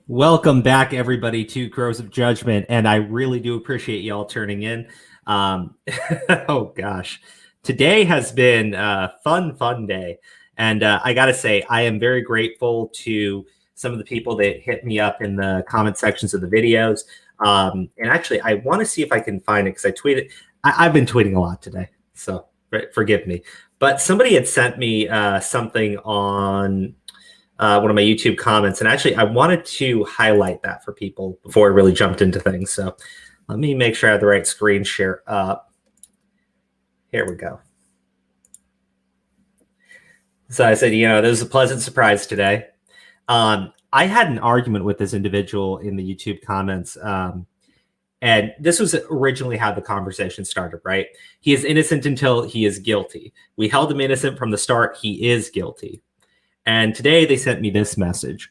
Welcome back, everybody, to Crows of Judgment, and I really do appreciate y'all turning in. Oh gosh, today has been a fun day, and I gotta say, I am very grateful to some of the people that hit me up in the comment sections of the videos. And actually, I want to see if I can find it because I tweeted. I've been tweeting a lot today, so forgive me. But somebody had sent me something on one of my YouTube comments. And actually, I wanted to highlight that for people before I really jumped into things. So let me make sure I have the right screen share up. Here we go. So I said, there was a pleasant surprise today. I had an argument with this individual in the YouTube comments. And this was originally how the conversation started, right? He is innocent until he is guilty. We held him innocent from the start. He is guilty. And today they sent me this message.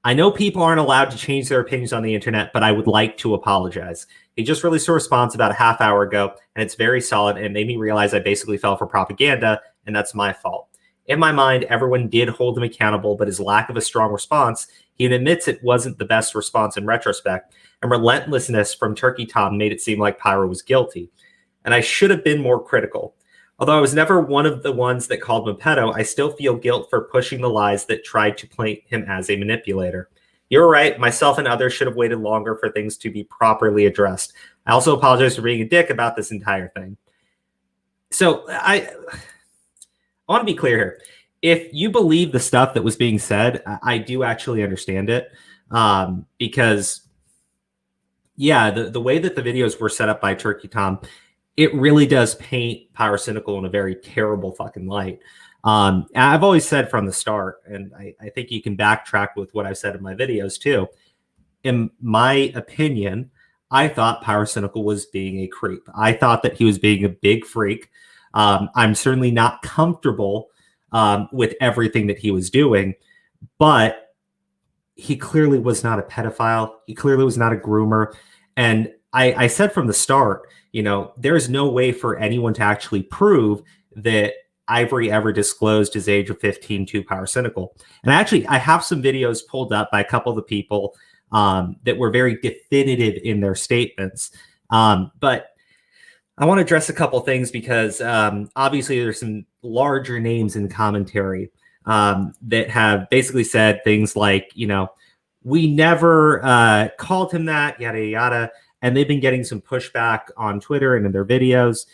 I know people aren't allowed to change their opinions on the internet, but I would like to apologize. He just released a response about a half hour ago, and it's very solid, and it made me realize I basically fell for propaganda, and that's my fault. In my mind, everyone did hold him accountable, but his lack of a strong response, he admits it wasn't the best response in retrospect, and relentlessness from Turkey Tom made it seem like Pyro was guilty. And I should have been more critical. Although I was never one of the ones that called him a pedo, I still feel guilt for pushing the lies that tried to paint him as a manipulator. You're right. Myself and others should have waited longer for things to be properly addressed. I also apologize for being a dick about this entire thing. So I want to be clear here. If you believe the stuff that was being said, I do actually understand it. Because, yeah, the way that the videos were set up by Turkey Tom, it really does paint Pyrocynical in a very terrible fucking light. And I've always said from the start, and I think you can backtrack with what I've said in my videos too. In my opinion, I thought Pyrocynical was being a creep. I thought that he was being a big freak. I'm certainly not comfortable with everything that he was doing, but he clearly was not a pedophile. He clearly was not a groomer. And I said from the start, there's no way for anyone to actually prove that Ivory ever disclosed his age of 15 to Pyrocynical. And actually, I have some videos pulled up by a couple of the people that were very definitive in their statements. But I want to address a couple things because obviously there's some larger names in commentary that have basically said things like, we never called him that, yada, yada. And they've been getting some pushback on Twitter and in their videos.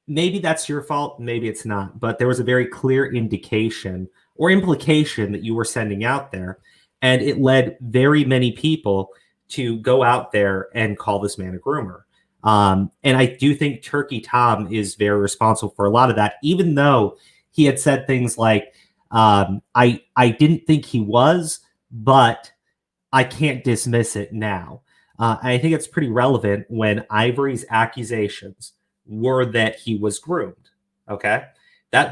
Maybe that's your fault. Maybe it's not. But there was a very clear indication or implication that you were sending out there. And it led very many people to go out there and call this man a groomer. And I do think Turkey Tom is very responsible for a lot of that, even though he had said things like, I didn't think he was, but I can't dismiss it now. I think it's pretty relevant when Ivory's accusations were that he was groomed. Okay,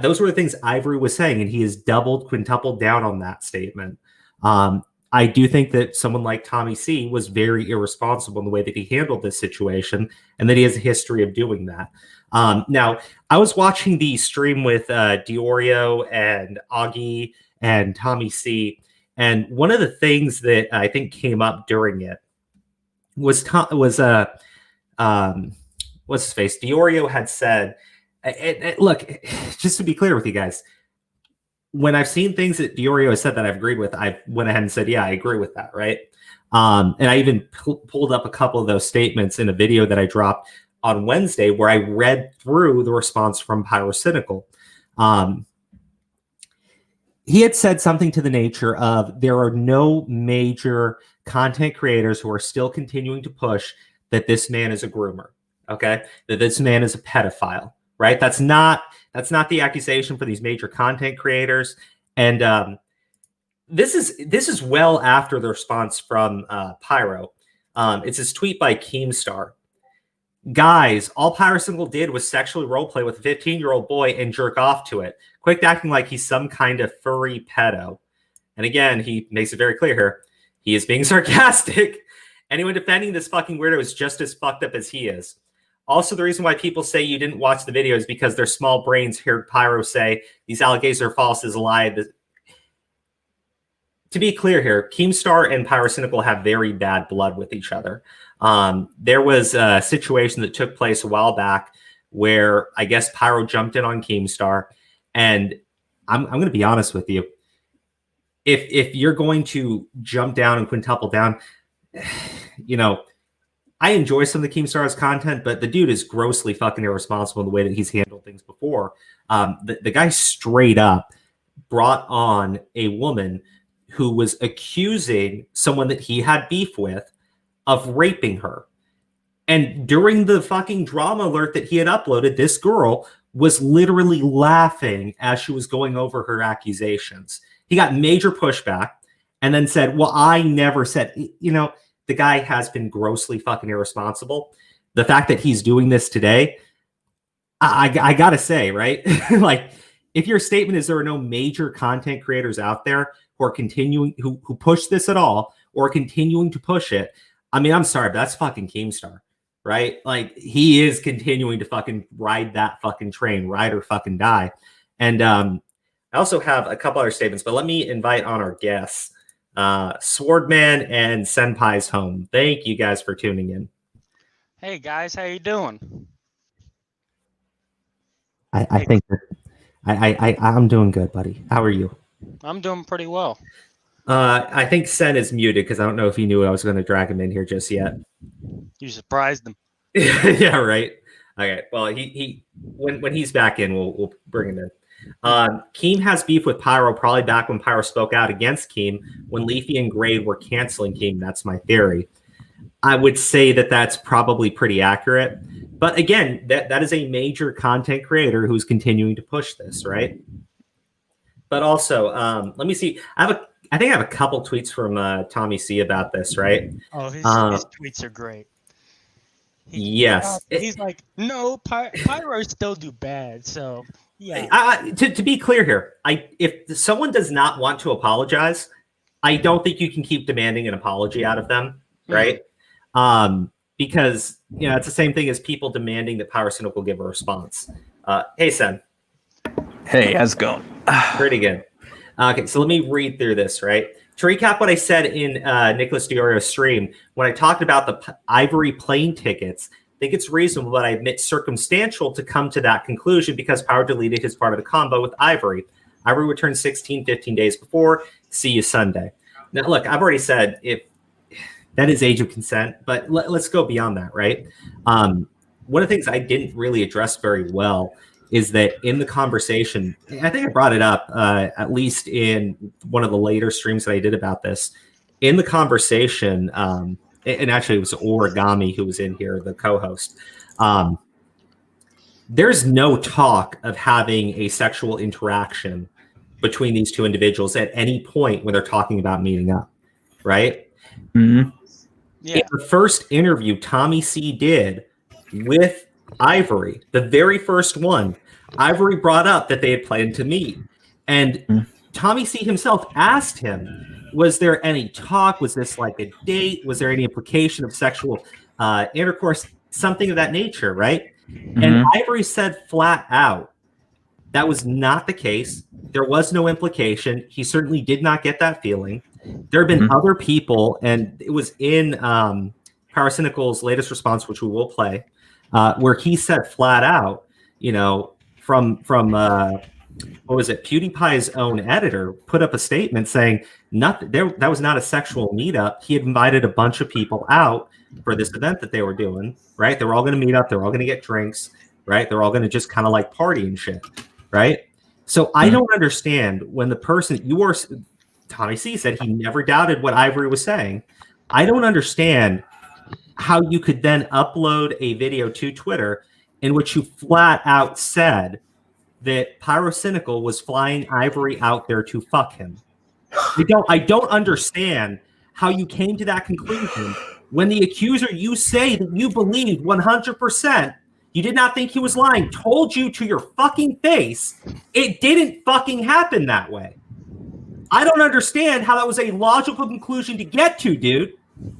those were the things Ivory was saying, and he has doubled, quintupled down on that statement. I do think that someone like Tommy C was very irresponsible in the way that he handled this situation, and that he has a history of doing that. Now, I was watching the stream with Diorio and Augie and Tommy C. And one of the things that I think came up during it was what's his face? Diorio had said, look, just to be clear with you guys, when I've seen things that Diorio has said that I've agreed with, I went ahead and said, yeah, I agree with that, right? And I even pulled up a couple of those statements in a video that I dropped on Wednesday where I read through the response from Pyrocynical. He had said something to the nature of there are no major content creators who are still continuing to push that this man is a groomer, okay? That this man is a pedophile, right? That's not the accusation for these major content creators. And this is well after the response from Pyro. It's his tweet by Keemstar. Guys, all Pyrocynical did was sexually roleplay with a 15-year-old boy and jerk off to it. Quit acting like he's some kind of furry pedo. And again, he makes it very clear here. He is being sarcastic. Anyone defending this fucking weirdo is just as fucked up as he is. Also, the reason why people say you didn't watch the video is because their small brains heard Pyro say these allegations are false is a lie. to be clear here, Keemstar and Pyrocynical have very bad blood with each other. There was a situation that took place a while back where I guess Pyro jumped in on Keemstar, and I'm going to be honest with you. If you're going to jump down and quintuple down, you know, I enjoy some of the Keemstar's content, but the dude is grossly fucking irresponsible in the way that he's handled things before. The guy straight up brought on a woman who was accusing someone that he had beef with of raping her. And during the fucking drama alert that he had uploaded, this girl was literally laughing as she was going over her accusations. He got major pushback and then said, well, I never said, you know, the guy has been grossly fucking irresponsible. The fact that he's doing this today, I gotta say, right? Like, if your statement is there are no major content creators out there who are continuing, who push this at all or continuing to push it, I mean, I'm sorry, but that's fucking Keemstar, right? Like, he is continuing to fucking ride that fucking train, ride or fucking die. And I also have a couple other statements, but let me invite on our guests, Swordman and Senpai's Home. Thank you guys for tuning in. Hey guys, how you doing? I think I'm doing good, buddy. How are you? I'm doing pretty well. I think Sen is muted because I don't know if he knew I was going to drag him in here just yet. You surprised him. Yeah, right. Okay. Well, he when he's back in, we'll bring him in. Keem has beef with Pyro probably back when Pyro spoke out against Keem when Leafy and Grade were canceling Keem. That's my theory. I would say that that's probably pretty accurate. But again, that is a major content creator who's continuing to push this, right? But also, let me see. I think I have a couple tweets from Tommy C about this, right? Oh, his tweets are great. Yes. He's like, no, Pyros still do bad, so yeah. To be clear here, if someone does not want to apologize, I don't think you can keep demanding an apology out of them, right? Because, you know, it's the same thing as people demanding that Pyrocynical give a response. Hey, Sen. Hey, how's it going? Pretty good. Okay, so let me read through this, right? To recap what I said in Nicholas Diorio's stream, when I talked about the Ivory plane tickets, I think it's reasonable, but I admit circumstantial to come to that conclusion because Power deleted his part of the combo with Ivory. Ivory returned 15 days before. See you Sunday. Now, look, I've already said if that is age of consent, but let's go beyond that, right? One of the things I didn't really address very well is that in the conversation, I think I brought it up at least in one of the later streams that I did about this. In the conversation, and actually it was Origami who was in here, the co-host. There's no talk of having a sexual interaction between these two individuals at any point when they're talking about meeting up, right? Mm-hmm. Yeah. In the first interview Tommy C did with Ivory, the very first one, Ivory brought up that they had planned to meet. And Tommy C himself asked him, was there any talk? Was this like a date? Was there any implication of sexual intercourse? Something of that nature, right? And Ivory said flat out, that was not the case. There was no implication. He certainly did not get that feeling. There have been other people, and it was in Pyrocynical's latest response, which we will play, where he said flat out, you know, from what was it? PewDiePie's own editor put up a statement saying that was not a sexual meetup. He had invited a bunch of people out for this event that they were doing, right? They were all going to meet up. They're all going to get drinks, right? They're all going to just kind of like party and shit, right? So I don't understand when the person Tommy C said he never doubted what Ivory was saying. I don't understand how you could then upload a video to Twitter in which you flat out said that Pyrocynical was flying Ivory out there to fuck him. I don't understand how you came to that conclusion when the accuser you say that you believed 100%, you did not think he was lying, told you to your fucking face it didn't fucking happen that way. I don't understand how that was a logical conclusion to get to, dude.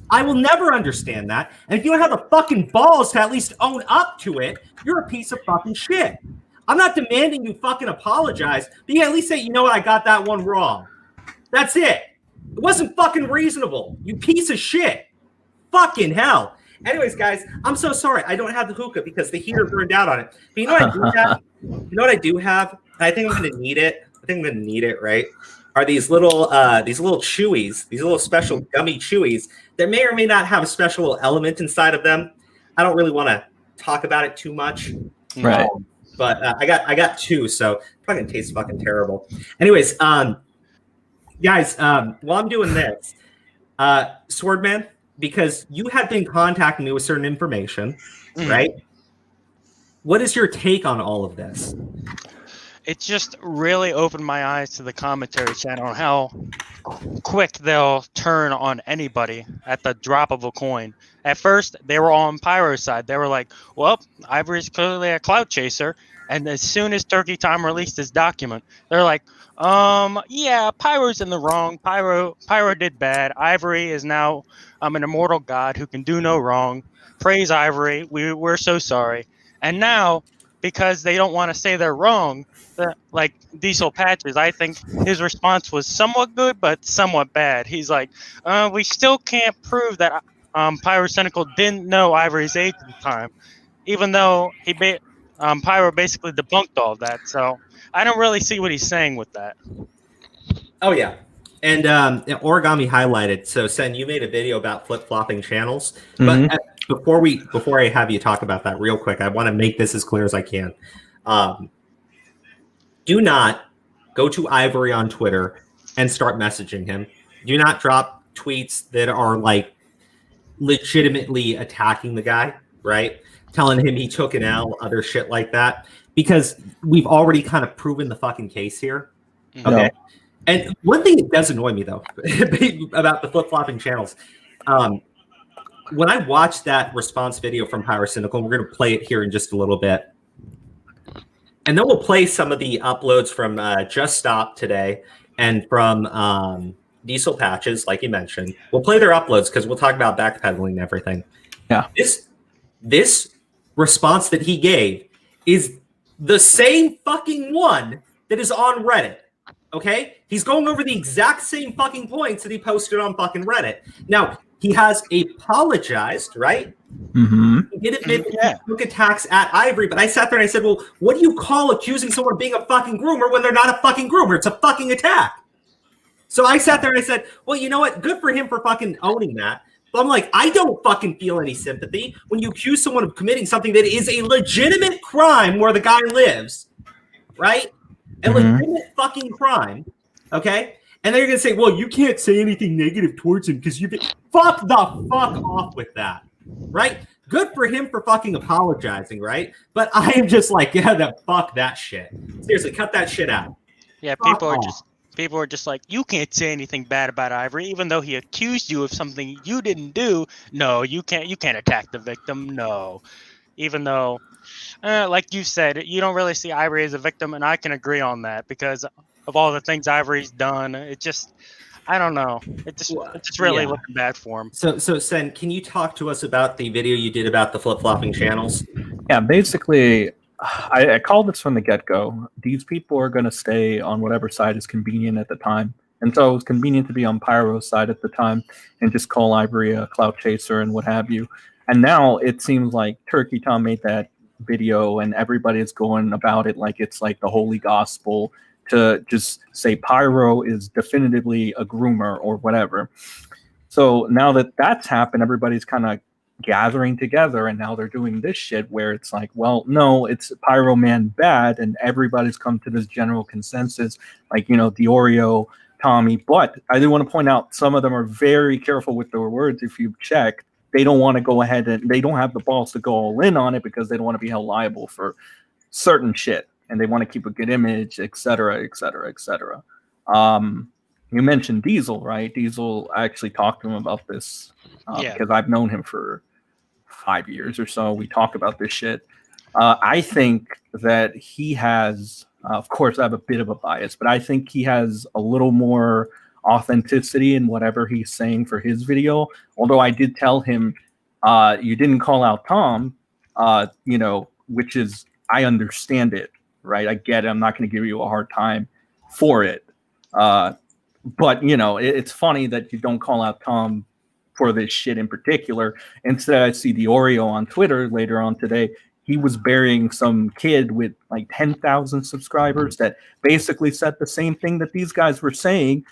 I will never understand that. And if you don't have the fucking balls to at least own up to it, you're a piece of fucking shit. I'm not demanding you fucking apologize, but you at least say, you know what, I got that one wrong. That's it. It wasn't fucking reasonable. You piece of shit. Fucking hell. Anyways, guys, I'm so sorry. I don't have the hookah because the heater burned out on it. But you know what I do have? You know what I do have? I think I'm gonna need it. Right? Are these little chewies, these little special gummy chewies that may or may not have a special element inside of them. I don't really want to talk about it too much. Right. But I got two, so probably gonna taste fucking terrible. Anyways, guys, while I'm doing this, Swordman, because you had been contacting me with certain information, right? What is your take on all of this? It just really opened my eyes to the commentary channel and how quick they'll turn on anybody at the drop of a coin. At first, they were on Pyro's side. They were like, well, Ivory's clearly a clout chaser. And as soon as Turkey Time released his document, they're like, yeah, Pyro's in the wrong. Pyro did bad. Ivory is now an immortal god who can do no wrong. Praise Ivory. We're so sorry. And now, because they don't want to say they're wrong, like Diesel Patches, I think his response was somewhat good, but somewhat bad. He's like, we still can't prove that Pyrocynical didn't know Ivory's age at the time, even though Pyro basically debunked all of that. So I don't really see what he's saying with that. Oh, yeah. And Origami highlighted. So, Sen, you made a video about flip-flopping channels. Mm-hmm. But before I have you talk about that real quick, I want to make this as clear as I can. Do not go to Ivory on Twitter and start messaging him. Do not drop tweets that are like legitimately attacking the guy, right? Telling him he took an L, other shit like that. Because we've already kind of proven the fucking case here. Okay. No. And one thing that does annoy me, though, about the flip-flopping channels, when I watched that response video from Pyrocynical, we're going to play it here in just a little bit. And then we'll play some of the uploads from Just Stop today and from Diesel Patches, like you mentioned. We'll play their uploads because we'll talk about backpedaling and everything. Yeah. This response that he gave is the same fucking one that is on Reddit. Okay? He's going over the exact same fucking points that he posted on fucking Reddit. Now, he has apologized, right? Mm-hmm. He did admit that he took attacks at Ivory, but I sat there and I said, well, what do you call accusing someone of being a fucking groomer when they're not a fucking groomer? It's a fucking attack. So I sat there and I said, well, you know what? Good for him for fucking owning that. But I'm like, I don't fucking feel any sympathy when you accuse someone of committing something that is a legitimate crime where the guy lives, right? A legitimate fucking crime, okay? And then you're going to say, well, you can't say anything negative towards him because you've been... Fuck the fuck off with that, right? Good for him for fucking apologizing, right? But I am just like, yeah, fuck that shit. Seriously, cut that shit out. Yeah, people are just like, you can't say anything bad about Ivory, even though he accused you of something you didn't do. No, you can't attack the victim. No. Even though, like you said, you don't really see Ivory as a victim, and I can agree on that because of all the things Ivory's done. It just, I don't know. It's just really looking bad for him. So Sen, can you talk to us about the video you did about the flip-flopping channels? Yeah, basically, I called this from the get-go. These people are going to stay on whatever side is convenient at the time. And so it was convenient to be on Pyro's side at the time and just call Ivory a clout chaser and what have you. And now it seems like Turkey Tom made that video and everybody is going about it like it's like the holy gospel to just say Pyro is definitively a groomer or whatever. So now that that's happened, everybody's kind of gathering together and now they're doing this shit where it's like, well, no, it's Pyro Man bad, and everybody's come to this general consensus, like, you know, Diorio, Tommy. But I do want to point out some of them are very careful with their words. If you've checked, they don't want to go ahead and they don't have the balls to go all in on it because they don't want to be held liable for certain shit. And they want to keep a good image, et cetera, et cetera, et cetera. You mentioned Diesel, right? Diesel, I actually talked to him about this because I've known him for 5 years or so. We talk about this shit. I think that he has, of course, I have a bit of a bias, but I think he has a little more authenticity in whatever he's saying for his video. Although I did tell him, you didn't call out Tom, you know, which is, I understand it. Right, I get it. I'm not going to give you a hard time for it. But it's funny that you don't call out Tom for this shit in particular. Instead, I see the Oreo on Twitter later on today. He was burying some kid with like 10,000 subscribers that basically said the same thing that these guys were saying,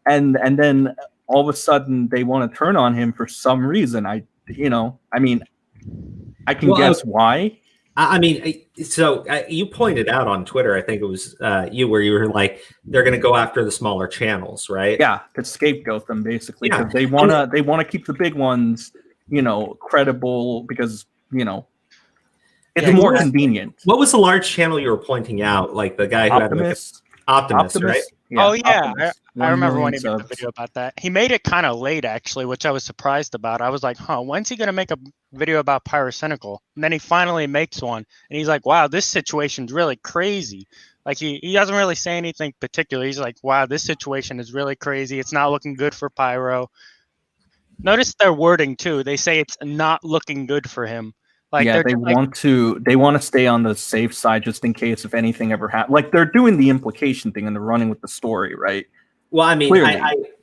and then all of a sudden they want to turn on him for some reason. I can guess why. I mean, so you pointed out on Twitter, I think it was you, where you were like, they're going to go after the smaller channels, right? Yeah, to scapegoat them basically, because they want to keep the big ones, credible, because it's more convenient. What was the large channel you were pointing out? Like the guy who Optimus, had Optimus, right? Yeah, Optimus. I remember when he made the video about that. He made it kind of late, actually, which I was surprised about. I was like, when's he going to make a video about Pyrocynical? And then he finally makes one. And he's like, wow, this situation's really crazy. Like, he doesn't really say anything particular. He's like, wow, this situation is really crazy. It's not looking good for Pyro. Notice their wording, too. They say it's not looking good for him. Like, yeah, they want to stay on the safe side just in case if anything ever happens. Like, they're doing the implication thing and they're running with the story, right? Well, I mean,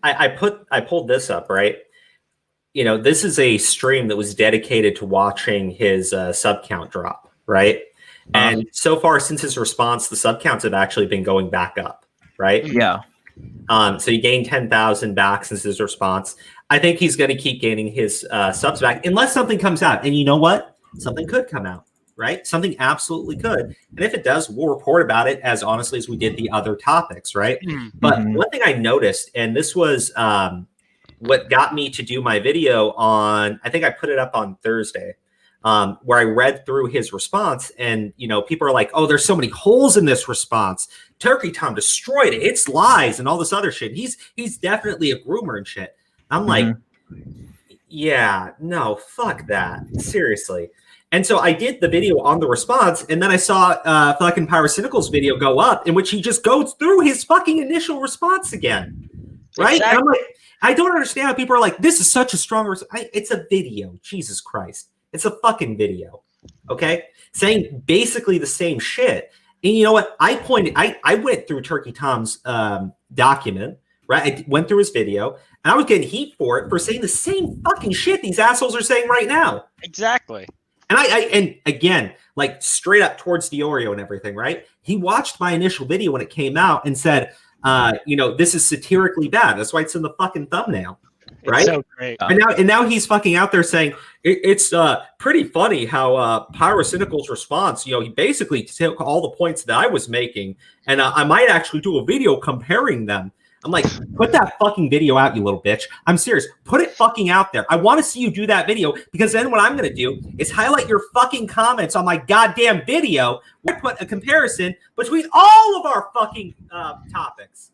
I pulled this up, right? This is a stream that was dedicated to watching his sub count drop, right? And so far since his response, the sub counts have actually been going back up, right? Yeah. So he gained 10,000 back since his response. I think he's going to keep gaining his subs back unless something comes out. And you know what? Something could come out, right? Something absolutely could. And if it does, we'll report about it as honestly as we did the other topics, right? But one thing I noticed, and this was what got me to do my video on, I think I put it up on Thursday, where I read through his response, and people are like, oh, there's so many holes in this response. Turkey Tom destroyed it. It's lies and all this other shit. He's definitely a groomer and shit. I'm like, yeah, no, fuck that. Seriously. And so I did the video on the response, and then I saw fucking Pyrocynical's video go up, in which he just goes through his fucking initial response again. Right? Exactly. And I'm like, I don't understand how people are like, this is such a strong it's a video. Jesus Christ. It's a fucking video. Okay? Saying basically the same shit. And you know what? I went through Turkey Tom's document, right? I went through his video, and I was getting heat for it for saying the same fucking shit these assholes are saying right now. Exactly. And and again, like straight up towards the Oreo and everything, right? He watched my initial video when it came out and said, this is satirically bad. That's why it's in the fucking thumbnail, right? It's so great. And now he's fucking out there saying it's pretty funny how Pyrocynical's response, he basically took all the points that I was making, and I might actually do a video comparing them. I'm like, put that fucking video out, you little bitch. I'm serious. Put it fucking out there. I want to see you do that video, because then what I'm going to do is highlight your fucking comments on my goddamn video. We'll put a comparison between all of our fucking topics.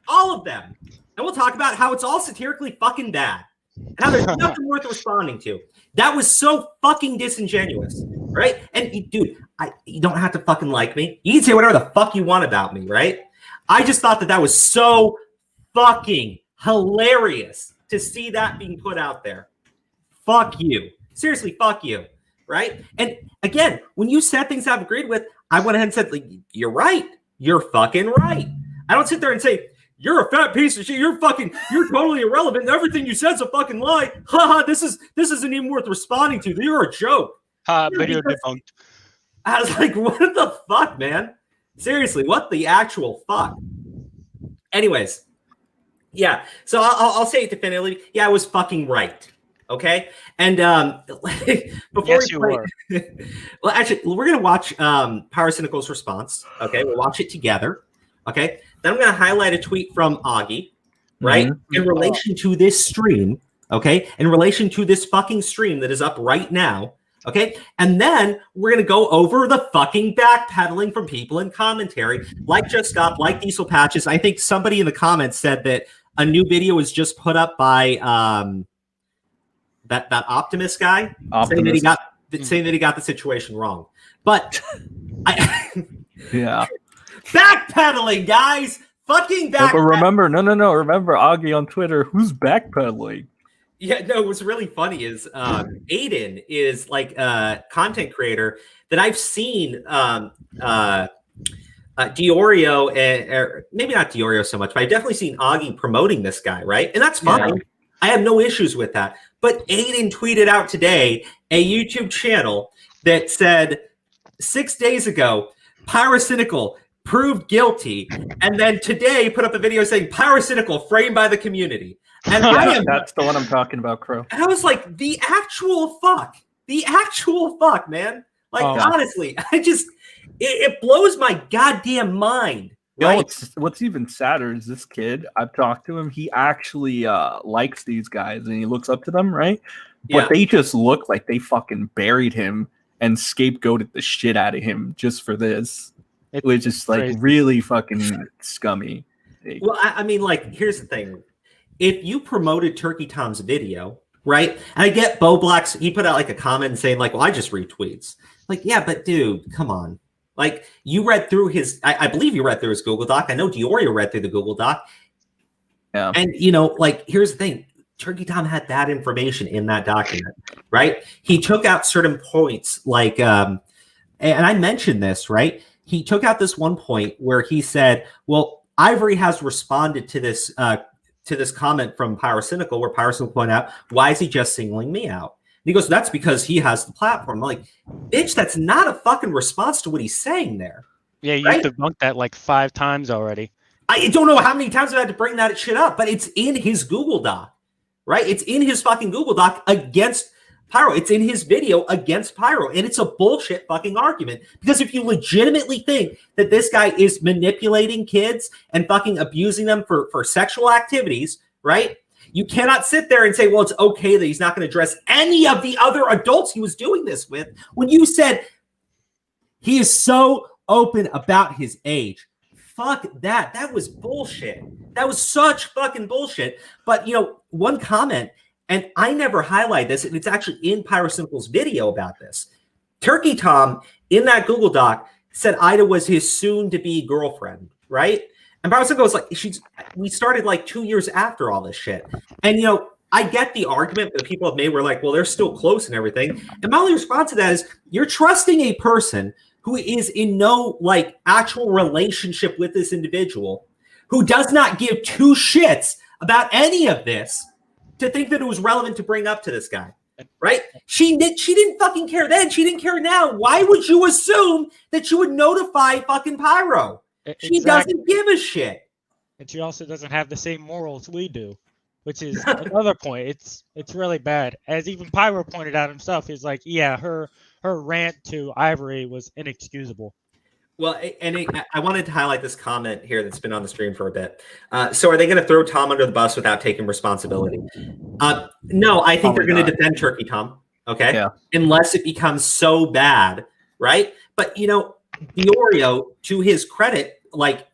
All of them. And we'll talk about how it's all satirically fucking bad. And how there's nothing worth responding to. That was so fucking disingenuous, right? And dude, you don't have to fucking like me. You can say whatever the fuck you want about me, right? I just thought that was so fucking hilarious to see that being put out there. Fuck you. Seriously, fuck you. Right? And again, when you said things I've agreed with, I went ahead and said, like, you're right. You're fucking right. I don't sit there and say, you're a fat piece of shit. You're totally irrelevant. Everything you said's a fucking lie. Haha, this isn't even worth responding to. You're a joke. Video debunked. I was like, what the fuck, man? Seriously, what the actual fuck? Anyways, yeah. So I'll say it definitively. Yeah, I was fucking right. Okay. And before yes, you were. Well, actually, we're gonna watch Pyrocynical's response. Okay, we'll watch it together. Okay. Then I'm gonna highlight a tweet from Augie, right, in relation to this stream. Okay, in relation to this fucking stream that is up right now. Okay, and then we're going to go over the fucking backpedaling from people in commentary, like Just Stop, like Diesel Patches. I think somebody in the comments said that a new video was just put up by that Optimus guy, saying that he got the situation wrong. But yeah, backpedaling, guys, fucking backpedaling. But remember, no. Remember Augie on Twitter, who's backpedaling? Yeah, no, what's really funny is Aiden is like a content creator that I've seen Diorio, or maybe not Diorio so much, but I've definitely seen Augie promoting this guy, right? And that's fine. Yeah. I have no issues with that. But Aiden tweeted out today a YouTube channel that said 6 days ago, Pyrocynical proved guilty, and then today put up a video saying Pyrocynical framed by the community. And that's the one I'm talking about, Crow. And I was like, the actual fuck, man. Like, honestly, it blows my goddamn mind. Right? You know, what's even sadder is this kid. I've talked to him. He actually likes these guys and he looks up to them, right? But they just look like they fucking buried him and scapegoated the shit out of him just for this. It was just like really fucking scummy. Well, I mean, like, here's the thing. If you promoted Turkey Tom's video, right? And I get Bo Black's, he put out like a comment saying like, well, I just retweets. Like, yeah, but dude, come on. Like, you read through his, I believe you read through his Google Doc. I know Diorio read through the Google Doc. Yeah. And, you know, like, here's the thing. Turkey Tom had that information in that document, right? He took out certain points like, and I mentioned this, right? He took out this one point where he said, well, Ivory has responded to this comment from Pyrocynical, where Pyrocynical pointed out, why is he just singling me out? And he goes, that's because he has the platform. I'm like, bitch, that's not a fucking response to what he's saying there. Yeah, you debunked that like 5 times already. I don't know how many times I've had to bring that shit up, but it's in his Google Doc, right? It's in his fucking Google Doc against Pyro. It's in his video against Pyro, and it's a bullshit fucking argument. Because if you legitimately think that this guy is manipulating kids and fucking abusing them for sexual activities, right? You cannot sit there and say, well, it's okay that he's not going to address any of the other adults he was doing this with. When you said he is so open about his age. Fuck that. That was bullshit. That was such fucking bullshit. But, you know, one comment, and I never highlight this, and it's actually in Pyrocynical's video about this. Turkey Tom, in that Google Doc, said Ida was his soon-to-be girlfriend, right? And Pyrocynical was like, we started like 2 years after all this shit. And, you know, I get the argument that people have made where like, well, they're still close and everything. And my only response to that is, you're trusting a person who is in no like actual relationship with this individual, who does not give 2 shits about any of this, to think that it was relevant to bring up to this guy, right? She didn't fucking care then. She didn't care now. Why would you assume that she would notify fucking Pyro? She doesn't give a shit. And she also doesn't have the same morals we do, which is another point. It's really bad. As even Pyro pointed out himself, he's like, yeah, her rant to Ivory was inexcusable. Well, and I wanted to highlight this comment here that's been on the stream for a bit. So are they going to throw Tom under the bus without taking responsibility? No, I think they're going to defend Turkey Tom, okay? Yeah. Unless it becomes so bad, right? But, you know, Diorio, to his credit, like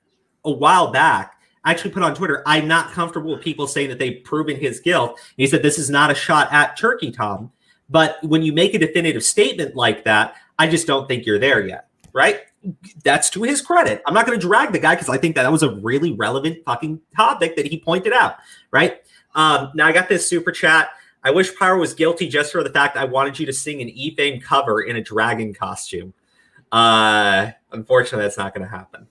a while back, actually put on Twitter, I'm not comfortable with people saying that they've proven his guilt. And he said, this is not a shot at Turkey Tom. But when you make a definitive statement like that, I just don't think you're there yet, right? That's to his credit. I'm not going to drag the guy because I think that was a really relevant fucking topic that he pointed out, right? Now I got this super chat. I wish Pyro was guilty just for the fact I wanted you to sing an E-Fame cover in a dragon costume. Unfortunately, that's not going to happen.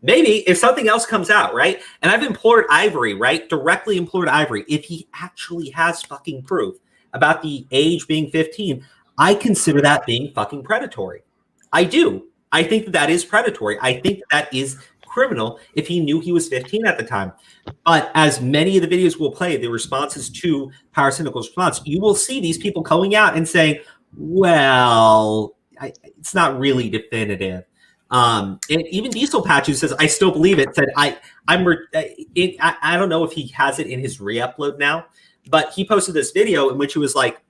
Maybe if something else comes out, right? And I've implored Ivory, right? Directly implored Ivory. If he actually has fucking proof about the age being 15, I consider that being fucking predatory. I do. I think that is predatory. I think that is criminal if he knew he was 15 at the time. But as many of the videos will play, the responses to Pyrocynical's response, you will see these people going out and saying, well, it's not really definitive. And even Diesel Patch, who says, I still believe it, said, I don't know if he has it in his re-upload now, but he posted this video in which he was like,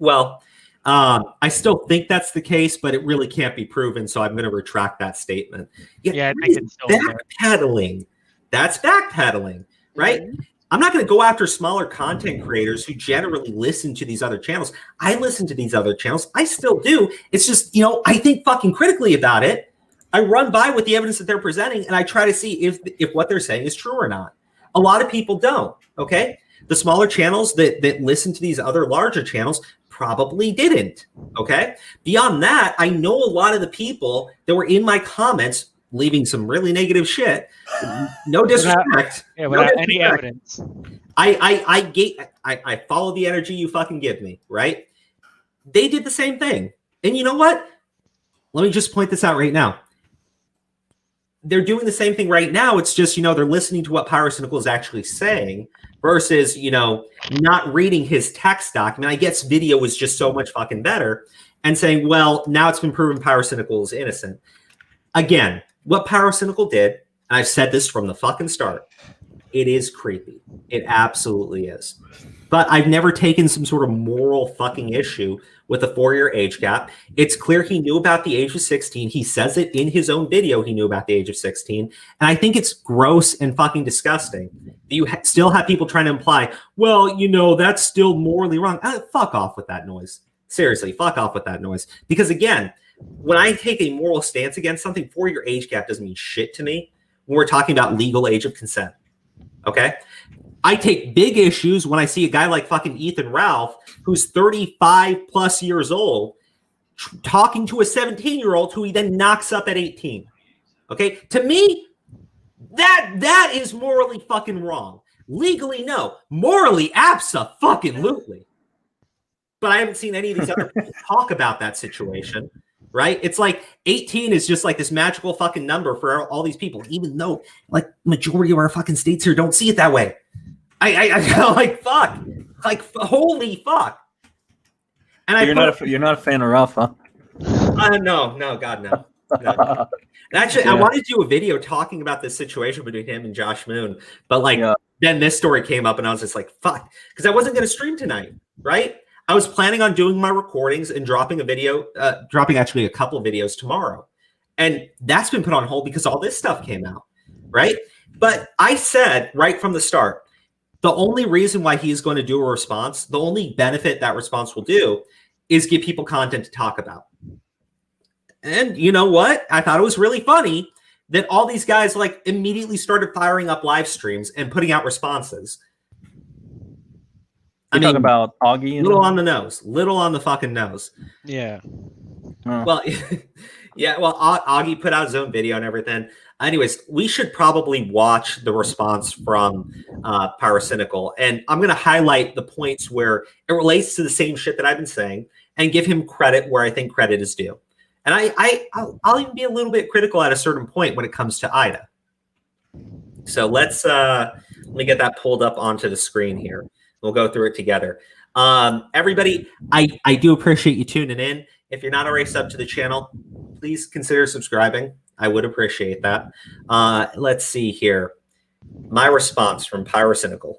well, I still think that's the case, but it really can't be proven, so I'm going to retract that statement. Yeah, I think it's still backpedaling. That's backpedaling, right? Mm-hmm. I'm not going to go after smaller content creators who generally listen to these other channels. I listen to these other channels. I still do. It's just, you know, I think fucking critically about it. I run by with the evidence that they're presenting, and I try to see if what they're saying is true or not. A lot of people don't, okay? The smaller channels that listen to these other larger channels probably didn't, okay? Beyond that, I know a lot of the people that were in my comments leaving some really negative shit. No disrespect. Without any evidence. I follow the energy you fucking give me, right? They did the same thing. And you know what? Let me just point this out right now. They're doing the same thing right now. It's just, they're listening to what Pyrocynical is actually saying versus, not reading his text document. I guess video was just so much fucking better and saying, well, now it's been proven Pyrocynical is innocent. Again, what Pyrocynical did, and I've said this from the fucking start, it is creepy. It absolutely is. But I've never taken some sort of moral fucking issue with a 4-year age gap. It's clear he knew about the age of 16. He says it in his own video. He knew about the age of 16. And I think it's gross and fucking disgusting. You still have people trying to imply, well, that's still morally wrong. Fuck off with that noise. Seriously, fuck off with that noise. Because again, when I take a moral stance against something, 4-year age gap doesn't mean shit to me when we're talking about legal age of consent. Okay? I take big issues when I see a guy like fucking Ethan Ralph, who's 35 plus years old, talking to a 17-year-old who he then knocks up at 18. Okay? To me, that is morally fucking wrong. Legally, no. Morally, abso-fucking-lutely. But I haven't seen any of these other people talk about that situation, right? It's like 18 is just like this magical fucking number for all these people, even though like majority of our fucking states here don't see it that way. I like fuck, like holy fuck. And you're not a fan of Ralph, huh? No, God no. No. And actually, I wanted to do a video talking about this situation between him and Josh Moon, but then this story came up, and I was just like, fuck, because I wasn't going to stream tonight, right? I was planning on doing my recordings and dropping actually a couple of videos tomorrow. And that's been put on hold because all this stuff came out, right? But I said right from the start, the only reason why he's going to do a response, the only benefit that response will do is give people content to talk about. And you know what? I thought it was really funny that all these guys like immediately started firing up live streams and putting out responses. Talking about Augie? Little on the nose. Little on the fucking nose. Yeah. Well, yeah. Well, Augie put out his own video and everything. Anyways, we should probably watch the response from Pyrocynical. And I'm going to highlight the points where it relates to the same shit that I've been saying and give him credit where I think credit is due. And I'll even be a little bit critical at a certain point when it comes to Ida. So let me get that pulled up onto the screen here. We'll go through it together. Everybody, I do appreciate you tuning in. If you're not already subbed to the channel, please consider subscribing. I would appreciate that. Let's see here. My response from Pyrocynical.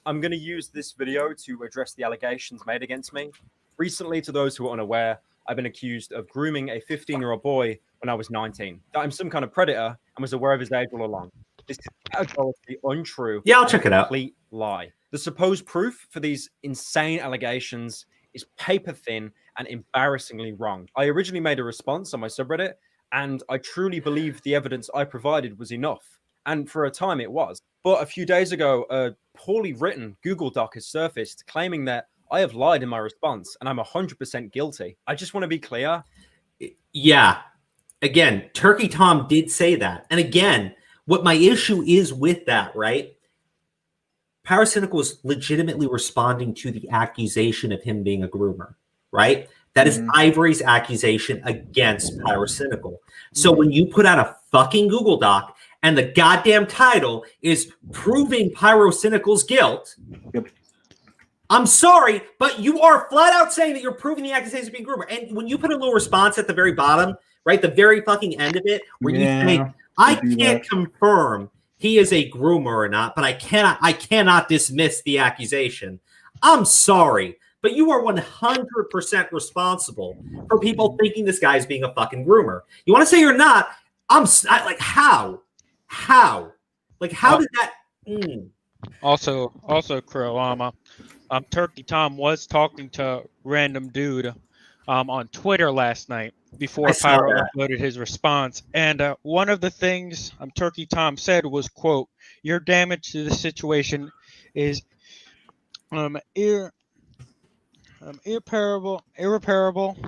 I'm going to use this video to address the allegations made against me. Recently, to those who are unaware, I've been accused of grooming a 15-year-old boy when I was 19. That I'm some kind of predator and was aware of his age all along. This is categorically untrue. Yeah, I'll check it out. Complete lie. The supposed proof for these insane allegations is paper thin and embarrassingly wrong. I originally made a response on my subreddit, and I truly believe the evidence I provided was enough. And for a time it was. But a few days ago, a poorly written Google Doc has surfaced claiming that I have lied in my response and I'm 100% guilty. I just want to be clear. Yeah. Again, Turkey Tom did say that. And again, what my issue is with that, right? Pyrocynical was legitimately responding to the accusation of him being a groomer, right? That is Ivory's accusation against Pyrocynical. So when you put out a fucking Google Doc and the goddamn title is proving Pyrocynical's guilt, I'm sorry, but you are flat out saying that you're proving the accusation of being a groomer. And when you put a little response at the very bottom, right, the very fucking end of it, where you say, I can't confirm he is a groomer or not, but I cannot dismiss the accusation. I'm sorry, but you are 100% responsible for people thinking this guy is being a fucking groomer. You want to say you're not? Like how? Like how did that? Also, Crow, Turkey Tom was talking to random dude on Twitter last night before Pyro uploaded his response. And one of the things Turkey Tom said was, quote, your damage to the situation is Irreparable,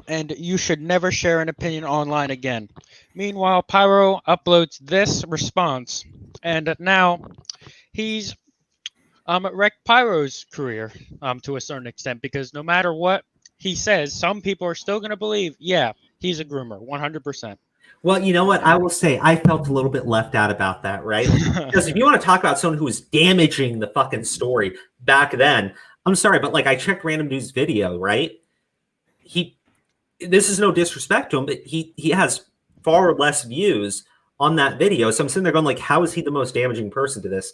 and you should never share an opinion online again. Meanwhile, Pyro uploads this response, and now he's wrecked Pyro's career to a certain extent, because no matter what he says, some people are still going to believe, yeah, he's a groomer, 100%. Well, you know what? I will say I felt a little bit left out about that, right? Because if you want to talk about someone who was damaging the fucking story back then, I'm sorry, but like I checked Random News video, right? This is no disrespect to him, but he has far less views on that video. So I'm sitting there going like, how is he the most damaging person to this?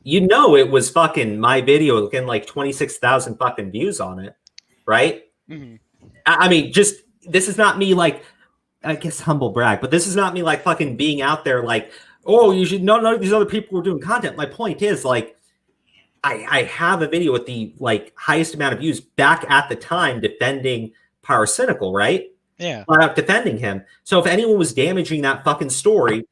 You know, it was fucking my video getting like 26,000 fucking views on it, right? Mm-hmm. I mean, just this is not me like, I guess humble brag, but this is not me like fucking being out there like, oh, you should know none of these other people were doing content. My point is like, I have a video with the like highest amount of views back at the time defending Pyrocynical, right? Yeah. Defending him. So if anyone was damaging that fucking story,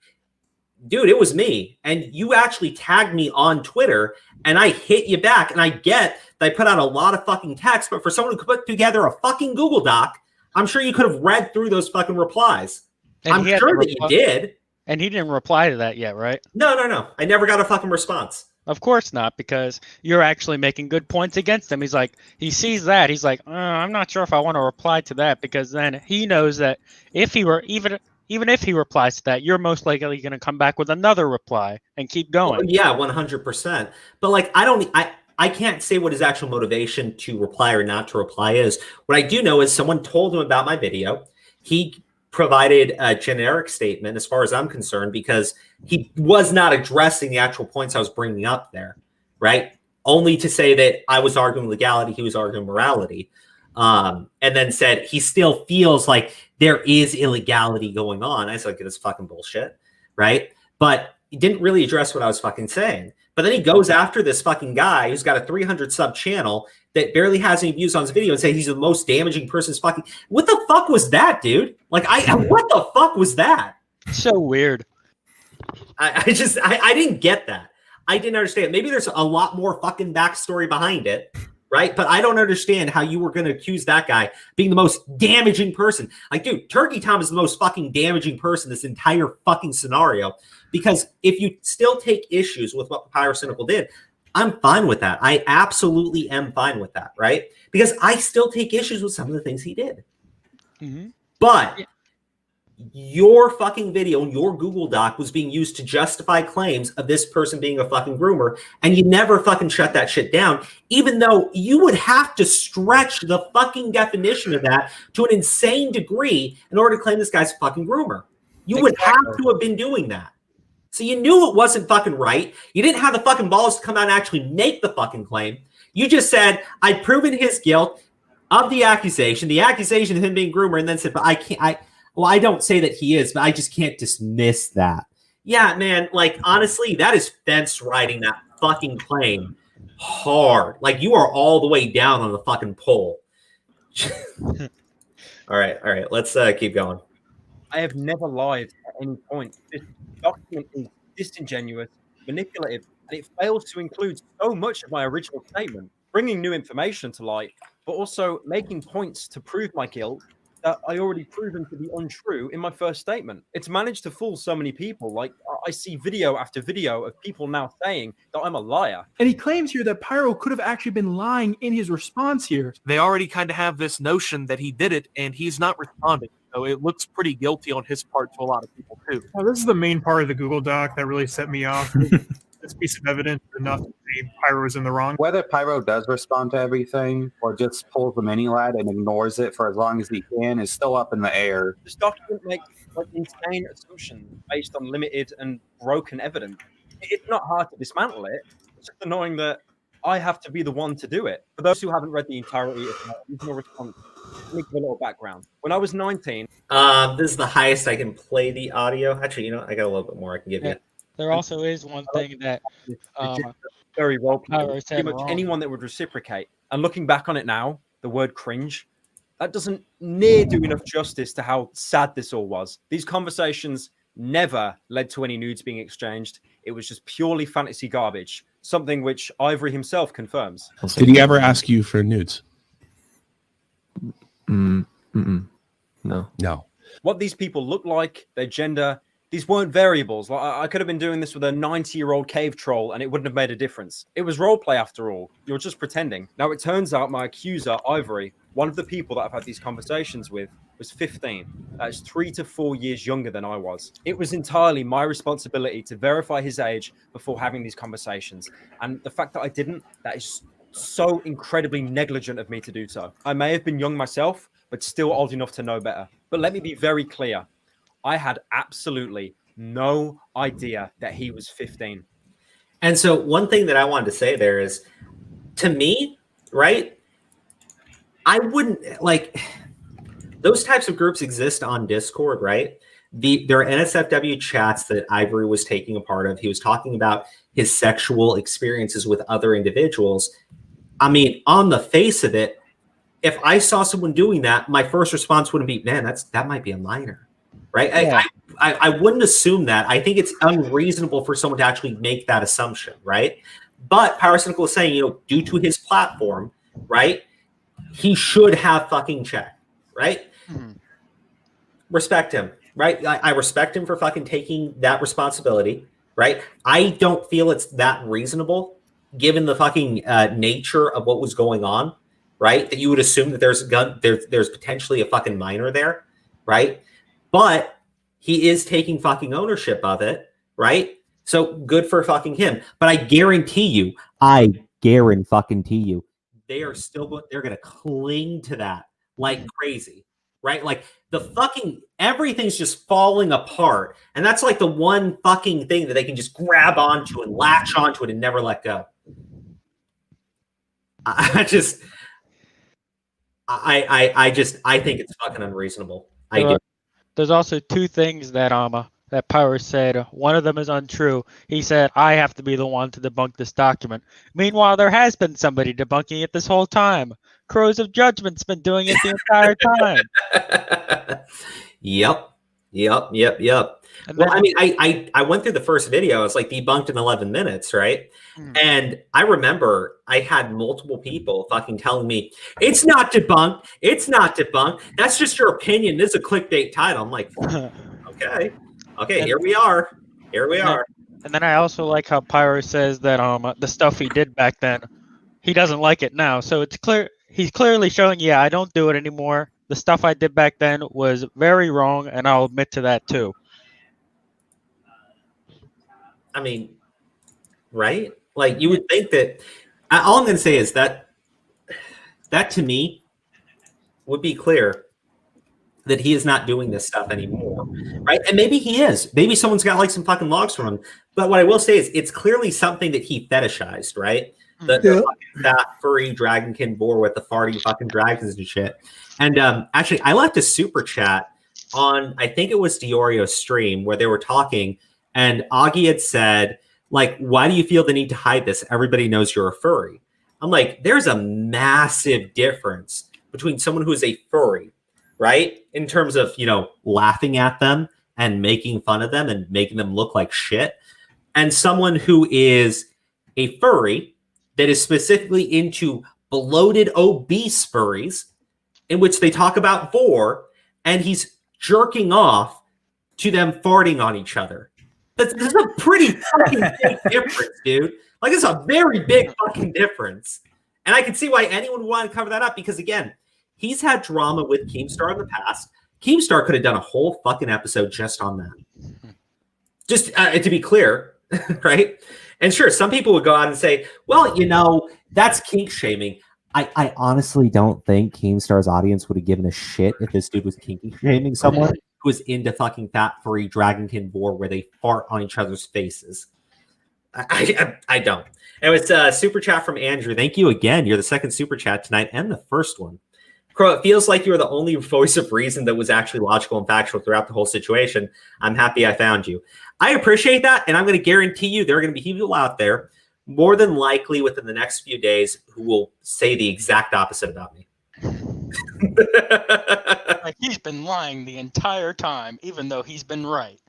dude, it was me. And you actually tagged me on Twitter and I hit you back. And I get that I put out a lot of fucking text, but for someone who could put together a fucking Google Doc, I'm sure you could have read through those fucking replies. And I'm sure that you did. And he didn't reply to that yet, right? No. I never got a fucking response. Of course not, because you're actually making good points against him. He's like, he sees that. He's like, I'm not sure if I want to reply to that, because then he knows that if he were even if he replies to that, you're most likely going to come back with another reply and keep going. Well, yeah, 100%. But like, I can't say what his actual motivation to reply or not to reply is. What I do know is someone told him about my video. He provided a generic statement as far as I'm concerned, because he was not addressing the actual points I was bringing up there, right? Only to say that I was arguing legality, he was arguing morality. And then said he still feels like there is illegality going on. I said, like, this fucking bullshit, right? But he didn't really address what I was fucking saying. But then he goes after this fucking guy who's got a 300 sub channel that barely has any views on his video and say he's the most damaging person's fucking. What the fuck was that, dude? Like, what the fuck was that? So weird. I didn't get that. I didn't understand. Maybe there's a lot more fucking backstory behind it, right? But I don't understand how you were going to accuse that guy being the most damaging person. Like, dude, Turkey Tom is the most fucking damaging person in this entire fucking scenario. Because if you still take issues with what Pyrocynical did, I'm fine with that. I absolutely am fine with that, right? Because I still take issues with some of the things he did. Mm-hmm. But your fucking video and your Google Doc was being used to justify claims of this person being a fucking groomer, and you never fucking shut that shit down, even though you would have to stretch the fucking definition of that to an insane degree in order to claim this guy's a fucking groomer. You would have to have been doing that. So you knew it wasn't fucking right. You didn't have the fucking balls to come out and actually make the fucking claim. You just said, I've proven his guilt of the accusation of him being groomer, and then said, but I don't say that he is, but I just can't dismiss that. Yeah, man, like, honestly, that is fence riding that fucking claim hard. Like, you are all the way down on the fucking pole. All right, let's keep going. I have never lied at any point. This document is disingenuous, manipulative, and it fails to include so much of my original statement, bringing new information to light, but also making points to prove my guilt that I already proven to be untrue in my first statement. It's managed to fool so many people. Like, I see video after video of people now saying that I'm a liar. And he claims here that Pyro could have actually been lying in his response here. They already kind of have this notion that he did it, and he's not responding. So it looks pretty guilty on his part to a lot of people, too. Well, this is the main part of the Google Doc that really set me off. This piece of evidence enough to say Pyro's in the wrong. Whether Pyro does respond to everything or just pulls the mini lad and ignores it for as long as he can is still up in the air. This document makes like insane assumptions based on limited and broken evidence. It's not hard to dismantle it. It's just annoying that I have to be the one to do it. For those who haven't read the entirety of my original response, let me give a little background. When I was 19... this is the highest I can play the audio. Actually, you know, I got a little bit more I can give you. There also is one thing that very well played. pretty much anyone that would reciprocate. And looking back on it now, the word cringe, that doesn't near do enough justice to how sad this all was. These conversations never led to any nudes being exchanged. It was just purely fantasy garbage, something which Ivory himself confirms. Did he ever ask you for nudes? No. No. What these people look like, their gender, these weren't variables. Like, I could have been doing this with a 90-year-old cave troll and it wouldn't have made a difference. It was roleplay after all. You're just pretending. Now, it turns out my accuser, Ivory, one of the people that I've had these conversations with, was 15. That's 3 to 4 years younger than I was. It was entirely my responsibility to verify his age before having these conversations. And the fact that I didn't, that is so incredibly negligent of me to do so. I may have been young myself, but still old enough to know better. But let me be very clear. I had absolutely no idea that he was 15. And so one thing that I wanted to say there is, to me, right, I wouldn't, like, those types of groups exist on Discord, right? There are NSFW chats that Ivory was taking a part of. He was talking about his sexual experiences with other individuals. I mean, on the face of it, if I saw someone doing that, my first response wouldn't be, man, that might be a minor, right? Yeah. I wouldn't assume that. I think it's unreasonable for someone to actually make that assumption, right? But Pyrocynical is saying, due to his platform, right, he should have fucking checked, right? Mhm. Respect him, right? I respect him for fucking taking that responsibility, right? I don't feel it's that reasonable, given the fucking nature of what was going on, right? That you would assume that there's a gun, there's potentially a fucking minor there, right? But he is taking fucking ownership of it, right? So good for fucking him. But I guarantee you, they are still they're gonna cling to that like crazy, right? Like the fucking everything's just falling apart, and that's like the one fucking thing that they can just grab onto and latch onto it and never let go. I think it's fucking unreasonable. I do. There's also two things that that Pyro said. One of them is untrue. He said, I have to be the one to debunk this document. Meanwhile, there has been somebody debunking it this whole time. Crows of Judgment's been doing it the entire time. Yep. And Well, I mean, I went through the first video. It's like debunked in 11 minutes, right? And I remember I had multiple people fucking telling me, it's not debunked. It's not debunked. That's just your opinion. This is a clickbait title. I'm like, okay, here we are. And then I also like how Pyro says that the stuff he did back then, he doesn't like it now. So it's clear he's clearly showing, yeah, I don't do it anymore. The stuff I did back then was very wrong, and I'll admit to that too. I mean, right? Like you would think that. All I'm going to say is that to me would be clear that he is not doing this stuff anymore, right? And maybe he is. Maybe someone's got like some fucking logs from him. But what I will say is it's clearly something that he fetishized, right? The fucking fat furry dragonkin boar with the farting fucking dragons and shit. And actually, I left a super chat on, I think it was Diorio's stream, where they were talking, and Augie had said, like, why do you feel the need to hide this? Everybody knows you're a furry. I'm like, there's a massive difference between someone who is a furry, right? In terms of, laughing at them and making fun of them and making them look like shit, and someone who is a furry that is specifically into bloated, obese furries, in which they talk about vor, and he's jerking off to them farting on each other. This is a pretty fucking big difference, dude. Like, it's a very big fucking difference. And I can see why anyone would want to cover that up, because, again, he's had drama with Keemstar in the past. Keemstar could have done a whole fucking episode just on that. Just to be clear, right? And sure, some people would go out and say, well, that's kink shaming. I honestly don't think Keemstar's audience would have given a shit if this dude was kinky shaming someone who was into fucking fat furry dragonkin boar where they fart on each other's faces. I don't. And it's a super chat from Andrew. Thank you again. You're the second super chat tonight and the first one. Crow, it feels like you were the only voice of reason that was actually logical and factual throughout the whole situation. I'm happy I found you. I appreciate that, and I'm going to guarantee you there are going to be people out there, more than likely within the next few days, who will say the exact opposite about me. Like, he's been lying the entire time, even though he's been right.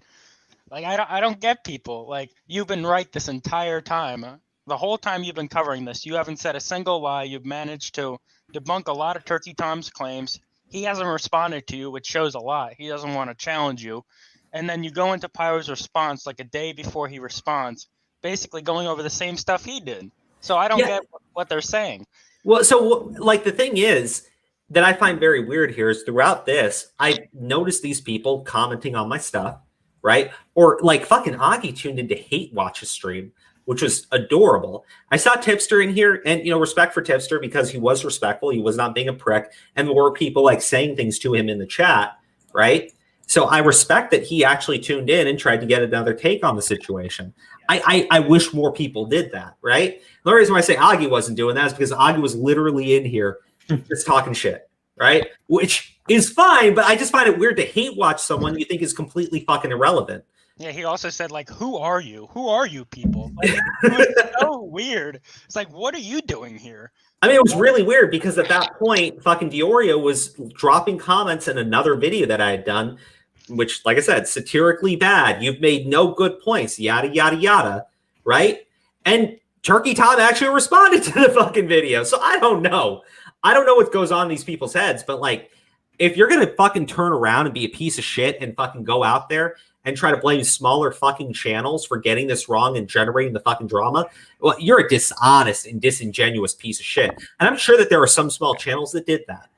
Like, I don't get people. Like, you've been right this entire time. The whole time you've been covering this, you haven't said a single lie. You've managed to debunk a lot of Turkey Tom's claims. he hasn't responded to you, which shows a lot. He doesn't want to challenge you. And then you go into Pyro's response like a day before he responds, basically going over the same stuff he did. So I don't get what they're saying. Well, so like the thing is that I find very weird here is throughout this, I noticed these people commenting on my stuff, right? Or like fucking Augie tuned into Hate Watch's stream, which was adorable. I saw Tipster in here, and respect for Tipster because he was respectful. He was not being a prick, and there were people like saying things to him in the chat, right? So I respect that he actually tuned in and tried to get another take on the situation. I wish more people did that, right? The reason why I say Augie wasn't doing that is because Augie was literally in here just talking shit, right? Which is fine, but I just find it weird to hate watch someone you think is completely fucking irrelevant. Yeah, he also said, like, who are you? Who are you people? Like, it was so weird. It's like, what are you doing here? I mean, it was really weird because at that point, fucking Diorio was dropping comments in another video that I had done, which, like I said, satirically bad. You've made no good points, yada, yada, yada, right? And Turkey Tom actually responded to the fucking video. So I don't know. I don't know what goes on in these people's heads, but like, if you're going to fucking turn around and be a piece of shit and fucking go out there and try to blame smaller fucking channels for getting this wrong and generating the fucking drama, well, you're a dishonest and disingenuous piece of shit. And I'm sure that there are some small channels that did that.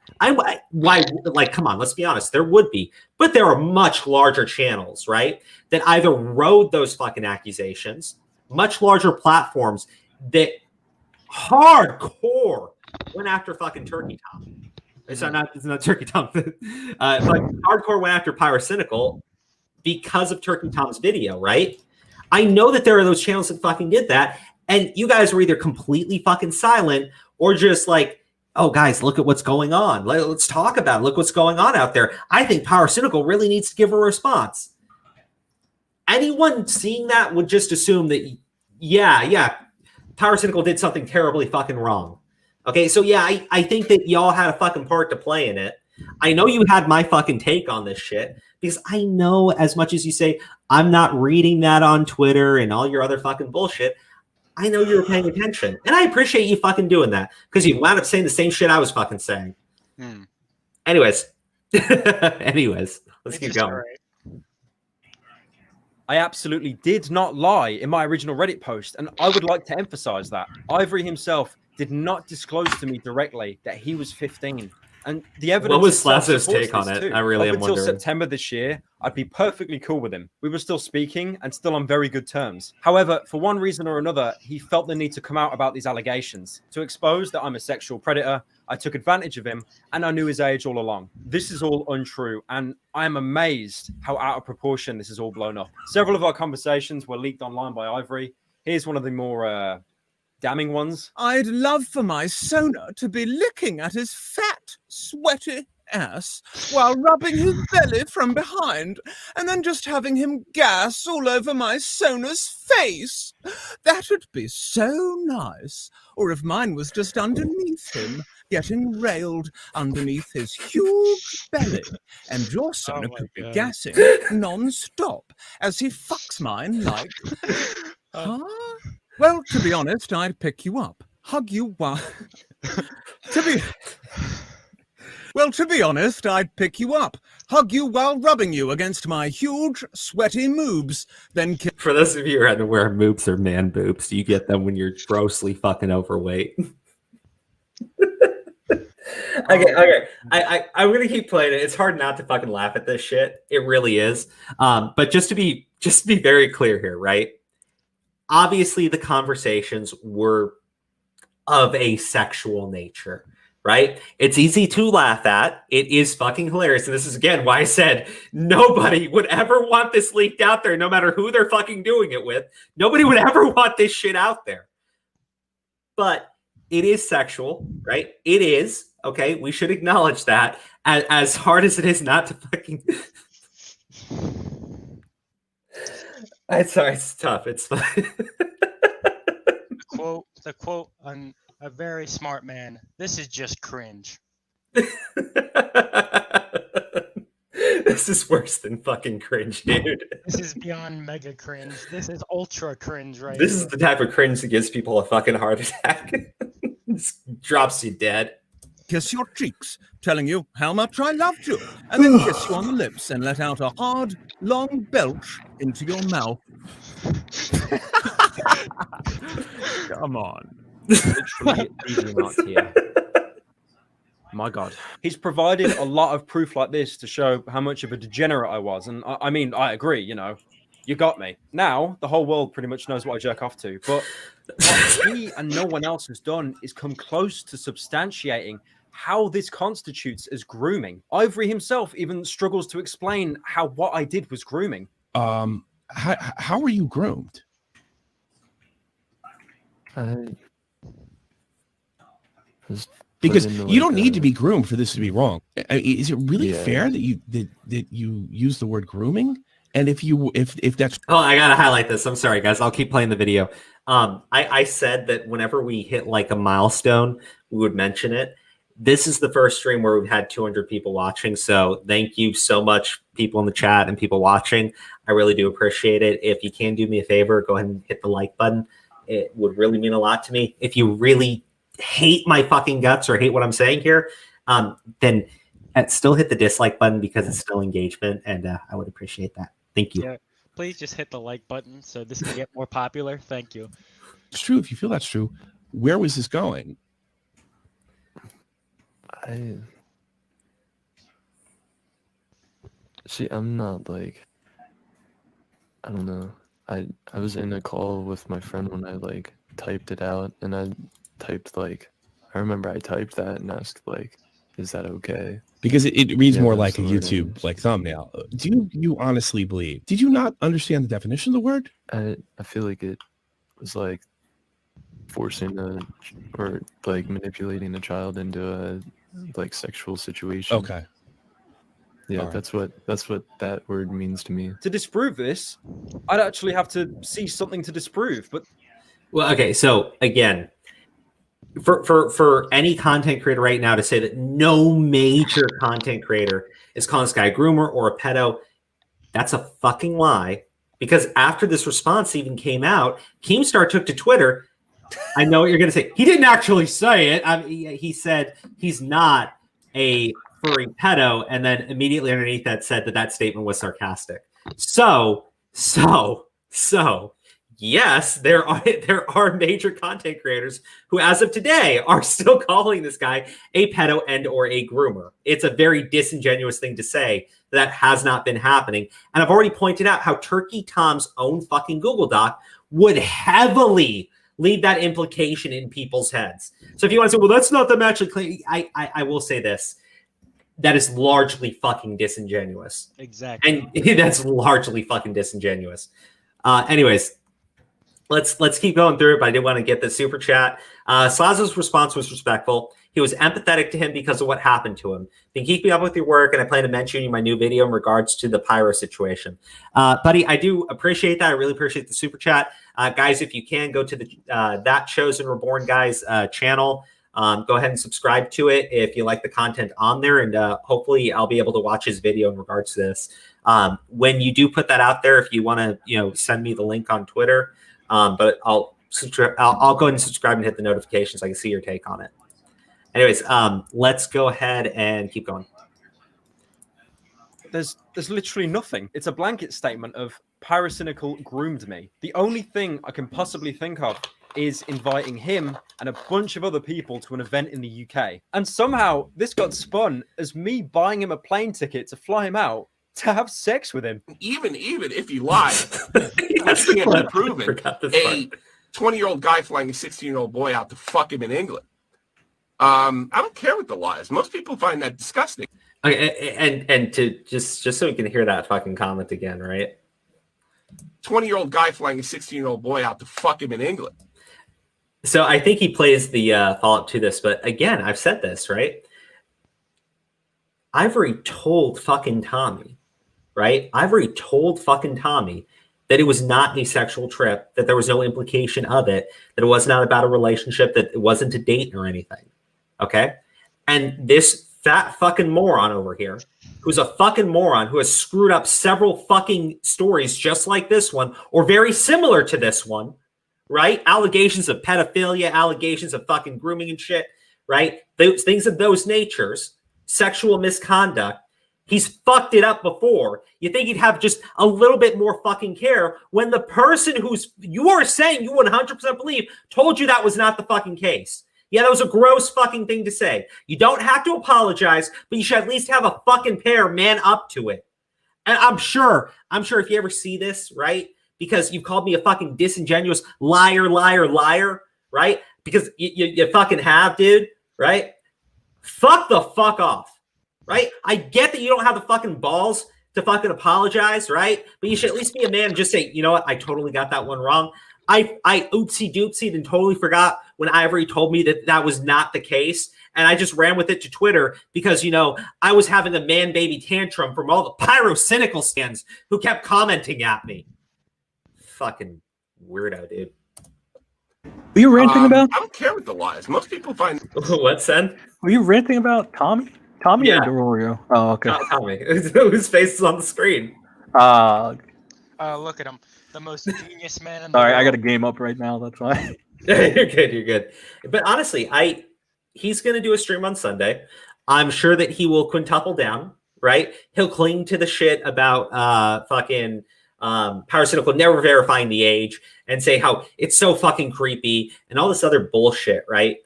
Why, like, come on, let's be honest. There would be, but there are much larger channels, right? That either rode those fucking accusations, much larger platforms that hardcore went after fucking Turkey Tom. It's not Turkey Tom. Like hardcore went after Pyrocynical because of Turkey Tom's video, right? I know that there are those channels that fucking did that, and you guys were either completely fucking silent or just like, oh, guys, look at what's going on. Let's talk about it. Look what's going on out there. I think Pyrocynical really needs to give a response. Anyone seeing that would just assume that, yeah, Pyrocynical did something terribly fucking wrong. Okay, so yeah, I think that y'all had a fucking part to play in it. I know you had my fucking take on this shit because I know as much as you say, I'm not reading that on Twitter and all your other fucking bullshit. I know you were paying attention, and I appreciate you fucking doing that because you wound up saying the same shit I was fucking saying. Anyways, let's keep going. I absolutely did not lie in my original Reddit post, and I would like to emphasize that Ivory himself did not disclose to me directly that he was 15. And the evidence. What was Slasso's take on it? Too. I really am until wondering. September this year, I'd be perfectly cool with him. We were still speaking and still on very good terms. However, for one reason or another, he felt the need to come out about these allegations to expose that I'm a sexual predator. I took advantage of him, and I knew his age all along. This is all untrue, and I am amazed how out of proportion this is all blown up. Several of our conversations were leaked online by Ivory. Here's one of the more damning ones. I'd love for my Sona to be licking at his fat, sweaty ass while rubbing his belly from behind and then just having him gas all over my Sona's face. That'd be so nice. Or if mine was just underneath him, getting railed underneath his huge belly, and your Sona could be gassing non-stop as he fucks mine like... Huh? Well, to be honest, I'd pick you up, hug you while... To be honest, I'd pick you up, hug you while rubbing you against my huge, sweaty moobs, then... For those of you who are unaware, moobs are man boobs. You get them when you're grossly fucking overweight. Okay. I'm going to keep playing it. It's hard not to fucking laugh at this shit. It really is. But just to be very clear here, right? Obviously, the conversations were of a sexual nature, right? It's easy to laugh at. It is fucking hilarious. And this is, again, why I said nobody would ever want this leaked out there, no matter who they're fucking doing it with. Nobody would ever want this shit out there. But it is sexual, right? It is, okay? We should acknowledge that. As hard as it is not to fucking... Sorry, it's tough. It's fine. The quote on a very smart man. This is just cringe. This is worse than fucking cringe, dude. This is beyond mega cringe. This is ultra cringe, right? This is the type of cringe that gives people a fucking heart attack. Just drops you dead. kiss your cheeks, telling you how much I loved you, and then kiss you on the lips and let out a hard, long belch into your mouth. Come on. Literally deviant here. My God. He's provided a lot of proof like this to show how much of a degenerate I was. And I mean, I agree, you know, you got me. Now, the whole world pretty much knows what I jerk off to. But what he and no one else has done is come close to substantiating how this constitutes as grooming. Ivory himself even struggles to explain how what I did was grooming. How were you groomed? Because you don't need to be groomed for this to be wrong. Is it really fair that you use the word grooming? And if that's I gotta highlight this. I'm sorry, guys. I'll keep playing the video. I said that whenever we hit like a milestone, we would mention it. This is the first stream where we've had 200 people watching. So thank you so much, people in the chat and people watching. I really do appreciate it. If you can do me a favor, go ahead and hit the like button. It would really mean a lot to me. If you really hate my fucking guts or hate what I'm saying here, then still hit the dislike button because it's still engagement, and I would appreciate that. Thank you. Yeah, please just hit the like button so this can get more popular. Thank you. It's true. If you feel that's true, where was this going? I'm not like, I don't know. I was in a call with my friend when I like typed it out, and I typed like, I remember I typed that and asked like, is that okay? Because it reads more like a YouTube like thumbnail. Do you honestly believe? Did you not understand the definition of the word? I feel like it was like forcing or like manipulating a child into a like sexual situation. Okay. Yeah, right. That's what that word means to me. To disprove this, I'd actually have to see something to disprove. But well, okay. So again, for any content creator right now to say that no major content creator is calling this guy a groomer or a pedo, that's a fucking lie. Because after this response even came out, Keemstar took to Twitter. I know what you're going to say. He didn't actually say it. He said he's not a furry pedo, and then immediately underneath that said that statement was sarcastic. So yes, there are major content creators who, as of today, are still calling this guy a pedo and or a groomer. It's a very disingenuous thing to say. That has not been happening. And I've already pointed out how Turkey Tom's own fucking Google Doc would heavily leave that implication in people's heads. So if you want to say, well, that's not the match, I will say this. That is largely fucking disingenuous. Exactly. And that's largely fucking disingenuous. Anyways, let's keep going through it, but I did want to get the super chat. Slazo's response was respectful. He was empathetic to him because of what happened to him. Been keeping up with your work, and I plan to mention you in my new video in regards to the Pyro situation. Buddy, I do appreciate that. I really appreciate the super chat. Guys, if you can, go to the That Chosen Reborn Guys channel. Go ahead and subscribe to it if you like the content on there, and hopefully I'll be able to watch his video in regards to this. When you do put that out there, if you want to, send me the link on Twitter, but I'll go ahead and subscribe and hit the notifications so I can see your take on it. Anyways, let's go ahead and keep going. There's literally nothing. It's a blanket statement of Pyrocynical groomed me. The only thing I can possibly think of is inviting him and a bunch of other people to an event in the UK. And somehow this got spun as me buying him a plane ticket to fly him out to have sex with him. Even if you lie, that's can't be proven. A 20-year-old guy flying a 16-year-old boy out to fuck him in England. I don't care what the law is. Most people find that disgusting. Okay, and to just so we can hear that fucking comment again, right? 20-year-old guy flying a 16-year-old boy out to fuck him in England. So I think he plays the follow-up to this, but again, I've said this, right? Ivory told fucking Tommy, right? Ivory told fucking Tommy that it was not a sexual trip, that there was no implication of it, that it was not about a relationship, that it wasn't a date or anything, okay? And this fat fucking moron over here, who's a fucking moron, who has screwed up several fucking stories just like this one, or very similar to this one, right? Allegations of pedophilia, allegations of fucking grooming and shit, right? Those things of those natures, sexual misconduct. He's fucked it up before. You think he'd have just a little bit more fucking care when the person who's you are saying you 100% believe told you that was not the fucking case. Yeah, that was a gross fucking thing to say. You don't have to apologize, but you should at least have a fucking pair man up to it. And I'm sure if you ever see this, right? Because you've called me a fucking disingenuous liar, right? Because you fucking have, dude, right? Fuck the fuck off, right? I get that you don't have the fucking balls to fucking apologize, right? But you should at least be a man and just say, you know what? I totally got that one wrong. I oopsie doopsied and totally forgot when Ivory told me that that was not the case. And I just ran with it to Twitter because, you know, I was having a man baby tantrum from all the Pyrocynical stands who kept commenting at me. Fucking weirdo, dude. Were you ranting about? I don't care what the lies. Most people find. What's that? Were you ranting about Tommy? Tommy Yeah. or Derorio? Oh, okay. Not Tommy. Whose face is on the screen? Look at him. The most genius man in the All right, world. I got a game up right now. That's why. You're good. But honestly, he's going to do a stream on Sunday. I'm sure that he will quintuple down, right? He'll cling to the shit about fucking Pyrocynical never verifying the age and say how it's so fucking creepy and all this other bullshit, right?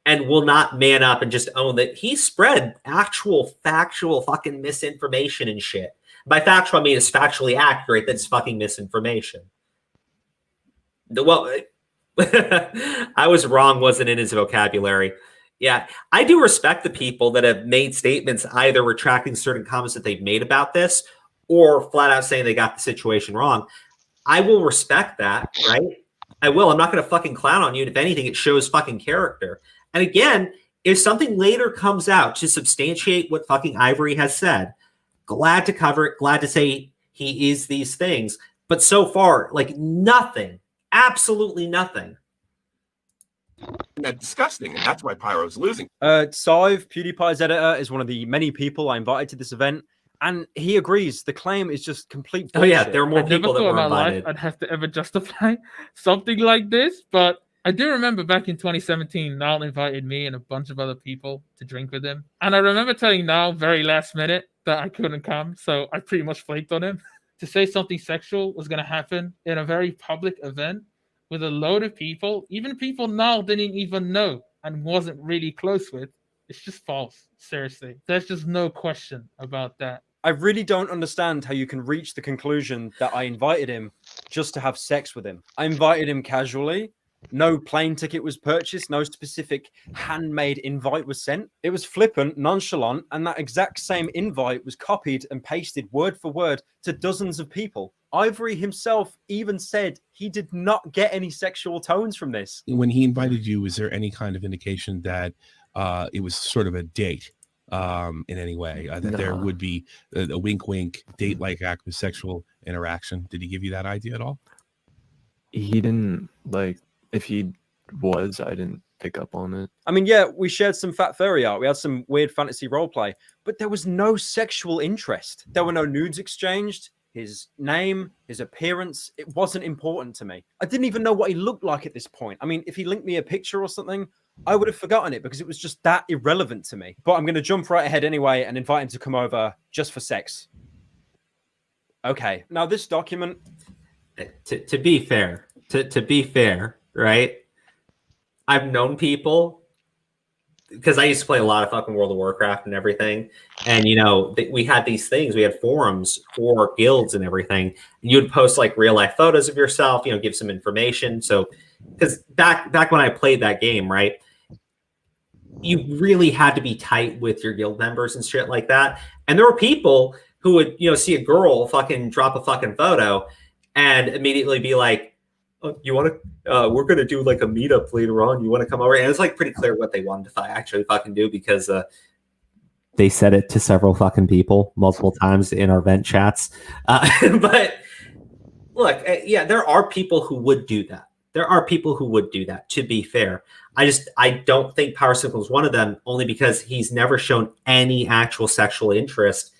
And will not man up and just own that he spread actual factual fucking misinformation and shit. By factual, I mean it's factually accurate. That's fucking misinformation. Well, I was wrong, wasn't in his vocabulary. Yeah, I do respect the people that have made statements either retracting certain comments that they've made about this or flat out saying they got the situation wrong. I will respect that, right? I will. I'm not going to fucking clown on you. And if anything, it shows fucking character. And again, if something later comes out to substantiate what fucking Ivory has said, glad to cover it, glad to say he is these things. But so far, like nothing, absolutely nothing. That's disgusting, and that's why Pyro's losing. Sive, PewDiePie's editor, is one of the many people I invited to this event, and he agrees. The claim is just complete bullshit. Oh yeah, there are more I never people that thought were in my life invited. I'd have to ever justify something like this, but I do remember back in 2017, Niall invited me and a bunch of other people to drink with him. And I remember telling Niall very last minute that I couldn't come, so I pretty much flaked on him. To say something sexual was going to happen in a very public event with a load of people, even people Niall didn't even know and wasn't really close with, it's just false. Seriously. There's just no question about that. I really don't understand how you can reach the conclusion that I invited him just to have sex with him. I invited him casually. No plane ticket was purchased. No specific handmade invite was sent. It was flippant, nonchalant, and that exact same invite was copied and pasted word for word to dozens of people. Ivory himself even said he did not get any sexual tones from this. When he invited you, was there any kind of indication that it was sort of a date in any way? That there would be a wink, date-like act with sexual interaction? Did he give you that idea at all? He didn't, like, if he was, I didn't pick up on it. I mean, yeah, we shared some fat furry art. We had some weird fantasy roleplay, but there was no sexual interest. There were no nudes exchanged. His name, his appearance, it wasn't important to me. I didn't even know what he looked like at this point. I mean, if he linked me a picture or something, I would have forgotten it because it was just that irrelevant to me. But I'm going to jump right ahead anyway and invite him to come over just for sex. Okay. Now, this document... To be fair, to be fair, right? I've known people because I used to play a lot of fucking World of Warcraft and everything. And, you know, we had these things. We had forums for guilds and everything. And you would post like real life photos of yourself, you know, give some information. So, because back when I played that game, right, you really had to be tight with your guild members and shit like that. And there were people who would, you know, see a girl fucking drop a fucking photo and immediately be like, oh, you want to, we're going to do like a meetup later on. You want to come over? And it's like pretty clear what they wanted to actually fucking do because they said it to several fucking people multiple times in our vent chats. But look, yeah, there are people who would do that. There are people who would do that, to be fair. I don't think Pyrocynical is one of them, only because he's never shown any actual sexual interest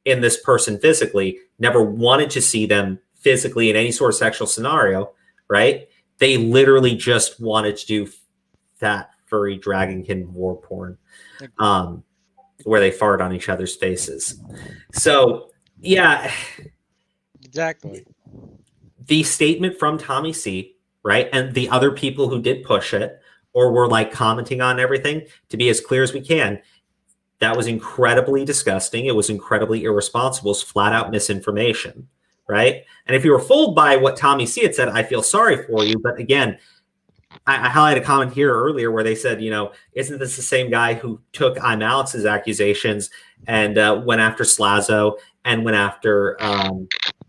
in this person physically, never wanted to see them physically in any sort of sexual scenario, right? They literally just wanted to do that furry dragonkin war porn, where they fart on each other's faces. So yeah, exactly. The statement from Tommy C, right, and the other people who did push it or were like commenting on everything, to be as clear as we can, that was incredibly disgusting. It was incredibly irresponsible. It's flat out misinformation, right? And if you were fooled by what Tommy C had said, I feel sorry for you. But again, I highlighted a comment here earlier where they said, you know, isn't this the same guy who took I'm Alex's accusations and went after Slazo and went after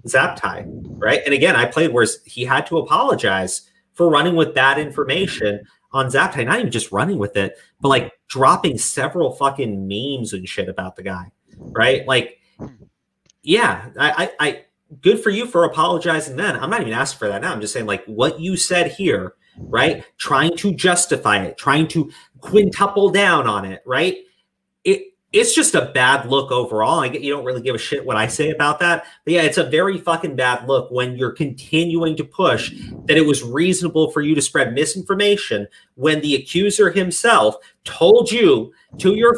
Zaptai, right? And again, I played where he had to apologize for running with bad information on Zaptai, not even just running with it, but like dropping several fucking memes and shit about the guy, right? Like, yeah, I good for you for apologizing then. I'm not even asking for that now. I'm just saying, like, what you said here, right? Trying to justify it, trying to quintuple down on it, right? It's just a bad look overall. I get you don't really give a shit what I say about that. But yeah, it's a very fucking bad look when you're continuing to push that it was reasonable for you to spread misinformation when the accuser himself told you to your,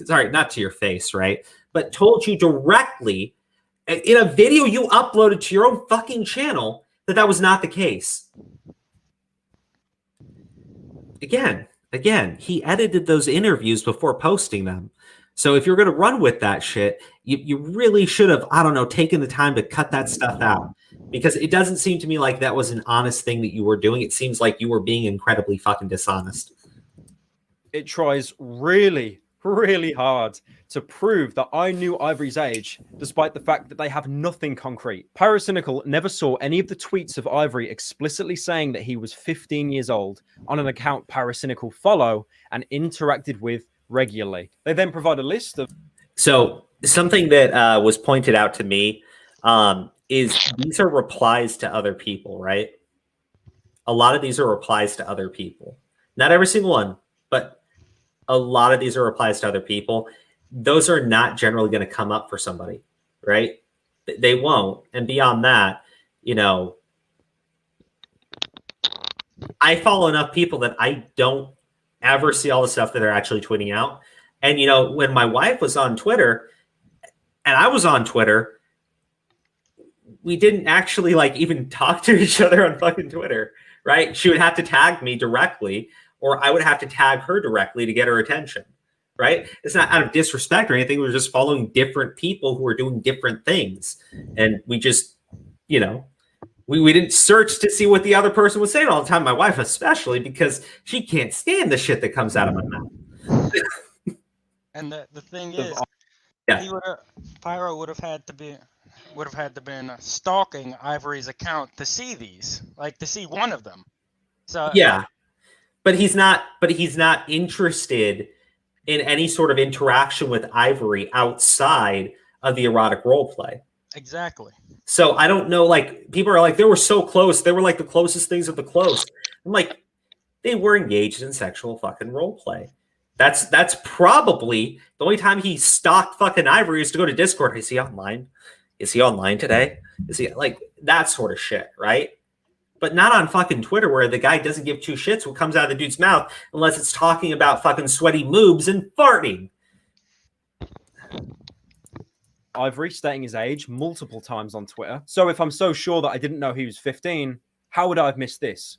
sorry, not to your face, right? But told you directly in a video you uploaded to your own fucking channel that that was not the case. Again, he edited those interviews before posting them. So if you're going to run with that shit, you really should have, I don't know, taken the time to cut that stuff out, because it doesn't seem to me like that was an honest thing that you were doing. It seems like you were being incredibly fucking dishonest. It tries really, really hard to prove that I knew Ivory's age, despite the fact that they have nothing concrete. Pyrocynical never saw any of the tweets of Ivory explicitly saying that he was 15 years old on an account Pyrocynical follow and interacted with regularly. They then provide a list of... So something that was pointed out to me is these are replies to other people, right? A lot of these are replies to other people. Not every single one, but a lot of these are replies to other people. Those are not generally going to come up for somebody, right? They won't. And beyond that, you know, I follow enough people that I don't ever see all the stuff that they're actually tweeting out. And, you know, when my wife was on Twitter and I was on Twitter, we didn't actually like even talk to each other on fucking Twitter, right? She would have to tag me directly, or I would have to tag her directly to get her attention, right? It's not out of disrespect or anything. We're just following different people who are doing different things. And we just, you know, we didn't search to see what the other person was saying all the time. My wife especially, because she can't stand the shit that comes out of my mouth. And the thing is, yeah. Pyro would have had to been stalking Ivory's account to see these, like to see one of them. So yeah, but he's not interested in any sort of interaction with Ivory outside of the erotic role play. Exactly. So I don't know, like, people are like, they were so close. They were like the closest things of the close. I'm like, they were engaged in sexual fucking role play. That's probably the only time he stalked fucking Ivory is to go to Discord. Is he online? Is he online today? Is he like that sort of shit, right? But not on fucking Twitter, where the guy doesn't give two shits what comes out of the dude's mouth unless it's talking about fucking sweaty moobs and farting. Ivory stating his age multiple times on Twitter. So if I'm so sure that I didn't know he was 15, how would I have missed this?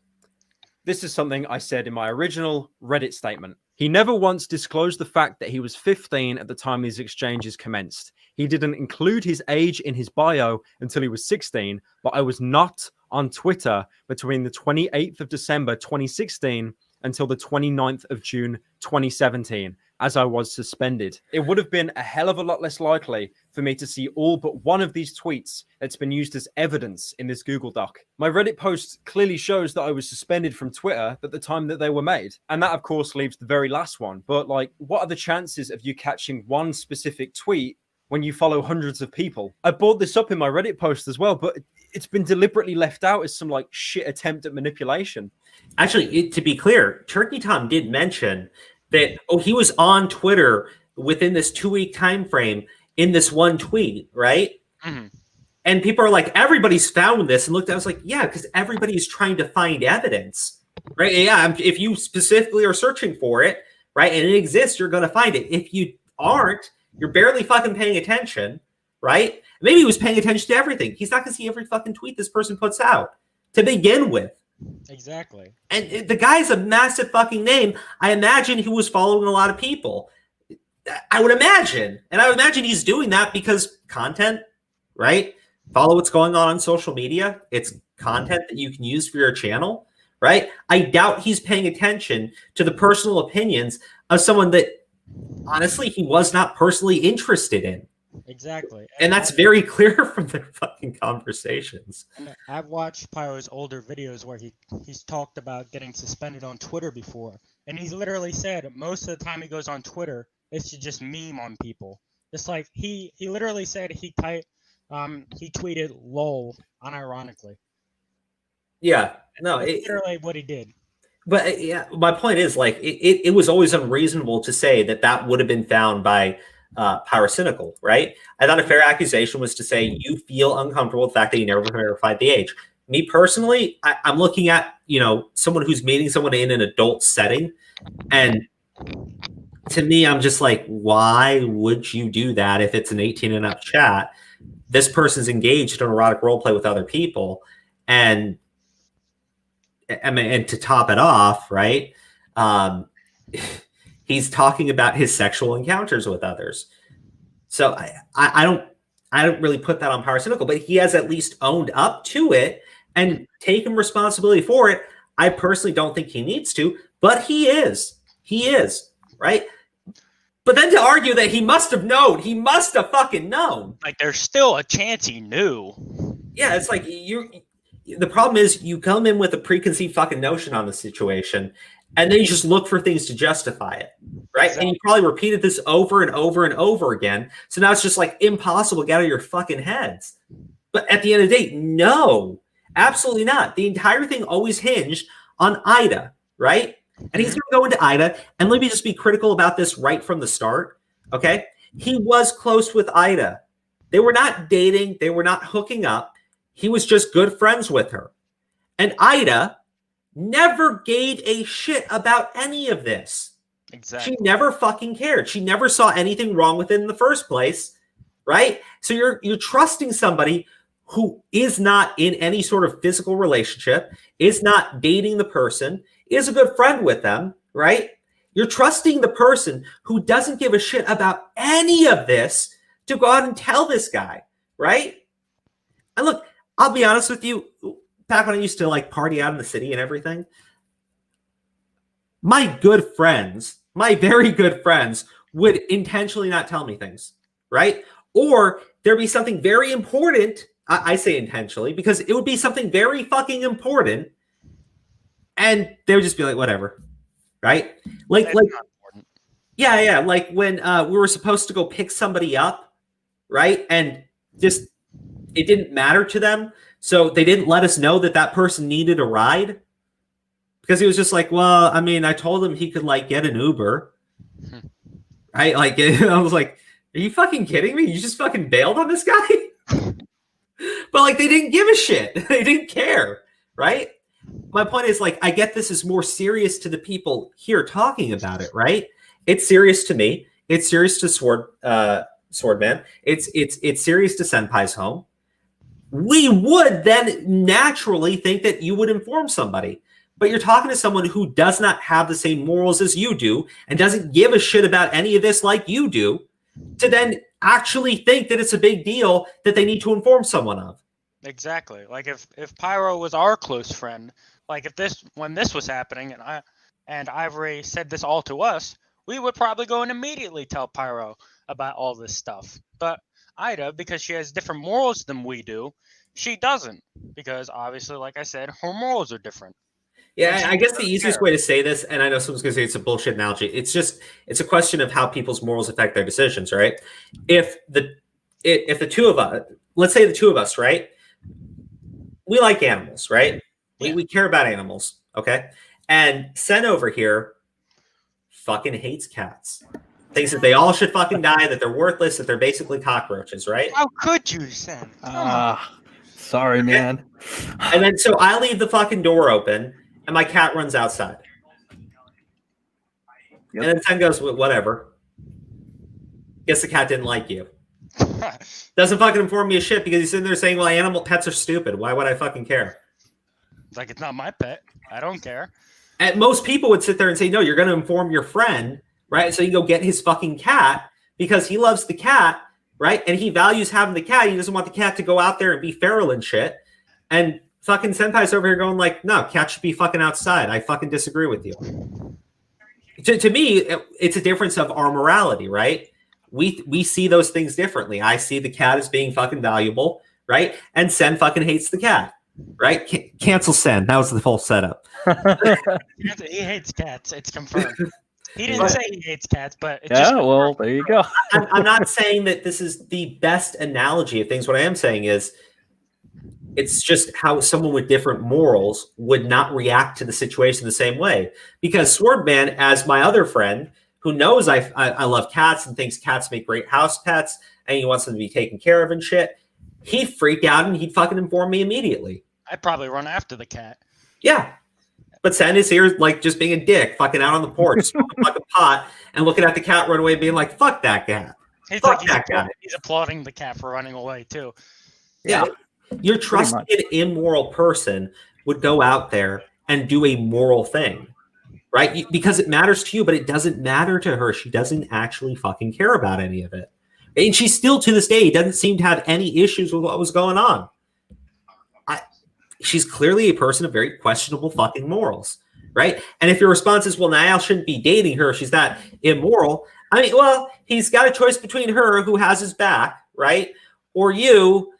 This is something I said in my original Reddit statement. He never once disclosed the fact that he was 15 at the time these exchanges commenced. He didn't include his age in his bio until he was 16, but I was not on Twitter between the 28th of December 2016 until the 29th of June 2017, as I was suspended. It would have been a hell of a lot less likely for me to see all but one of these tweets that's been used as evidence in this Google Doc. My Reddit post clearly shows that I was suspended from Twitter at the time that they were made. And that, of course, leaves the very last one. But, like, what are the chances of you catching one specific tweet when you follow hundreds of people? I brought this up in my Reddit post as well, but it's been deliberately left out as some, like, shit attempt at manipulation. Actually, to be clear, Turkey Tom did mention that, he was on Twitter within this 2-week time frame in this one tweet, right? Mm-hmm. And people are like, everybody's found this and looked at it. I was like, yeah, because everybody's trying to find evidence, right? right? Yeah, if you specifically are searching for it, right, and it exists, you're going to find it. If you aren't, you're barely fucking paying attention, right? Maybe he was paying attention to everything. He's not going to see every fucking tweet this person puts out to begin with. Exactly. And the guy's a massive fucking name. I imagine he was following a lot of people. I would imagine. And I would imagine he's doing that because content, right? Follow what's going on social media. It's content that you can use for your channel, right? I doubt he's paying attention to the personal opinions of someone that, honestly, he was not personally interested in. Exactly. And that's very clear from their fucking conversations. I've watched Pyro's older videos where he's talked about getting suspended on Twitter before. And he's literally said most of the time he goes on Twitter, it's to just meme on people. Just like he literally said he tweeted lol unironically. Yeah. No, That's literally what he did. But yeah, my point is, like, it was always unreasonable to say that would have been found by Pyrocynical, right? I thought a fair accusation was to say you feel uncomfortable with the fact that you never verified the age. Me personally, I'm looking at, someone who's meeting someone in an adult setting, and to me, I'm just like, why would you do that if it's an 18 and up chat? This person's engaged in erotic role play with other people, and to top it off, right? He's talking about his sexual encounters with others. So I don't really put that on Pyrocynical, but he has at least owned up to it and taken responsibility for it. I personally don't think he needs to, but he is, right? But then to argue that he must have known, he must have fucking known. Like, there's still a chance he knew. Yeah, it's like the problem is you come in with a preconceived fucking notion on the situation, and then you just look for things to justify it, right? Exactly. And you probably repeated this over and over and over again. So now it's just like impossible to get out of your fucking heads. But at the end of the day, no, absolutely not. The entire thing always hinged on Ida, right? And he's going to go into Ida. And let me just be critical about this right from the start, okay? He was close with Ida. They were not dating. They were not hooking up. He was just good friends with her. And Ida never gave a shit about any of this. Exactly. She never fucking cared. She never saw anything wrong with it in the first place, right? So you're trusting somebody who is not in any sort of physical relationship, is not dating the person, is a good friend with them, right? You're trusting the person who doesn't give a shit about any of this to go out and tell this guy, right? And look, I'll be honest with you, back when I used to like party out in the city and everything, my good friends, my very good friends would intentionally not tell me things, right? Or there'd be something very important. I say intentionally because it would be something very fucking important, and they would just be like, whatever, right? Like, yeah. Like when we were supposed to go pick somebody up, right? And just it didn't matter to them. So they didn't let us know that person needed a ride because he was just like, well, I mean, I told him he could like get an Uber. Right? Like, I was like, are you fucking kidding me? You just fucking bailed on this guy? But like, they didn't give a shit. They didn't care. Right? My point is like, I get this is more serious to the people here talking about it. Right? It's serious to me. It's serious to Swordman. It's serious to Senpai's home. We would then naturally think that you would inform somebody. But you're talking to someone who does not have the same morals as you do and doesn't give a shit about any of this like you do, to then actually think that it's a big deal that they need to inform someone of. Exactly. Like if Pyro was our close friend, like when this was happening and Ivory said this all to us, we would probably go and immediately tell Pyro about all this stuff. But Ida, because she has different morals than we do, she doesn't, because obviously, like I said, her morals are different. Yeah, I guess the easiest way to say this, and I know someone's going to say it's a bullshit analogy, it's a question of how people's morals affect their decisions, right? If the two of us, let's say the two of us, right? We like animals, right? Yeah. We care about animals, okay? And Sen over here fucking hates cats. Thinks that they all should fucking die, that they're worthless, that they're basically cockroaches, right? How could you, Sen? Sorry, man. And then so I leave the fucking door open, and my cat runs outside. Yep. And then Sen goes, whatever. Guess the cat didn't like you. Doesn't fucking inform me of shit because he's sitting there saying, well, pets are stupid. Why would I fucking care? Like, it's not my pet. I don't care. And most people would sit there and say, no, you're going to inform your friend, right? So you go get his fucking cat because he loves the cat, right? And he values having the cat. He doesn't want the cat to go out there and be feral and shit. And fucking Sentai's over here going like, no, cat should be fucking outside. I fucking disagree with you. To me, it's a difference of our morality, right? We see those things differently. I see the cat as being fucking valuable, right? And Sen fucking hates the cat, right? Cancel Sen. That was the whole setup. He hates cats. It's confirmed. He didn't say he hates cats, but it's well, there you go. I'm not saying that this is the best analogy of things. What I am saying is it's just how someone with different morals would not react to the situation the same way. Because Swordman, as my other friend, who knows I love cats and thinks cats make great house pets and he wants them to be taken care of and shit, he'd freak out and he'd fucking inform me immediately. I'd probably run after the cat. Yeah. But Sen is here like just being a dick, fucking out on the porch, smoking like a pot, and looking at the cat run away being like, fuck that cat. He's applauding the cat for running away too. Yeah. Your trusted immoral person would go out there and do a moral thing, right? Because it matters to you, but it doesn't matter to her. She doesn't actually fucking care about any of it. And she still, to this day, doesn't seem to have any issues with what was going on. She's clearly a person of very questionable fucking morals, right? And if your response is, well, Niall shouldn't be dating her, she's that immoral. I mean, well, he's got a choice between her, who has his back, right? Or you,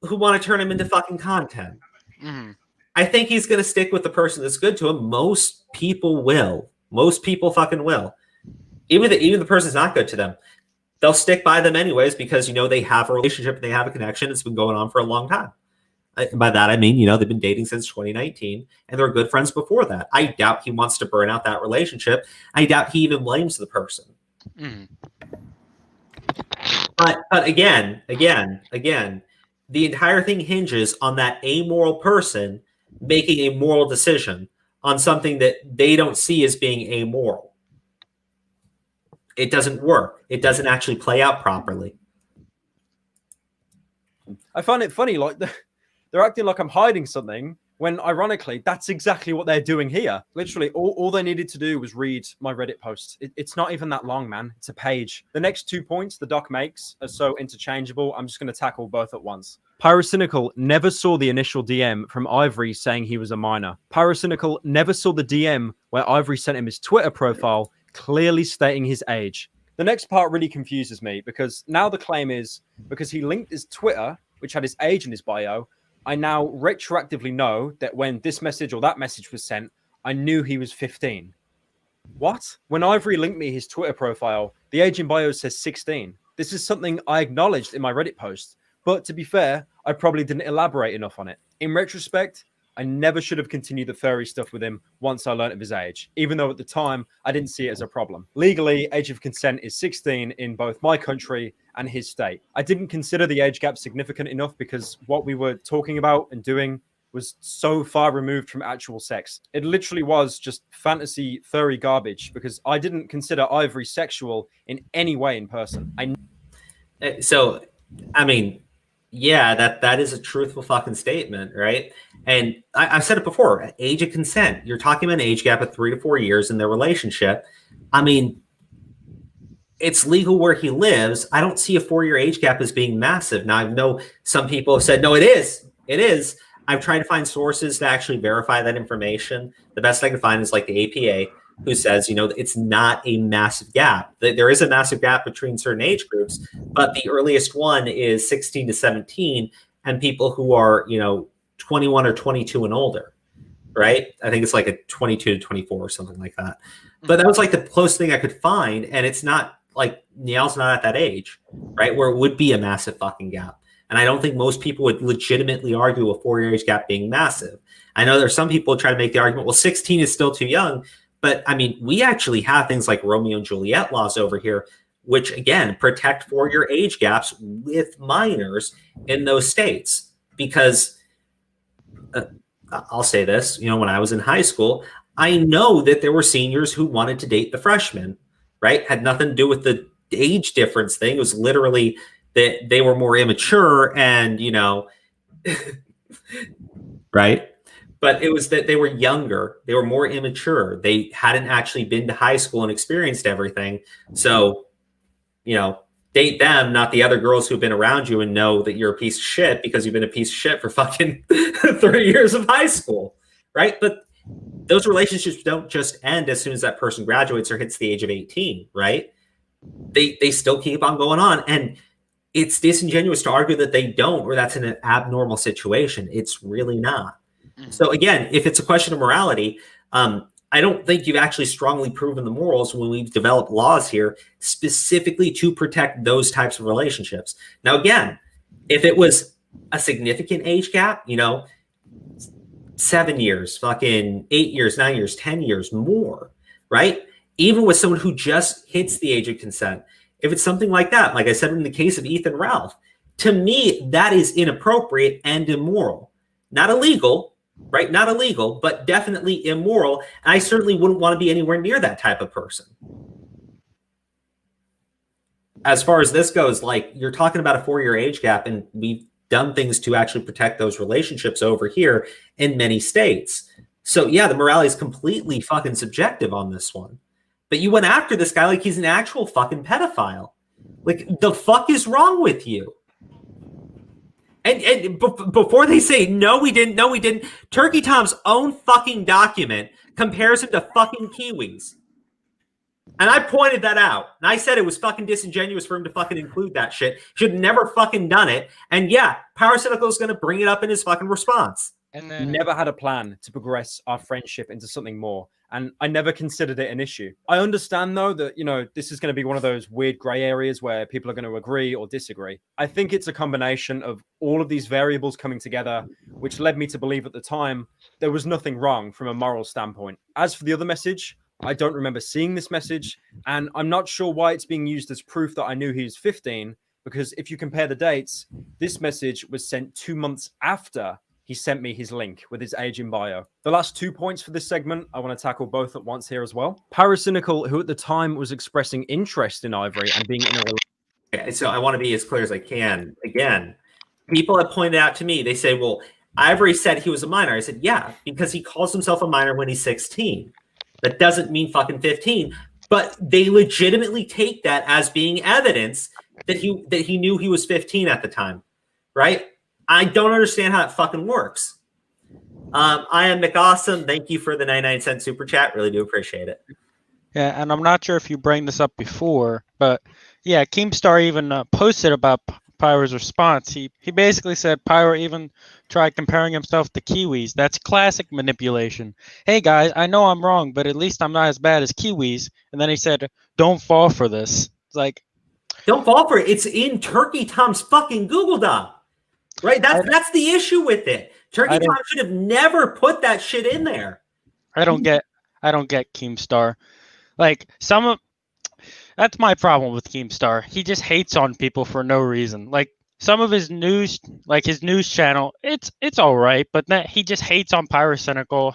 who want to turn him into fucking content. Mm-hmm. I think he's going to stick with the person that's good to him. Most people will. Most people fucking will. Even the person's not good to them. They'll stick by them anyways because, they have a relationship, they have a connection. It's been going on for a long time. By that, I mean, they've been dating since 2019 and they're good friends before that. I doubt he wants to burn out that relationship. I doubt he even blames the person. Mm-hmm. But again, the entire thing hinges on that amoral person making a moral decision on something that they don't see as being amoral. It doesn't work. It doesn't actually play out properly. I find it funny, like they're acting like I'm hiding something when, ironically, that's exactly what they're doing here. Literally, all they needed to do was read my Reddit post. It's not even that long, man. It's a page. The next 2 points the doc makes are so interchangeable. I'm just going to tackle both at once. Pyrocynical never saw the initial DM from Ivory saying he was a minor. Pyrocynical never saw the DM where Ivory sent him his Twitter profile, clearly stating his age. The next part really confuses me because now the claim is because he linked his Twitter, which had his age in his bio, I now retroactively know that when this message or that message was sent, I knew he was 15. What? When Ivory linked me his Twitter profile, the age in bio says 16. This is something I acknowledged in my Reddit post. But to be fair, I probably didn't elaborate enough on it. In retrospect, I never should have continued the furry stuff with him once I learned of his age, even though at the time I didn't see it as a problem. Legally, age of consent is 16 in both my country and his state. I didn't consider the age gap significant enough because what we were talking about and doing was so far removed from actual sex. It literally was just fantasy furry garbage because I didn't consider Ivory sexual in any way in person. So, I mean, yeah, that is a truthful fucking statement, right? And I've said it before, age of consent. You're talking about an age gap of 3 to 4 years in their relationship. I mean, it's legal where he lives. I don't see a 4-year age gap as being massive. Now, I know some people have said, no, it is. It is. I've tried to find sources to actually verify that information. The best I can find is like the APA, who says, it's not a massive gap. There is a massive gap between certain age groups, but the earliest one is 16 to 17, and people who are, 21 or 22 and older, right? I think it's like a 22 to 24 or something like that. But that was like the closest thing I could find, and it's not like Niall's not at that age, right? Where it would be a massive fucking gap. And I don't think most people would legitimately argue a 4-year age gap being massive. I know there's some people who try to make the argument, well, 16 is still too young. But I mean, we actually have things like Romeo and Juliet laws over here, which again, protect 4-year age gaps with minors in those states. Because I'll say this, you know, when I was in high school, I know that there were seniors who wanted to date the freshmen, right? Had nothing to do with the age difference thing. It was literally that they were more immature and, you know, right? But it was that they were younger. They were more immature. They hadn't actually been to high school and experienced everything. So, you know, date them, not the other girls who've been around you and know that you're a piece of shit because you've been a piece of shit for fucking 30 years of high school, right? But those relationships don't just end as soon as that person graduates or hits the age of 18, right? They still keep on going on. And it's disingenuous to argue that they don't, or that's an abnormal situation. It's really not. So again, if it's a question of morality, I don't think you've actually strongly proven the morals when we've developed laws here specifically to protect those types of relationships. Now, again, if it was a significant age gap, you know, 7 years, fucking 8 years, 9 years, 10 years more, right? Even with someone who just hits the age of consent, if it's something like that, like I said in the case of Ethan Ralph, to me, that is inappropriate and immoral. Not illegal, right? Not illegal, but definitely immoral. And I certainly wouldn't want to be anywhere near that type of person. As far as this goes, like you're talking about a 4-year age gap, and we've done things to actually protect those relationships over here in many states. So yeah, the morality is completely fucking subjective on this one. But you went after this guy like he's an actual fucking pedophile. Like, the fuck is wrong with you? And before they say, no, we didn't, Turkey Tom's own fucking document compares him to fucking Kiwis. And I pointed that out. And I said it was fucking disingenuous for him to fucking include that shit. Should have never fucking done it. And yeah, Pyrocynical is going to bring it up in his fucking response. And then never had a plan to progress our friendship into something more. And I never considered it an issue. I understand, though, that, you know, this is going to be one of those weird gray areas where people are going to agree or disagree. I think it's a combination of all of these variables coming together, which led me to believe at the time there was nothing wrong from a moral standpoint. As for the other message, I don't remember seeing this message, and I'm not sure why it's being used as proof that I knew he was 15, because if you compare the dates, this message was sent 2 months after he sent me his link with his age in bio. The last 2 points for this segment, I want to tackle both at once here as well. Pyrocynical, who at the time was expressing interest in Ivory and being in a relationship. Okay, so I want to be as clear as I can. Again, people have pointed out to me, they say, well, Ivory said he was a minor. I said, yeah, because he calls himself a minor when he's 16. That doesn't mean fucking 15. But they legitimately take that as being evidence that he knew he was 15 at the time, right? I don't understand how it fucking works. I am McAwesome. Thank you for the 99-cent super chat. Really do appreciate it. Yeah, and I'm not sure if you bring this up before, but yeah, Keemstar even posted about Pyro's response. He basically said Pyro even tried comparing himself to Kiwis. That's classic manipulation. Hey guys, I know I'm wrong, but at least I'm not as bad as Kiwis. And then he said, don't fall for this. It's like, don't fall for it. It's in Turkey Tom's fucking Google Doc. Right? That's the issue with it. Turkey Tom should have never put that shit in there. I don't get Keemstar. Like that's my problem with Keemstar. He just hates on people for no reason. Like some of his news, like his news channel, it's all right, but then he just hates on Pyrocynical.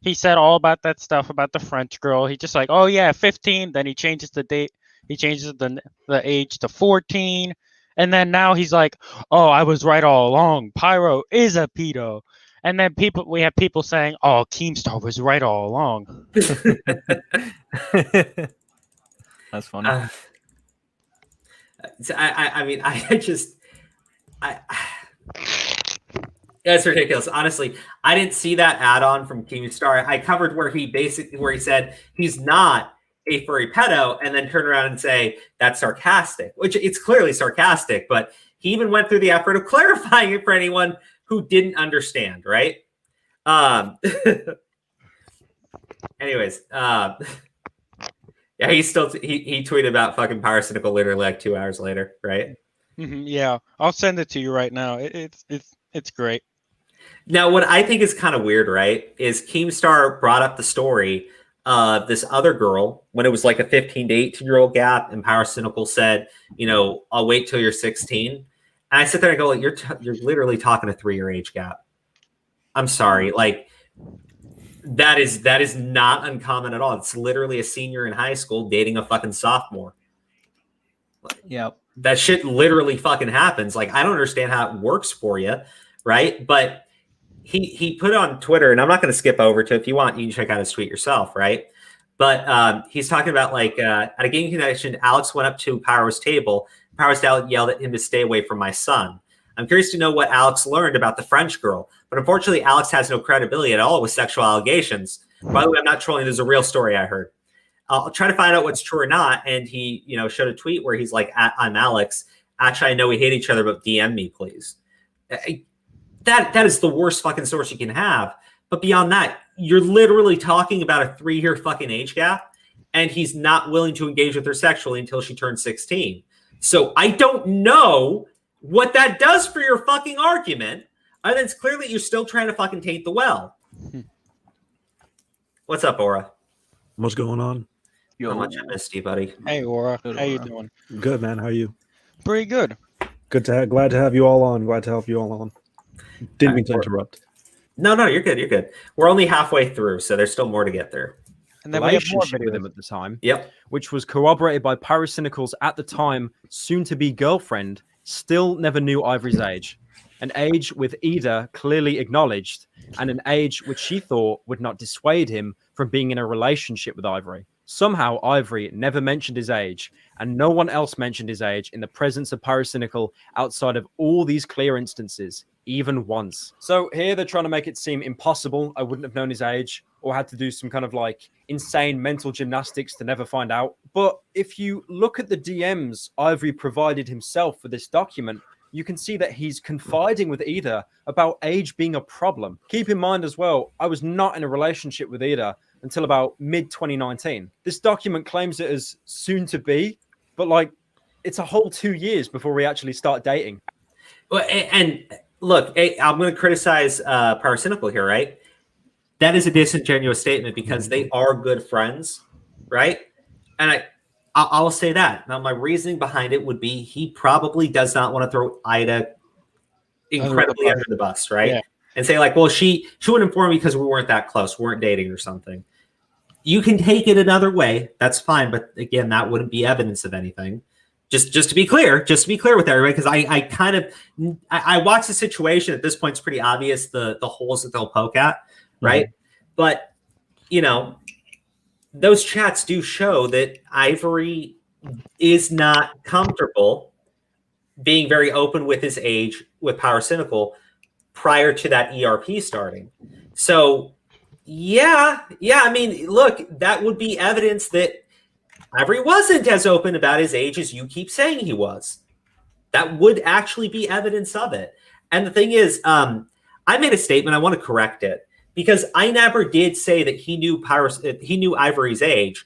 He said all about that stuff about the French girl. He just like, oh yeah, 15. Then he changes the date. He changes the age to 14. And then now he's like, oh, I was right all along. Pyro is a pedo. And then we have people saying, oh, Keemstar was right all along. That's funny. I mean, that's ridiculous. Honestly, I didn't see that add-on from Keemstar. I covered where he said he's not a furry pedo, and then turn around and say that's sarcastic, which it's clearly sarcastic, but he even went through the effort of clarifying it for anyone who didn't understand, right? Anyways, yeah, he tweeted about fucking Pyrocynical literally like 2 hours later, right? Yeah, I'll send it to you right now. It's great. Now, what I think is kind of weird, right, is Keemstar brought up the story of this other girl when it was like a 15 to 18-year-old gap, and Pyrocynical said, you know, I'll wait till you're 16. And I sit there and go, like, you're literally talking a 3-year age gap. I'm sorry. Like, that is not uncommon at all. It's literally a senior in high school dating a fucking sophomore. Yep. That shit literally fucking happens. Like, I don't understand how it works for you, right? But he put on Twitter, and I'm not going to skip over to it. If you want, you can check out his tweet yourself, right? But he's talking about, like, at a gaming connection, Alex went up to Pyro's table. Pyro's yelled at him to stay away from my son. I'm curious to know what Alex learned about the French girl, but unfortunately, Alex has no credibility at all with sexual allegations. By the way, I'm not trolling. There's a real story I heard. I'll try to find out what's true or not. And he, showed a tweet where he's like, "I'm Alex. Actually, I know we hate each other, but DM me, please." That is the worst fucking source you can have. But beyond that, you're literally talking about a 3-year fucking age gap, and he's not willing to engage with her sexually until she turns 16. So I don't know what that does for your fucking argument. And it's clear that you're still trying to fucking taint the well. What's up, Aura? What's going on? How much I missed you, buddy. Hey, Aura. How you doing? Good, man. How are you? Pretty good. Glad to have you all on. Glad to have you all on. Didn't mean to interrupt. No, you're good. You're good. We're only halfway through, so there's still more to get through. And then we have more with him at the time. Yep. Which was corroborated by Pyrocynical's at the time soon-to-be girlfriend. Still never knew Ivory's age. An age with Ida clearly acknowledged, and an age which she thought would not dissuade him from being in a relationship with Ivory. Somehow, Ivory never mentioned his age, and no one else mentioned his age in the presence of Pyrocynical outside of all these clear instances, even once. So here they're trying to make it seem impossible I wouldn't have known his age, or had to do some kind of like insane mental gymnastics to never find out. But if you look at the DMs Ivory provided himself for this document, you can see that he's confiding with Ida about age being a problem. Keep in mind as well, I was not in a relationship with Ida until about mid-2019. This document claims it as soon to be, but like it's a whole 2 years before we actually start dating. Well, and look, I'm going to criticize Pyrocynical here, right? That is a disingenuous statement because they are good friends, right? And I'll say that. Now, my reasoning behind it would be he probably does not want to throw Ida incredibly under the bus, right? Yeah. And say like, well, she wouldn't inform me because we weren't that close, we weren't dating or something. You can take it another way. That's fine. But again, that wouldn't be evidence of anything. Just to be clear with everybody, because I watch the situation at this point. It's pretty obvious the holes that they'll poke at, right? Mm-hmm. But those chats do show that Ivory is not comfortable being very open with his age with Pyrocynical prior to that ERP starting. So yeah. I mean, look, that would be evidence that Ivory wasn't as open about his age as you keep saying he was. That would actually be evidence of it. And the thing is, I made a statement. I want to correct it because I never did say that he knew Ivory's age.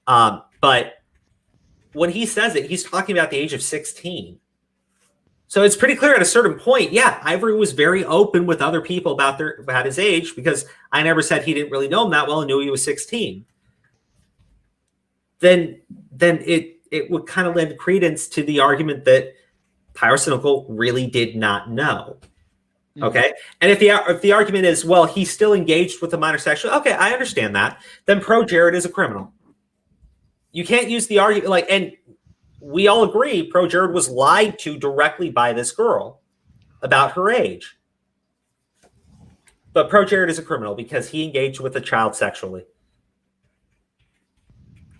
But when he says it, he's talking about the age of 16. So it's pretty clear at a certain point, yeah, Ivory was very open with other people about his age because I never said he didn't really know him that well and knew he was 16. Then it would kind of lend credence to the argument that Pyrocynical really did not know. Okay, and if the argument is, well, he's still engaged with a minor sexual, okay, I understand that. Then Pro Jared is a criminal. You can't use the argument and we all agree Pro Jared was lied to directly by this girl about her age. But Pro Jared is a criminal because he engaged with a child sexually.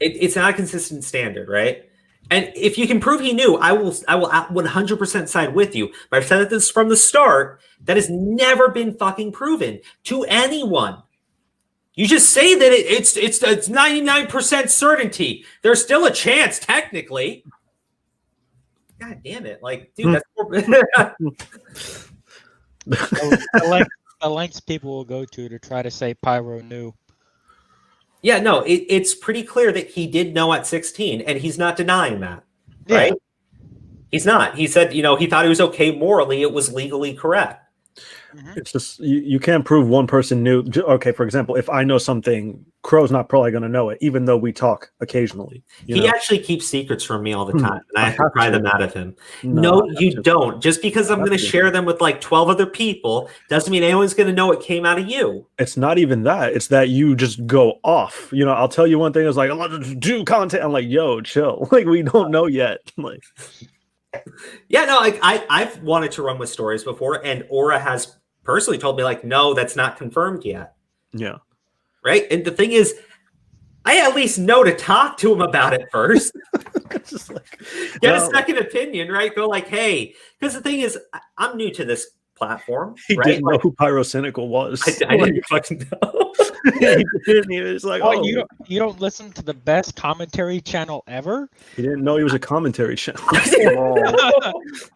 It's not a consistent standard, right? And if you can prove he knew, I will 100% side with you. But I've said this from the start. That has never been fucking proven to anyone. You just say that it's 99% certainty. There's still a chance, technically. God damn it! Like, dude, that's the lengths people will go to try to say Pyro knew. Yeah, no, it's pretty clear that he did know at 16, and he's not denying that, right? Yeah. He's not. He said, he thought it was okay morally. It was legally correct. It's just you can't prove one person knew. Okay, for example, if I know something, Crow's not probably going to know it, even though we talk occasionally. He actually keeps secrets from me all the time, and I have to pry them out of him. No, you don't. Just because I'm going to share them with like 12 other people doesn't mean anyone's going to know it came out of you. It's not even that. It's that you just go off. You know, I'll tell you one thing. It's like, I'm going to do content. I'm like, yo, chill. Like, we don't know yet. Like, yeah, no, I've wanted to run with stories before, and Aura has personally told me, like, no, that's not confirmed yet. Yeah. Right? And the thing is, I at least know to talk to him about it first. Get a second opinion, right? Go like, hey, because the thing is, I'm new to this platform. He right? didn't know who Pyrocynical was. I didn't fucking know. He didn't. He was like, oh, you don't listen to the best commentary channel ever? He didn't know he was a commentary channel.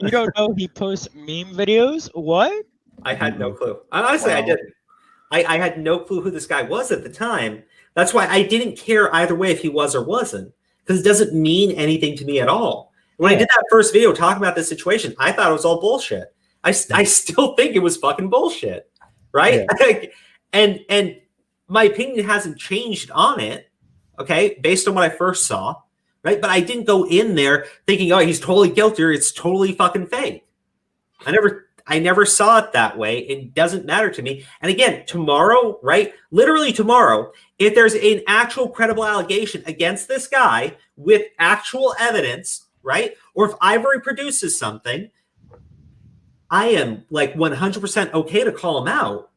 You don't know he posts meme videos? What? I had no clue. Honestly, I didn't. I had no clue who this guy was at the time. That's why I didn't care either way if he was or wasn't, because it doesn't mean anything to me at all. When I did that first video talking about this situation, I thought it was all bullshit. I still think it was fucking bullshit, right? Yeah. and my opinion hasn't changed on it, okay, based on what I first saw, right? But I didn't go in there thinking, oh, he's totally guilty or it's totally fucking fake. I never saw it that way. It doesn't matter to me. And again, tomorrow, right? Literally tomorrow, if there's an actual credible allegation against this guy with actual evidence, right? Or if Ivory produces something, I am like 100% okay to call him out.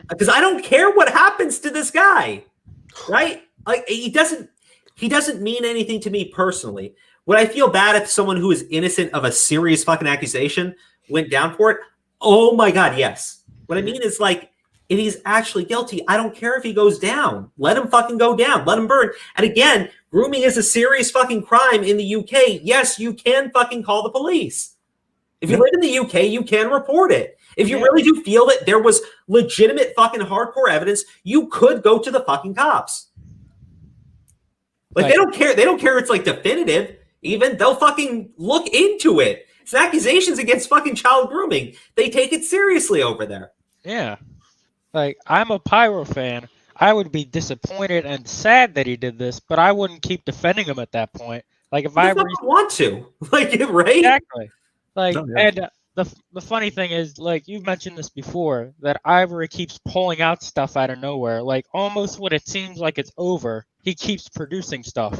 Because I don't care what happens to this guy, right? Like he doesn't mean anything to me personally. Would I feel bad if someone who is innocent of a serious fucking accusation went down for it? Oh my God, yes. What I mean is, like, if he's actually guilty, I don't care if he goes down. Let him fucking go down. Let him burn. And again, grooming is a serious fucking crime in the UK. Yes, you can fucking call the police. If you live in the UK, you can report it. If you really do feel that there was legitimate fucking hardcore evidence, you could go to the fucking cops. Like, they don't care. They don't care if it's like definitive. Even they'll fucking look into it. It's accusations against fucking child grooming. They take it seriously over there. Yeah. Like, I'm a Pyro fan. I would be disappointed and sad that he did this, but I wouldn't keep defending him at that point. Like, if I want to, like, right? Exactly. Like, Oh, yeah. and the funny thing is, like, you've mentioned this before, that Ivory keeps pulling out stuff out of nowhere. Like, almost when it seems like it's over, he keeps producing stuff.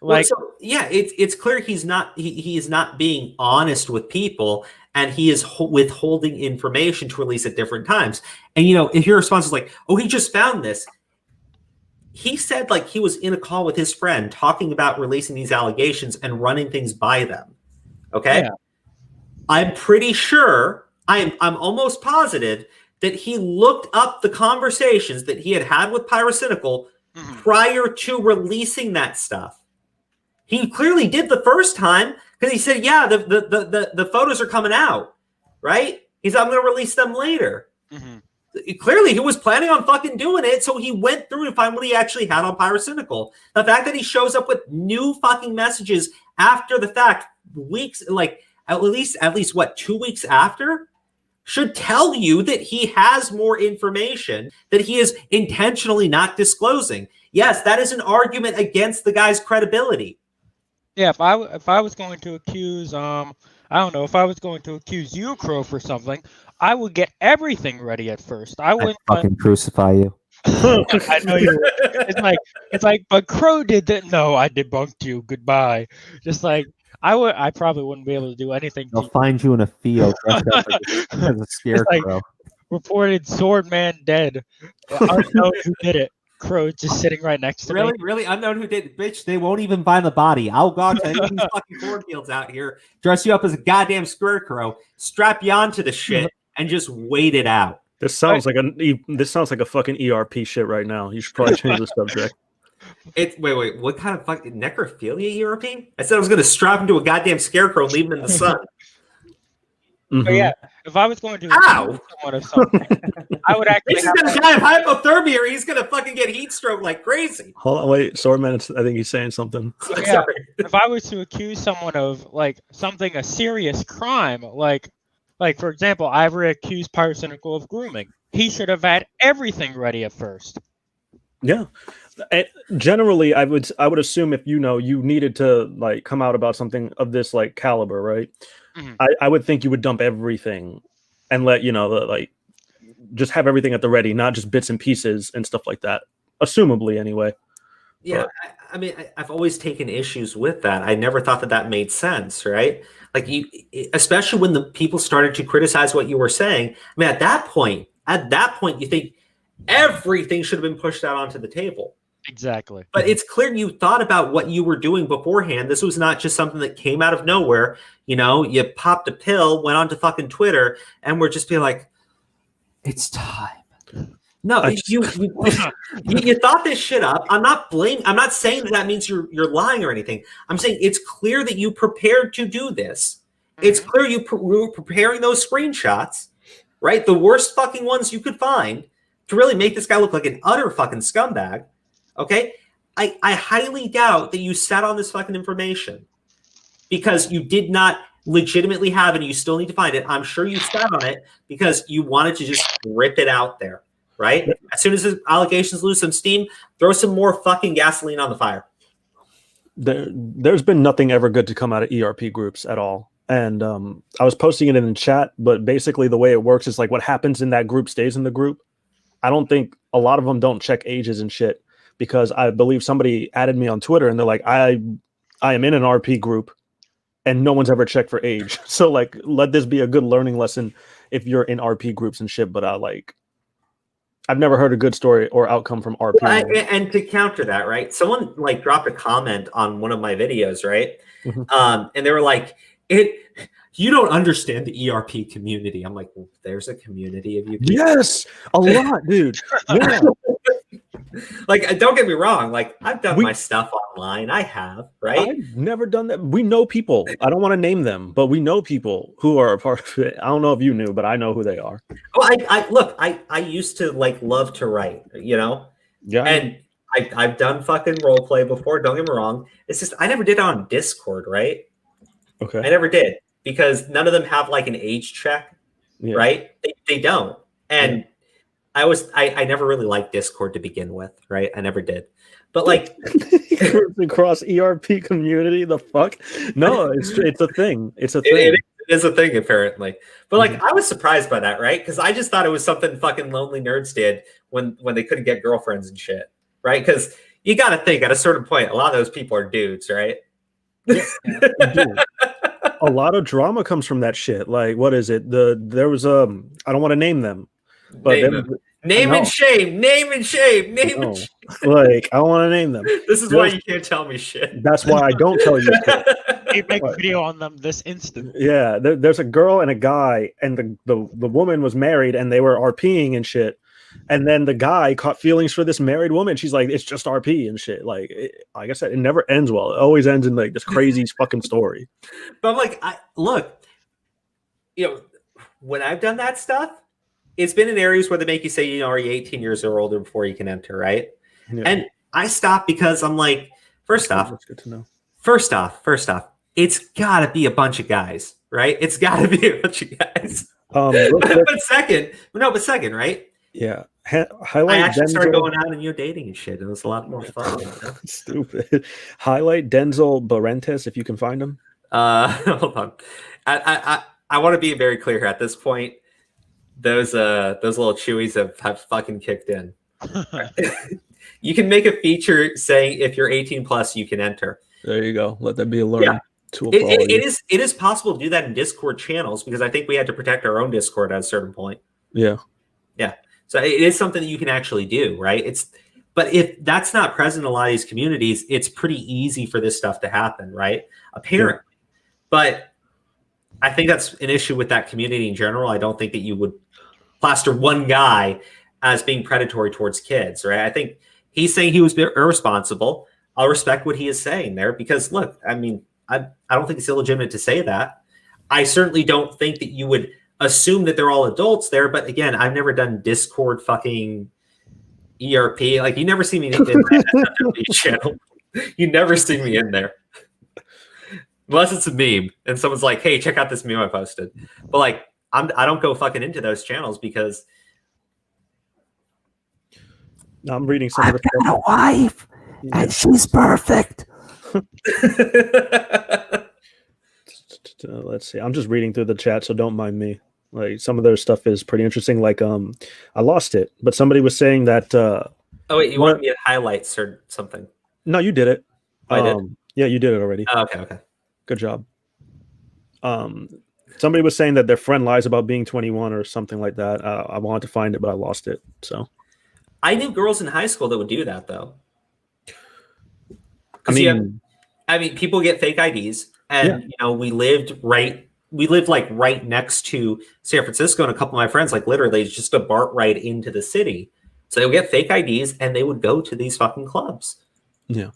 Like, yeah, it's clear he's not he is not being honest with people, and he is withholding information to release at different times. And you know, if your response is like, "Oh, he just found this," he said like he was in a call with his friend talking about releasing these allegations and running things by them. Okay, I'm pretty sure, I'm almost positive that he looked up the conversations that he had with Pyrocynical prior to releasing that stuff. He clearly did the first time because he said, yeah, the photos are coming out, right? He's I'm going to release them later. Clearly, he was planning on fucking doing it, so he went through to find what he actually had on Pyrocynical. The fact that he shows up with new fucking messages after the fact, weeks, like at least what, 2 weeks after, should tell you that he has more information that he is intentionally not disclosing. Yes, that is an argument against the guy's credibility. yeah, if I was going to accuse, I don't know, if I was going to accuse you, Crow, for something, I would get everything ready at first. I wouldn't fucking crucify you. I know you. It's like, but Crow did that. No, I debunked you. Goodbye. Just like I probably wouldn't be able to do anything. They'll find you in a field dressed up as a scarecrow. Like, reported sword man dead. Unknown who did it. Crow just sitting right next to me. Really unknown who did it. Bitch, they won't even find the body. I'll go out to any of these fucking cornfields out here, dress you up as a goddamn scarecrow, strap you onto the shit, and just wait it out. This sounds like a fucking ERP shit right now. You should probably change the subject. Wait, what kind of fucking necrophilia ERP? I said I was gonna strap him to a goddamn scarecrow and leave him in the sun. But yeah, if I was going to accuse someone of something, I would actually. He's gonna die of hypothermia, or he's gonna fucking get heat stroke like crazy. Hold on, wait, Swordman, I think he's saying something. Yeah, if I was to accuse someone of like something, a serious crime, like Like, for example, Ivory accused Pyrocynical of grooming. He should have had everything ready at first. Yeah. And generally, I would assume if you needed to like come out about something of this like caliber, right? Mhm. I would think you would dump everything and let like just have everything at the ready, not just bits and pieces and stuff like that. Assumably, anyway. Yeah, I mean, I've always taken issues with that. I never thought that made sense, right? Like especially when the people started to criticize what you were saying. I mean, at that point, you think everything should have been pushed out onto the table. Exactly. But it's clear you thought about what you were doing beforehand. This was not just something that came out of nowhere. You popped a pill, went onto fucking Twitter, and we're just being like, it's time. No, you thought this shit up. I'm not saying that means you're lying or anything. I'm saying it's clear that you prepared to do this. It's clear you were preparing those screenshots, right? The worst fucking ones you could find to really make this guy look like an utter fucking scumbag. Okay? I highly doubt that you sat on this fucking information because you did not legitimately have it and you still need to find it. I'm sure you sat on it because you wanted to just rip it out there. Right? As soon as the allegations lose some steam, throw some more fucking gasoline on the fire. There's been nothing ever good to come out of ERP groups at all. And I was posting it in the chat, but basically the way it works is like what happens in that group stays in the group. I don't think a lot of them don't check ages and shit because I believe somebody added me on Twitter and they're like, I am in an RP group and no one's ever checked for age. So like, let this be a good learning lesson if you're in RP groups and shit. But I've never heard a good story or outcome from RP. And to counter that, right? Someone like dropped a comment on one of my videos, right? Mm-hmm. And they were like, you don't understand the ERP community. I'm like, well, there's a community of you people. Yes, a lot, dude. Yeah. Like, don't get me wrong. Like, I've done my stuff online. I have, right? I've never done that. We know people. I don't want to name them, but we know people who are a part of it. I don't know if you knew, but I know who they are. Well, I used to like love to write, Yeah. And I've done fucking role play before. Don't get me wrong. It's just I never did it on Discord, right? Okay. I never did because none of them have like an age check, right? They don't. And I never really liked Discord to begin with, right? I never did. But like across ERP community, the fuck? No, it's a thing. It's a thing. It is a thing apparently. But like I was surprised by that, right? Because I just thought it was something fucking lonely nerds did when they couldn't get girlfriends and shit, right? Because you got to think at a certain point, a lot of those people are dudes, right? Yeah. A lot of drama comes from that shit. Like, what is it? There was I don't want to name them. But name and shame. Like, I don't want to name them. This is why you can't tell me shit. That's why I don't tell you shit. You make a video on them this instant. Yeah, there's a girl and a guy, and the woman was married, and they were RPing and shit. And then the guy caught feelings for this married woman. She's like, it's just RP and shit. Like I said, it never ends well. It always ends in like this crazy fucking story. But I'm like, look, when I've done that stuff, it's been in areas where they make you say, are you 18 years or older before you can enter, right? Yeah. And I stopped because I'm like, first off, that's good to know. First off, it's got to be a bunch of guys, right? It's got to be a bunch of guys. But second, right? Yeah. I actually started going out and dating and shit. It was a lot more fun. Stupid. Highlight Denzel Barrentes if you can find him. Hold on. I want to be very clear here at this point. Those little chewies have fucking kicked in. You can make a feature saying if you're 18 plus, you can enter. There you go. Let that be a learning tool. It is possible to do that in Discord channels because I think we had to protect our own Discord at a certain point. Yeah. Yeah. So it is something that you can actually do, right? But if that's not present in a lot of these communities, it's pretty easy for this stuff to happen, right? Apparently. Yeah. But I think that's an issue with that community in general. I don't think that you would plaster one guy as being predatory towards kids, right? I think he's saying he was irresponsible. I'll respect what he is saying there because, look, I mean, I don't think it's illegitimate to say that. I certainly don't think that you would assume that they're all adults there. But again, I've never done Discord fucking ERP. Like, you never see me in that channel. You never see me in there. Unless it's a meme and someone's like, hey, check out this meme I posted. But like, I don't go fucking into those channels because I'm reading some of the I've got a wife, and she's perfect. Let's see. I'm just reading through the chat, so don't mind me. Like some of their stuff is pretty interesting. Like I lost it, but somebody was saying that. Oh wait, you want me to highlights or something? No, you did it. I did. Yeah, you did it already. Oh, okay. Good job. Somebody was saying that their friend lies about being 21 or something like that. I wanted to find it, but I lost it. So I knew girls in high school that would do that though. I mean, people get fake IDs, and you know, we lived like right next to San Francisco, and a couple of my friends, like literally just a BART ride into the city. So they would get fake IDs and they would go to these fucking clubs. Yeah.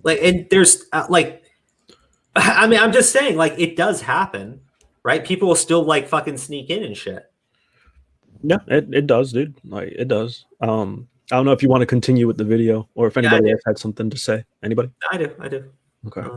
Like, and there's I'm just saying, like, it does happen, right? People will still like fucking sneak in and shit. Yeah, it does, dude. Like it does. I don't know if you want to continue with the video or if anybody else had something to say. Anybody? I do. Okay.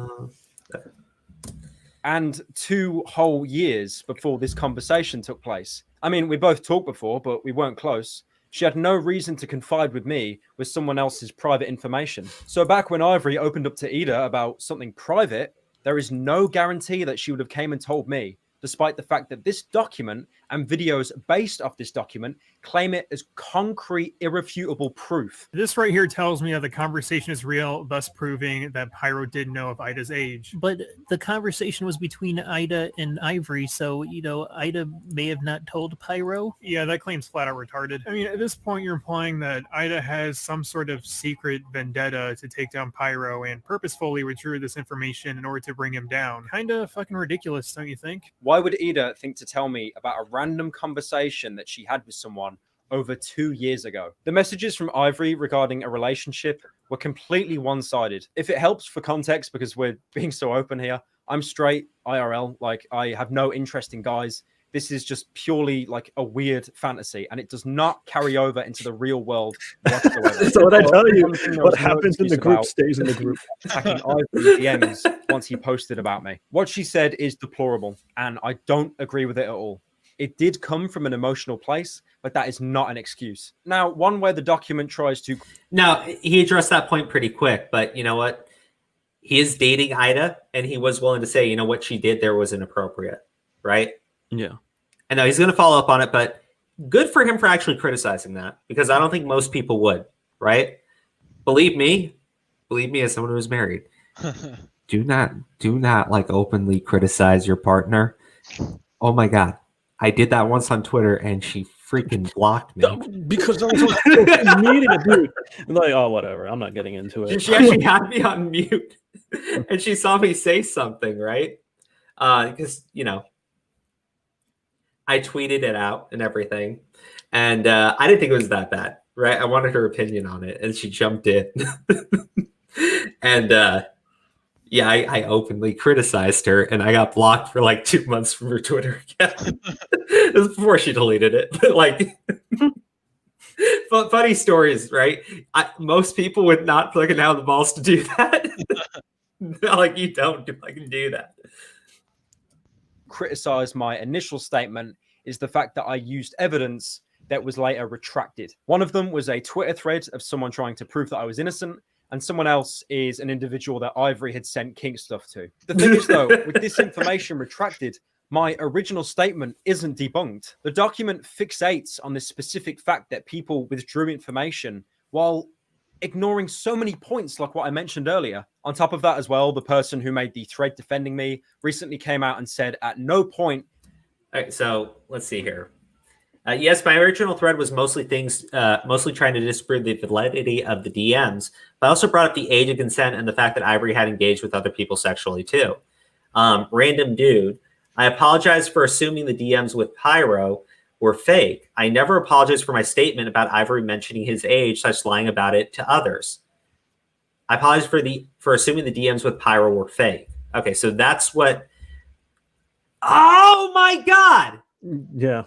And 2 whole years before this conversation took place. I mean, we both talked before, but we weren't close. She had no reason to confide with me with someone else's private information. So back when Ivory opened up to Ida about something private, there is no guarantee that she would have came and told me, despite the fact that this document and videos based off this document claim it as concrete, irrefutable proof. This right here tells me that the conversation is real, thus proving that Pyro did know of Ida's age. But the conversation was between Ida and Ivory, so, you know, Ida may have not told Pyro. Yeah, that claim's flat out retarded. I mean, at this point, you're implying that Ida has some sort of secret vendetta to take down Pyro and purposefully withdrew this information in order to bring him down. Kinda fucking ridiculous, don't you think? Why would Ida think to tell me about a random conversation that she had with someone over 2 years ago? The messages from Ivory regarding a relationship were completely one-sided. If it helps for context, because we're being so open here, I'm straight IRL. Like, I have no interest in guys. This is just purely like a weird fantasy, and it does not carry over into the real world whatsoever. So what I tell you, what happens in the group stays in the group. Attacking Ivory's DMs once he posted about me. What she said is deplorable, and I don't agree with it at all. It did come from an emotional place, but that is not an excuse. Now, one where the document tries to... Now, he addressed that point pretty quick, but you know what? He is dating Ida, and he was willing to say, you know, what she did there was inappropriate, right? Yeah. And now he's going to follow up on it, but good for him for actually criticizing that, because I don't think most people would, right? Believe me, as someone who's married, do not like openly criticize your partner. Oh my God. I did that once on Twitter and she freaking blocked me. Because I was needing a dude. I'm like, oh, whatever. I'm not getting into it. She actually had me on mute and she saw me say something, right? Because, you know, I tweeted it out and everything. And I didn't think it was that bad, right? I wanted her opinion on it and she jumped in. And yeah, I openly criticized her and I got blocked for like 2 months from her Twitter account. It was before she deleted it. But like, funny stories, right? Most people would not fucking have the balls to do that. Like, you don't fucking do that. Criticize my initial statement is the fact that I used evidence that was later retracted. One of them was a Twitter thread of someone trying to prove that I was innocent, and someone else is an individual that Ivory had sent kink stuff to. The thing is, though, with this information retracted, my original statement isn't debunked. The document fixates on this specific fact that people withdrew information while ignoring so many points like what I mentioned earlier. On top of that as well, the person who made the thread defending me recently came out and said at no point... All right, so let's see here. Yes, my original thread was mostly trying to disprove the validity of the DMs, but I also brought up the age of consent and the fact that Ivory had engaged with other people sexually too. Random dude, I apologize for assuming the DMs with Pyro were fake. I never apologized for my statement about Ivory mentioning his age, such lying about it to others. I apologize for assuming the DMs with Pyro were fake. Okay, so that's what... Oh my God! Yeah.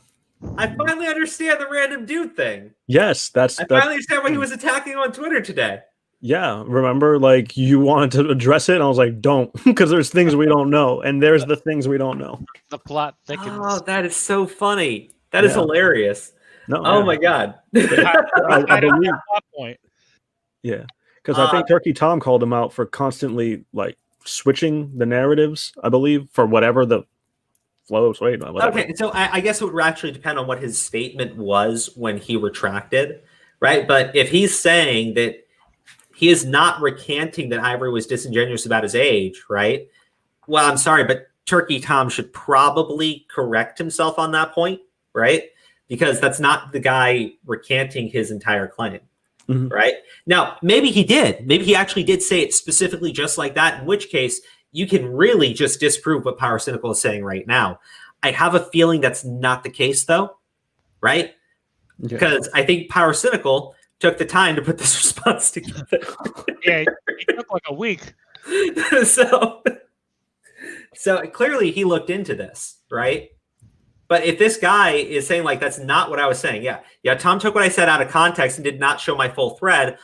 I finally understand the random dude thing. Yes, I finally understand why he was attacking on Twitter today. Yeah, remember, like you wanted to address it, and I was like, "Don't," because there's things we don't know, and there's the things we don't know. The plot thickens. Oh, that is so funny. That is Yeah. hilarious. No, oh yeah. my god. I believe. Plot point. Yeah, because I think Turkey Tom called him out for constantly like switching the narratives. I believe for whatever the flows. Wait, whatever. Okay, so I guess it would actually depend on what his statement was when he retracted, right? But if he's saying that he is not recanting that Ivory was disingenuous about his age, right? Well, I'm sorry, but Turkey Tom should probably correct himself on that point, right? Because that's not the guy recanting his entire claim, right? Now, maybe he did. Maybe he actually did say it specifically just like that, in which case you can really just disprove what Pyrocynical is saying right now. I have a feeling that's not the case, though, right? Because I think Pyrocynical took the time to put this response together. Yeah, it took like a week. so clearly he looked into this, right? But if this guy is saying like that's not what I was saying, yeah, Tom took what I said out of context and did not show my full thread.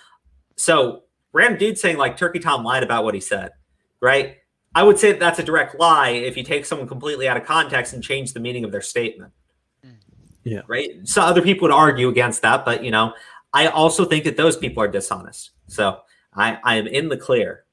So random dude saying like Turkey Tom lied about what he said, right? I would say that's a direct lie if you take someone completely out of context and change the meaning of their statement. Yeah. Right. So other people would argue against that, but I also think that those people are dishonest. So I am in the clear.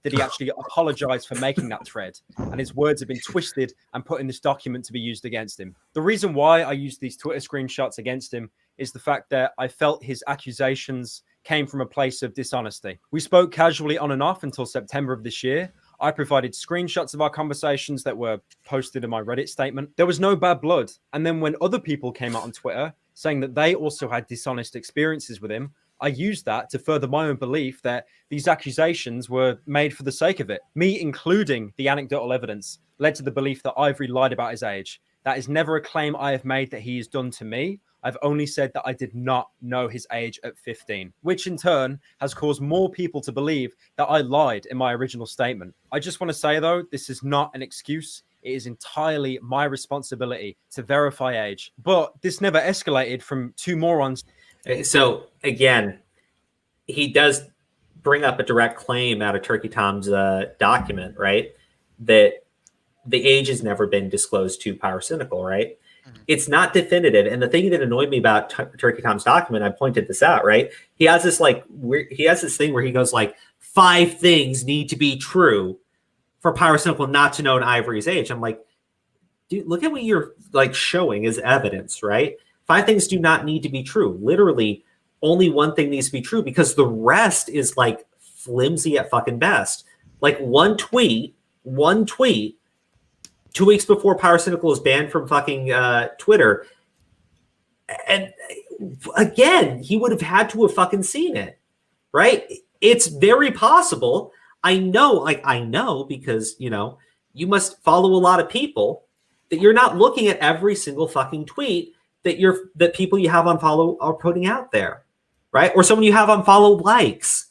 Did he actually apologize for making that thread? And his words have been twisted and put in this document to be used against him. The reason why I used these Twitter screenshots against him is the fact that I felt his accusations came from a place of dishonesty. We spoke casually on and off until September of this year. I provided screenshots of our conversations that were posted in my Reddit statement. There was no bad blood. And then when other people came out on Twitter saying that they also had dishonest experiences with him, I used that to further my own belief that these accusations were made for the sake of it. Me including the anecdotal evidence led to the belief that Ivory lied about his age. That is never a claim I have made that he has done to me. I've only said that I did not know his age at 15, which in turn has caused more people to believe that I lied in my original statement. I just want to say, though, this is not an excuse. It is entirely my responsibility to verify age. But this never escalated from two morons. So, again, he does bring up a direct claim out of Turkey Tom's document, right? That the age has never been disclosed to Pyrocynical, right? It's not definitive. And the thing that annoyed me about Turkey Tom's document, I pointed this out, right? He has this thing where he goes like, 5 things need to be true for Pyrocynical not to know an Ivory's age. I'm like, dude, look at what you're like showing as evidence, right? 5 things do not need to be true. Literally, only one thing needs to be true because the rest is like flimsy at fucking best. Like one tweet 2 weeks before Pyrocynical is banned from fucking Twitter. And again, he would have had to have fucking seen it, right? It's very possible. I know because, you must follow a lot of people that you're not looking at every single fucking tweet that people you have on follow are putting out there, right? Or someone you have on follow likes.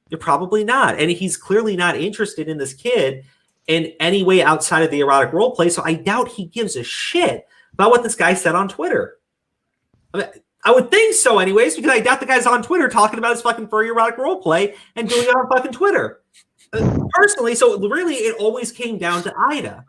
You're probably not. And he's clearly not interested in this kid in any way outside of the erotic roleplay. So I doubt he gives a shit about what this guy said on Twitter. I would think so anyways, because I doubt the guy's on Twitter talking about his fucking furry erotic roleplay and doing it on fucking Twitter. Personally, so really it always came down to Ida,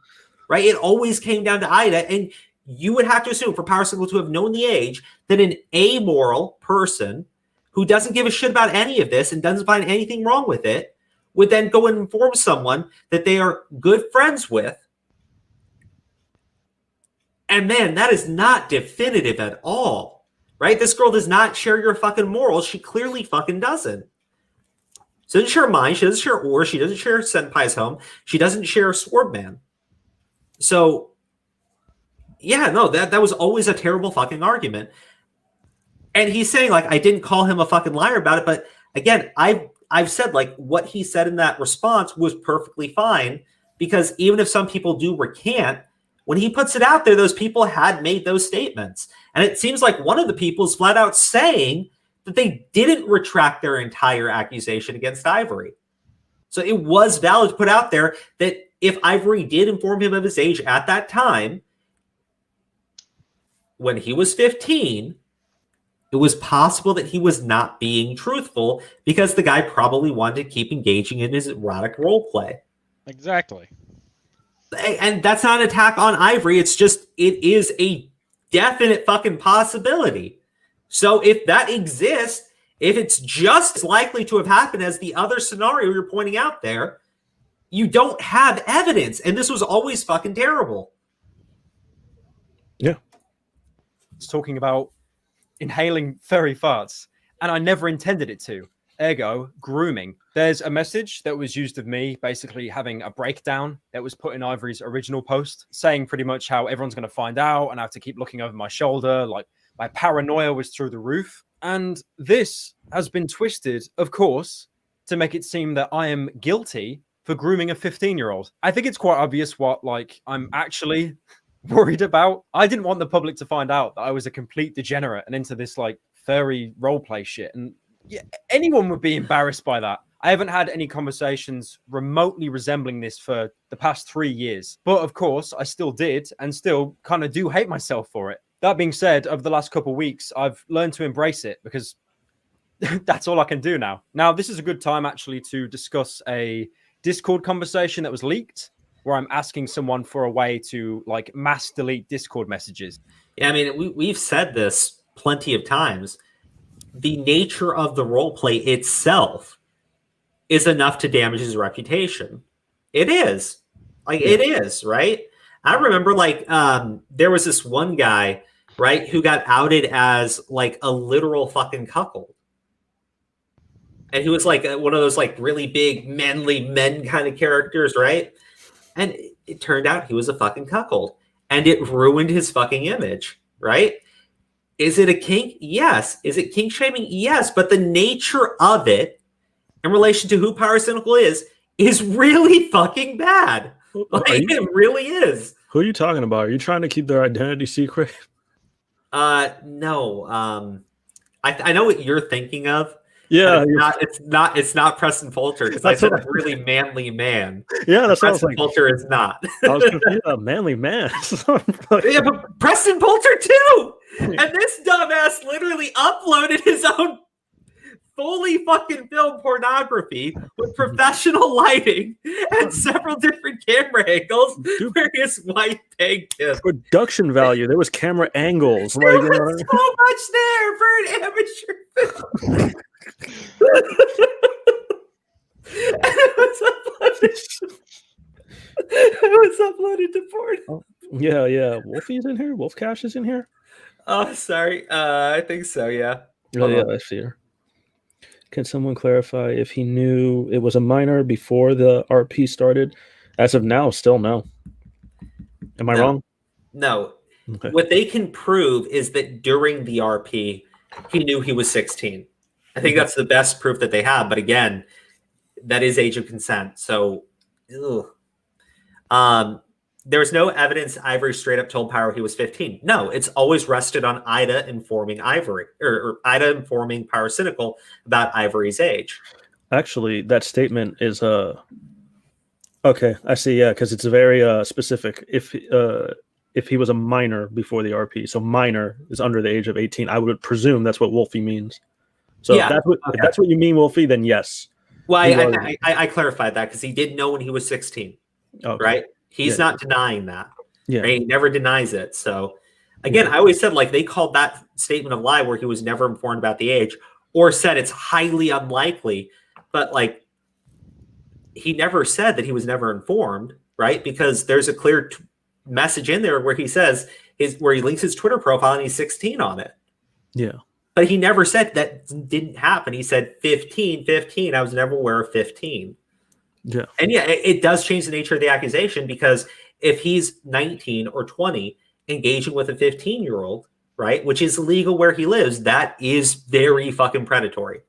right? It always came down to Ida. And you would have to assume for Pyrocynical to have known the age that an amoral person who doesn't give a shit about any of this and doesn't find anything wrong with it would then go and inform someone that they are good friends with. And man, that is not definitive at all, right? This girl does not share your fucking morals. She clearly fucking doesn't. She doesn't share mine. She doesn't share Or. She doesn't share Senpai's home. She doesn't share Swordman. So, yeah, no, that was always a terrible fucking argument. And he's saying, like, I didn't call him a fucking liar about it. But again, I've said, like, what he said in that response was perfectly fine. Because even if some people do recant, when he puts it out there, those people had made those statements. And it seems like one of the people is flat out saying that they didn't retract their entire accusation against Ivory. So it was valid to put out there that if Ivory did inform him of his age at that time, when he was 15, It was possible that he was not being truthful because the guy probably wanted to keep engaging in his erotic role play. Exactly. And that's not an attack on Ivory. It's just, it is a definite fucking possibility. So if that exists, if it's just as likely to have happened as the other scenario you're pointing out there, you don't have evidence. And this was always fucking terrible. Yeah. It's talking about inhaling furry farts, and I never intended it to. Ergo, grooming. There's a message that was used of me basically having a breakdown that was put in Ivory's original post, saying pretty much how everyone's going to find out and I have to keep looking over my shoulder. Like, my paranoia was through the roof. And this has been twisted, of course, to make it seem that I am guilty for grooming a 15-year-old. I think it's quite obvious what, like, I'm actually worried about. I didn't want the public to find out that I was a complete degenerate and into this, like, furry roleplay shit. And yeah, anyone would be embarrassed by that. I haven't had any conversations remotely resembling this for the past 3 years. But of course, I still did and still kind of do hate myself for it. That being said, over the last couple of weeks, I've learned to embrace it because that's all I can do now. Now, this is a good time actually to discuss a Discord conversation that was leaked where I'm asking someone for a way to like mass delete Discord messages. Yeah, I mean, we've said this plenty of times. The nature of the role play itself is enough to damage his reputation. It is. Like, it is, right? I remember, like, there was this one guy, right, who got outed as, like, a literal fucking cuckold. And he was, like, one of those, like, really big, manly men kind of characters, right? And it turned out he was a fucking cuckold. And it ruined his fucking image, right? Is it a kink? Yes. Is it kink shaming? Yes. But the nature of it, in relation to who Pyrocynical is really fucking bad. Like, it really is. Who are you talking about? Are you trying to keep their identity secret? No. I know what you're thinking of. Yeah, it's not Preston Poulter, because I said a really manly man. Yeah, that's what I was Preston like. Poulter is not. I was confused. Yeah, manly man. Yeah, but Preston Poulter too. And this dumbass literally uploaded his own fully fucking filmed pornography with professional lighting and several different camera angles where his wife pegged him. Production value. There was camera angles. There Like, was so much there for an amateur film. It was uploaded to porn. oh, yeah. Wolfie's in here. Wolf Cash is in here. Oh, sorry. I think so. Yeah. Oh, yeah, I see her. Can someone clarify if he knew it was a minor before the RP started? As of now, still no. Am I wrong? No. Okay. What they can prove is that during the RP, he knew he was 16. I think that's the best proof that they have. But again, that is age of consent. So, there's no evidence Ivory straight up told Pyro he was 15. No, it's always rested on Ida informing Ivory, or Ida informing Pyrocynical about Ivory's age. Actually, that statement is okay. I see. Yeah, because it's very specific. If he was a minor before the RP, so minor is under the age of 18. I would presume that's what Wolfie means. So Yeah, if that's what you mean, Wolfie, then yes. Well, I clarified that because he did know when he was 16, Okay. right? He's not denying that. Yeah. Right? He never denies it. So, again, I always said, like, they called that statement of lie where he was never informed about the age, or said it's highly unlikely. But, like, he never said that he was never informed, right? Because there's a clear message in there where he says where he links his Twitter profile and he's 16 on it. Yeah. But he never said that didn't happen. He said 15. I was never aware of 15. Yeah. And yeah, it does change the nature of the accusation, because if he's 19 or 20 engaging with a 15-year-old, right, which is illegal where he lives, that is very fucking predatory.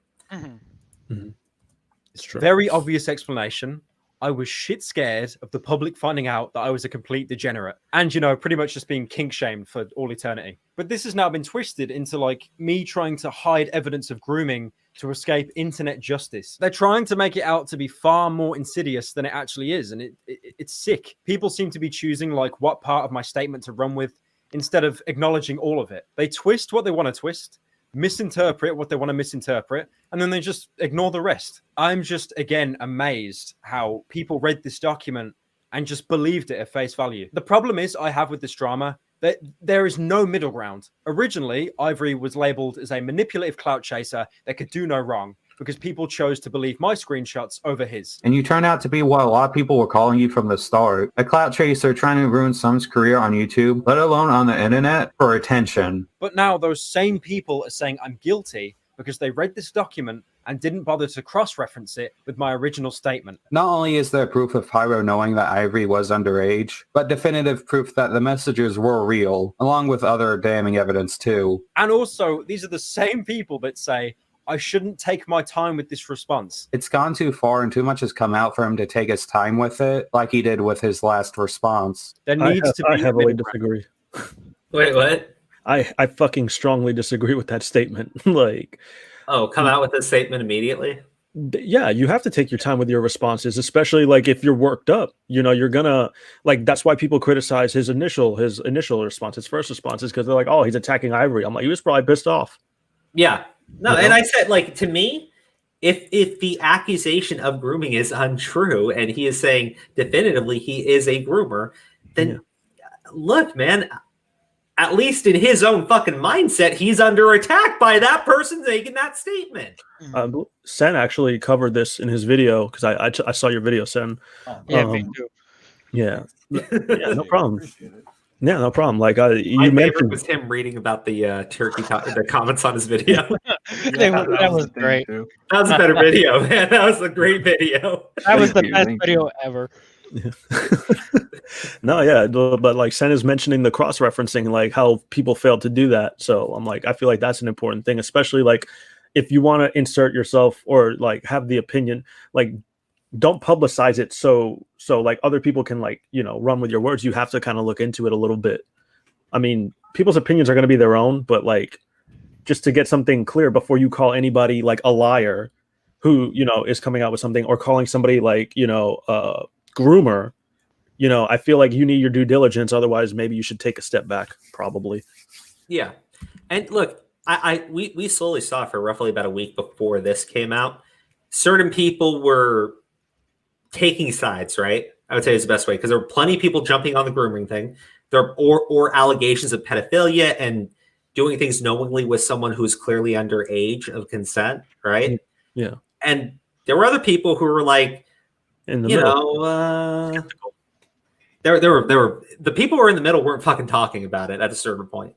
It's true. Very obvious explanation. I was shit scared of the public finding out that I was a complete degenerate and, pretty much just being kink shamed for all eternity. But this has now been twisted into like me trying to hide evidence of grooming to escape internet justice. They're trying to make it out to be far more insidious than it actually is. And it's sick. People seem to be choosing like what part of my statement to run with instead of acknowledging all of it. They twist what they want to twist. misinterpret what they want to misinterpret, and then they just ignore the rest. I'm just, again, amazed how people read this document and just believed it at face value. The problem is I have with this drama that there is no middle ground. Originally, Ivory was labeled as a manipulative clout chaser that could do no wrong because people chose to believe my screenshots over his. And you turned out to be what a lot of people were calling you from the start. A clout chaser trying to ruin someone's career on YouTube, let alone on the internet, for attention. But now those same people are saying I'm guilty because they read this document and didn't bother to cross-reference it with my original statement. Not only is there proof of Pyro knowing that Ivory was underage, but definitive proof that the messages were real, along with other damning evidence too. And also, these are the same people that say, I shouldn't take my time with this response. It's gone too far and too much has come out for him to take his time with it, like he did with his last response. There needs to be I heavily disagree. Wait, what? I fucking strongly disagree with that statement. Like, oh, come out with a statement immediately? Yeah, you have to take your time with your responses, especially like if you're worked up. You know, you're gonna like that's why people criticize his initial response, his first responses, because they're like, oh, he's attacking Ivory. I'm like, he was probably pissed off. Yeah. No, and I said, like, to me, if the accusation of grooming is untrue and he is saying definitively he is a groomer, then look, man, at least in his own fucking mindset, he's under attack by that person making that statement. Sen actually covered this in his video because I saw your video, Sen. Yeah, me too. Yeah, no problem. Yeah, no problem. Like My you favorite mentioned, was him reading about the turkey, the comments on his video. that was great. That was a better video, man. That was a great video. That was the best video ever. No, yeah, but like Sen is mentioning the cross-referencing, like how people failed to do that. So I'm like, I feel like that's an important thing, especially like if you want to insert yourself or like have the opinion, like don't publicize it so like other people can like, you know, run with your words. You have to kind of look into it a little bit. I mean, people's opinions are going to be their own, but like just to get something clear before you call anybody like a liar who, you know, is coming out with something, or calling somebody like, you know, groomer, you know, I feel like you need your due diligence. Otherwise, maybe you should take a step back, probably. Yeah. And look, we slowly saw for roughly about a week before this came out, certain people were taking sides, right? I would say is the best way, because there were plenty of people jumping on the grooming thing. There or allegations of pedophilia and doing things knowingly with someone who's clearly underage of consent, right? Yeah. And there were other people who were like, in the you middle. know, there were the people who were in the middle weren't fucking talking about it at a certain point.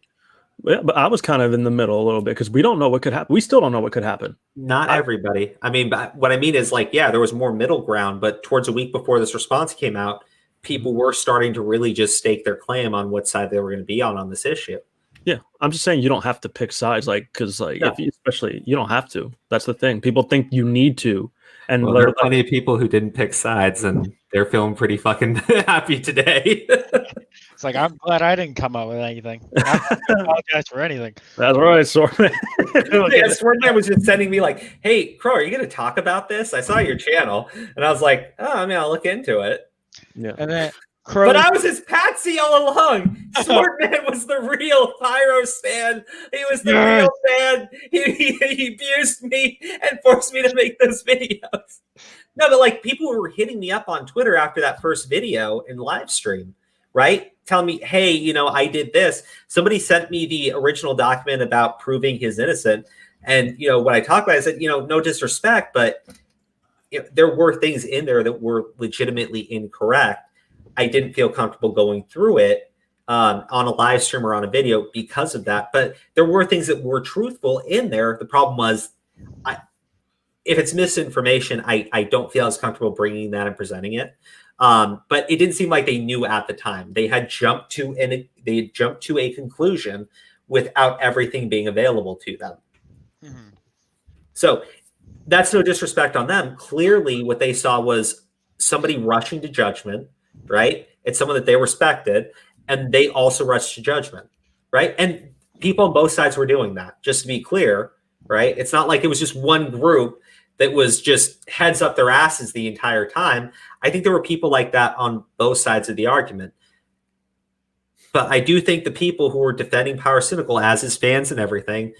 Yeah, but I was kind of in the middle a little bit because we don't know what could happen. We still don't know what could happen. Not everybody. I mean, but what I mean is like, yeah, there was more middle ground, but towards a week before this response came out, people were starting to really just stake their claim on what side they were going to be on this issue. Yeah, I'm just saying you don't have to pick sides, like, because like No. if you, especially you don't have to. That's the thing. People think you need to, and Well, there are plenty of people who didn't pick sides, and they're feeling pretty fucking happy today. It's like, I'm glad I didn't come up with anything. I don't apologize for anything. That's right, Swordman. Yeah, Swordman was just sending me like, "Hey, Crow, are you going to talk about this? I saw your channel," and I was like, "Oh, I mean, I'll look into it." Yeah, and then Crow, but I was his patsy all along. Swordman was the real Pyro stan. He was the real fan. He abused me and forced me to make those videos. No, but like people were hitting me up on Twitter after that first video in live stream, right? Telling me, hey, you know, I did this. Somebody sent me the original document about proving his innocent. And, you know, when I talked about it, I said, you know, no disrespect, but you know, there were things in there that were legitimately incorrect. I didn't feel comfortable going through it on a live stream or on a video because of that. But there were things that were truthful in there. The problem was, if it's misinformation, I don't feel as comfortable bringing that and presenting it. But it didn't seem like they knew at the time. They had jumped to a conclusion without everything being available to them. Mm-hmm. So that's no disrespect on them. Clearly, what they saw was somebody rushing to judgment, right? It's someone that they respected, and they also rushed to judgment, right? And people on both sides were doing that, just to be clear, right? It's not like it was just one group that was just heads up their asses the entire time. I think there were people like that on both sides of the argument. But I do think the people who were defending Pyrocynical as his fans and everything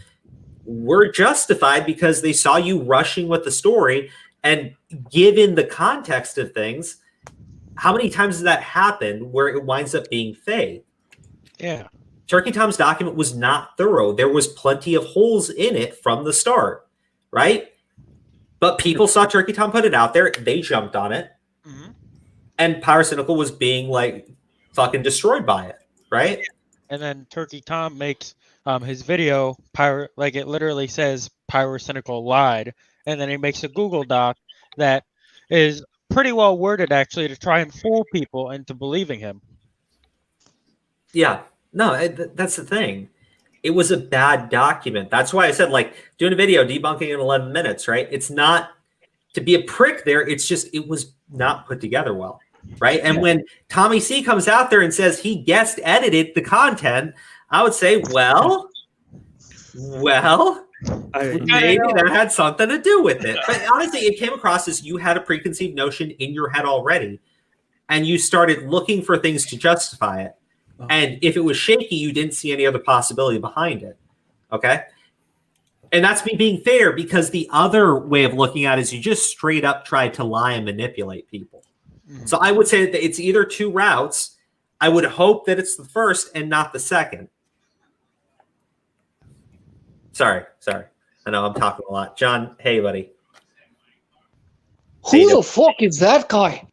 were justified because they saw you rushing with the story. And given the context of things, how many times has that happened where it winds up being fake? Yeah. Turkey Tom's document was not thorough. There was plenty of holes in it from the start, right? But people saw Turkey Tom put it out there. They jumped on it. Mm-hmm. And Pyrocynical was being like fucking destroyed by it, right? And then Turkey Tom makes his video, like it literally says Pyrocynical lied. And then he makes a Google Doc that is pretty well worded, actually, to try and fool people into believing him. Yeah. No, that's the thing. It was a bad document. That's why I said, like, doing a video debunking in 11 minutes, right? It's not to be a prick there. It's just it was not put together well, right? And when Tommy C comes out there and says he guest edited the content, I would say, well, maybe that had something to do with it. But honestly, it came across as you had a preconceived notion in your head already, and you started looking for things to justify it. And if it was shaky, you didn't see any other possibility behind it. Okay? And that's me being fair, because the other way of looking at it is you just straight up tried to lie and manipulate people. Mm-hmm. So I would say that it's either two routes. I would hope that it's the first and not the second. Sorry. I know I'm talking a lot. John, hey, buddy. Who the fuck is that guy?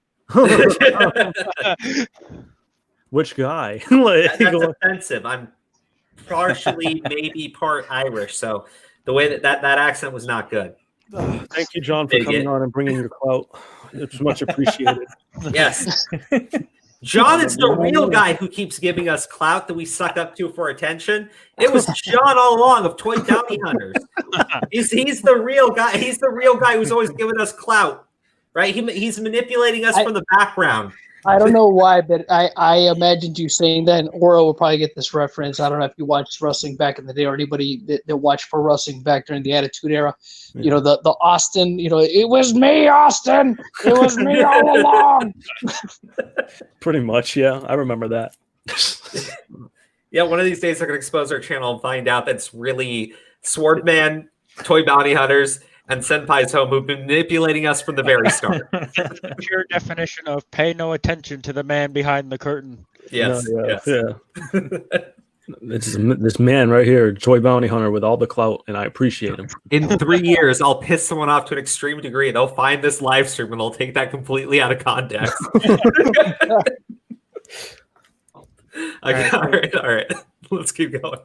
Which guy? That's offensive. I'm partially maybe part Irish, so the way that accent was not good. Thank you, John, for coming on and bringing your clout. It's much appreciated. Yes. John is the real guy who keeps giving us clout that we suck up to for attention. It was John all along of Toy Bounty Hunters. He's the real guy. He's the real guy who's always giving us clout, right? He's manipulating us from the background. I don't know why, but I imagined you saying that, and Oro will probably get this reference. I don't know if you watched wrestling back in the day, or anybody that watched pro wrestling back during the Attitude Era. You know, the Austin, it was me, Austin. It was me all along. Pretty much, yeah. I remember that. Yeah, one of these days they're going to expose our channel and find out that's really Swordman, Toy Bounty Hunters, and Senpai's Home, who've been manipulating us from the very start. The pure definition of pay no attention to the man behind the curtain. Yes. Yeah. This man right here, Toy Bounty Hunter, with all the clout, and I appreciate him. In 3 years, I'll piss someone off to an extreme degree. They'll find this live stream and they'll take that completely out of context. Okay, all right. Let's keep going.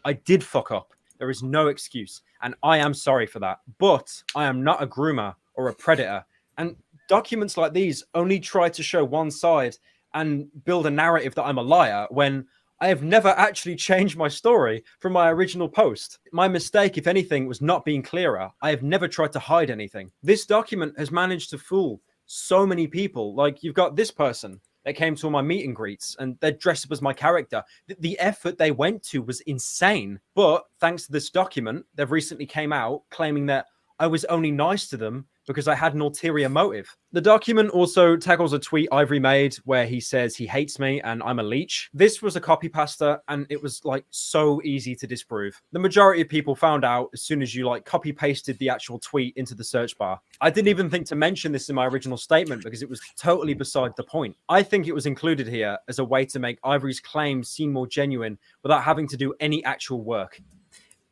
I did fuck up. There is no excuse, and I am sorry for that. But I am not a groomer or a predator, and documents like these only try to show one side and build a narrative that I'm a liar when I have never actually changed my story from my original post. My mistake, if anything, was not being clearer. I have never tried to hide anything. This document has managed to fool so many people. Like, you've got this person that came to all my meet and greets, and they're dressed up as my character. The effort they went to was insane. But thanks to this document, they've recently came out claiming that I was only nice to them because I had an ulterior motive. The document also tackles a tweet Ivory made where he says he hates me and I'm a leech. This was a copy pasta, and it was like so easy to disprove. The majority of people found out as soon as you like copy pasted the actual tweet into the search bar. I didn't even think to mention this in my original statement because it was totally beside the point. I think it was included here as a way to make Ivory's claims seem more genuine without having to do any actual work.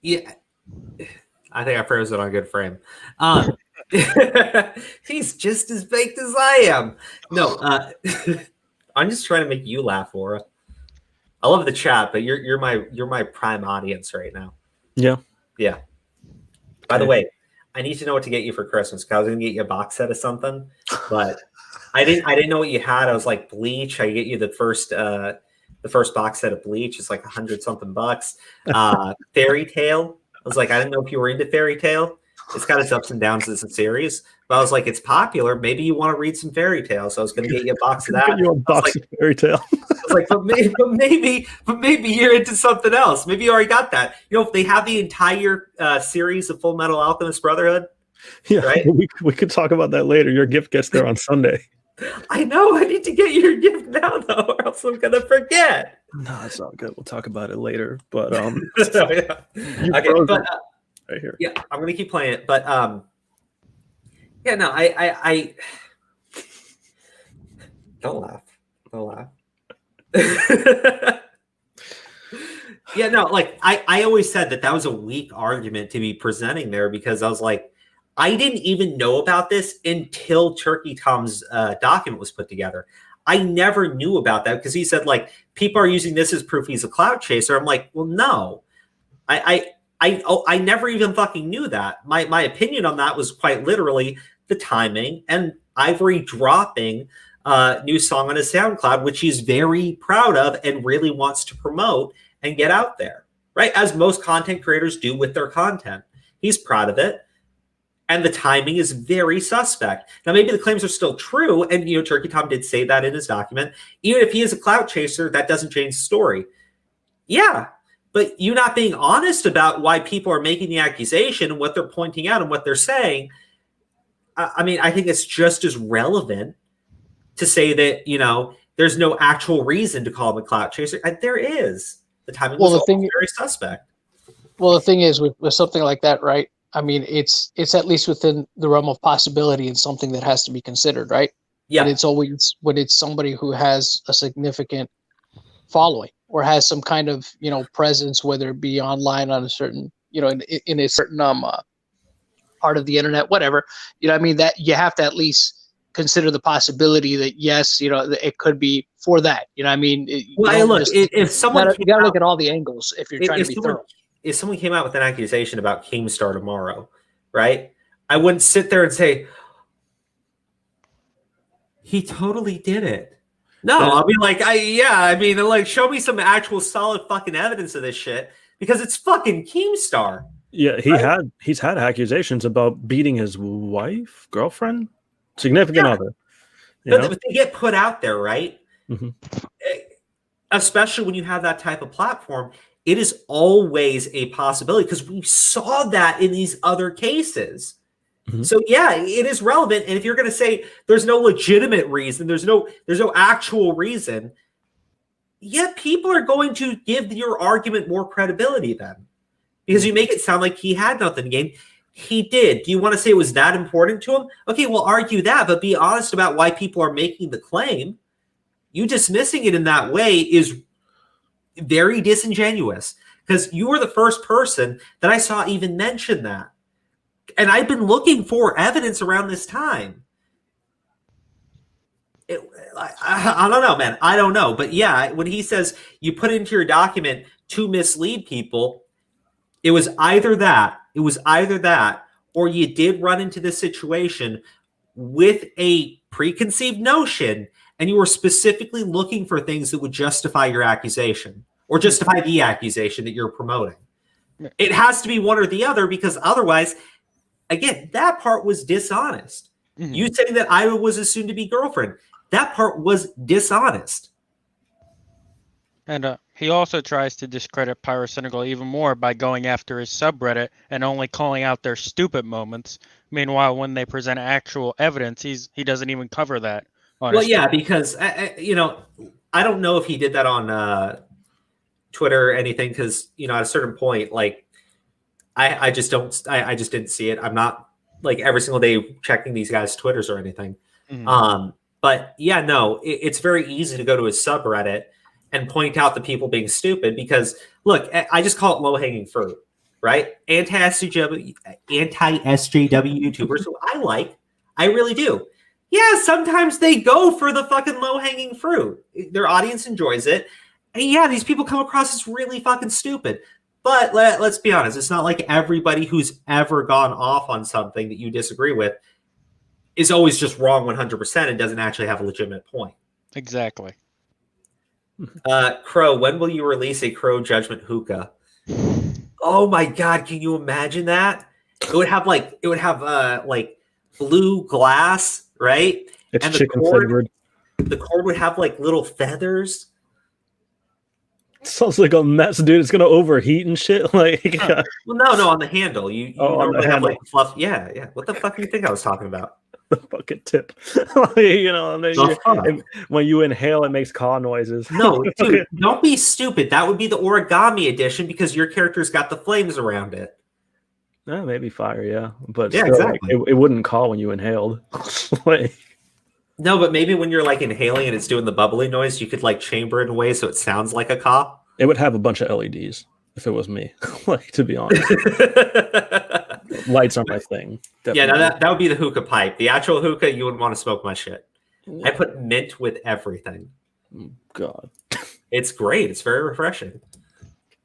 Yeah, I think I froze it on a good frame. He's just as baked as I am. No, I'm just trying to make you laugh, Laura. I love the chat, but you're my prime audience right now. Yeah. By the way, I need to know what to get you for Christmas, because I was gonna get you a box set of something, but I didn't know what you had. I was like, Bleach. I get you the first box set of Bleach. It's like $100-something. Fairy Tale. I was like, I didn't know if you were into Fairy Tale. It's got its ups and downs as a series, but I was like, it's popular. Maybe you want to read some Fairy Tale, so I was going to get you a box of that. Get you a box of Fairy Tale. I was like, but maybe you're into something else. Maybe you already got that. If they have the entire series of Full Metal Alchemist Brotherhood, yeah, right? We could talk about that later. Your gift gets there on Sunday. I know. I need to get your gift now, though, or else I'm gonna forget. No, it's all good. We'll talk about it later. But So, yeah. Okay, but right here. Yeah, I'm gonna keep playing it. But yeah, no, I don't laugh. Don't laugh. Yeah, no, like I always said that was a weak argument to be presenting there because I was like, I didn't even know about this until Turkey Tom's document was put together. I never knew about that because he said like people are using this as proof he's a clout chaser. I'm like, well, no, I never even fucking knew that. My opinion on that was quite literally the timing and Ivory dropping new song on his SoundCloud, which he's very proud of and really wants to promote and get out there, right? As most content creators do with their content. He's proud of it. And the timing is very suspect. Now, maybe the claims are still true. And, Turkey Tom did say that in his document. Even if he is a clout chaser, that doesn't change the story. Yeah. But you not being honest about why people are making the accusation and what they're pointing out and what they're saying, I mean, I think it's just as relevant to say that, there's no actual reason to call him a clout chaser. There is. The timing was very suspect. Well, the thing is, with something like that, right? I mean, it's at least within the realm of possibility and something that has to be considered, right? Yeah. And it's always when it's somebody who has a significant following or has some kind of, presence, whether it be online on a certain, in a certain part of the internet, whatever. I mean, that you have to at least consider the possibility that yes, it could be for that. I mean, if someone you gotta look at all the angles if you're trying to be thorough. If someone came out with an accusation about Keemstar tomorrow, right? I wouldn't sit there and say, he totally did it. No, I'll be like, show me some actual solid fucking evidence of this shit because it's fucking Keemstar. Yeah, he's had accusations about beating his wife, girlfriend, significant other. But they get put out there, right? Mm-hmm. Especially when you have that type of platform. It is always a possibility because we saw that in these other cases. Mm-hmm. So yeah, it is relevant. And if you're going to say there's no legitimate reason, there's no actual reason, yeah, people are going to give your argument more credibility then because you make it sound like he had nothing to gain. He did. Do you want to say it was that important to him? Okay, well, argue that, but be honest about why people are making the claim. You dismissing it in that way is very disingenuous because you were the first person that I saw even mention that. And I've been looking for evidence around this time. I don't know, man. I don't know. But yeah, when he says you put into your document to mislead people, it was either that, or you did run into this situation with a preconceived notion and you were specifically looking for things that would justify your accusation or justify the accusation that you're promoting. It has to be one or the other because otherwise, again, that part was dishonest. Mm-hmm. You saying that Ida was his soon-to-be girlfriend, that part was dishonest. And he also tries to discredit Pyrocynical even more by going after his subreddit and only calling out their stupid moments. Meanwhile, when they present actual evidence, he doesn't even cover that. Well, yeah, because I don't know if he did that on Twitter or anything. Because at a certain point, like I just didn't see it. I'm not like every single day checking these guys' Twitters or anything. Mm-hmm. But yeah, no, it's very easy to go to his subreddit and point out the people being stupid because look, I just call it low-hanging fruit, right? Anti-SJW YouTubers who I really do. Yeah, sometimes they go for the fucking low-hanging fruit. Their audience enjoys it. And yeah, these people come across as really fucking stupid. But let's be honest, it's not like everybody who's ever gone off on something that you disagree with is always just wrong 100% and doesn't actually have a legitimate point. Exactly. Crow, when will you release a Crow Judgement hookah? Oh my god, can you imagine that? It would have like blue glass, right? It's and the chicken cord, flavored. The cord would have like little feathers. Sounds like a mess, dude. It's gonna overheat and shit. Like, well, no, on the handle. You on the have handle. like fluff. Yeah. What the fuck do you think I was talking about? the fucking tip. You know, and then Oh, and when you inhale, it makes caw noises. No, dude, don't be stupid. That would be the origami edition because your character's got the flames around it. Maybe fire, yeah, but Yeah, still, exactly. like, it wouldn't caw when you inhaled. Like, No, but maybe when you're like inhaling and it's doing the bubbly noise, you could like chamber it in a way so it sounds like a caw. it would have a bunch of LEDs if it was me. Like, to be honest, lights are my thing. Yeah, Definitely. no, that would be the hookah pipe. The actual hookah, you wouldn't want to smoke my shit. I put mint with everything. God, it's great. It's very refreshing.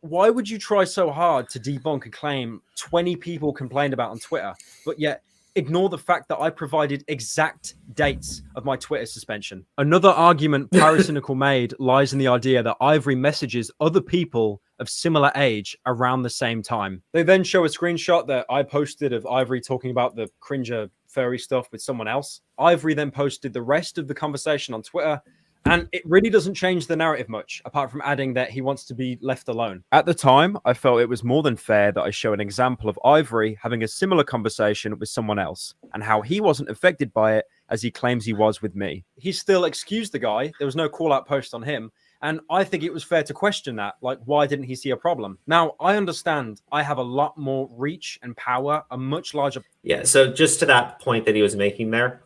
Why would you try so hard to debunk a claim 20 people complained about on Twitter, but yet ignore the fact that I provided exact dates of my Twitter suspension? Another argument Pyrocynical made lies in the idea that Ivory messages other people of similar age around the same time. They then show a screenshot that I posted of Ivory talking about the cringer furry stuff with someone else. Ivory then posted the rest of the conversation on Twitter, and it really doesn't change the narrative much, apart from adding that he wants to be left alone. At the time, I felt it was more than fair that I show an example of Ivory having a similar conversation with someone else, and how he wasn't affected by it as he claims he was with me. He still excused the guy. There was no call-out post on him, and I think it was fair to question that. Like, why didn't he see a problem? Now, I understand I have a lot more reach and power, a much larger... Yeah, so just to that point that he was making there,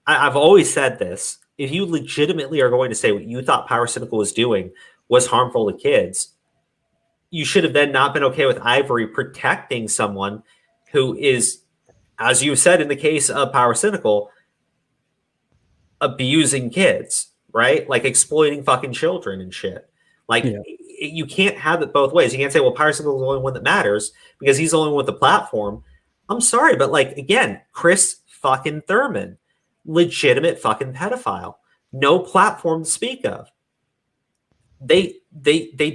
I've always said this. If you legitimately are going to say what you thought Pyrocynical was doing was harmful to kids, you should have then not been okay with Ivory protecting someone who is, as you said in the case of Pyrocynical, abusing kids, right? Like exploiting fucking children and shit. Like, you can't have it both ways. You can't say, well, Pyrocynical is the only one that matters because he's the only one with the platform. I'm sorry, but like, again, Chris fucking Thurman, legitimate fucking pedophile, no platform to speak of. They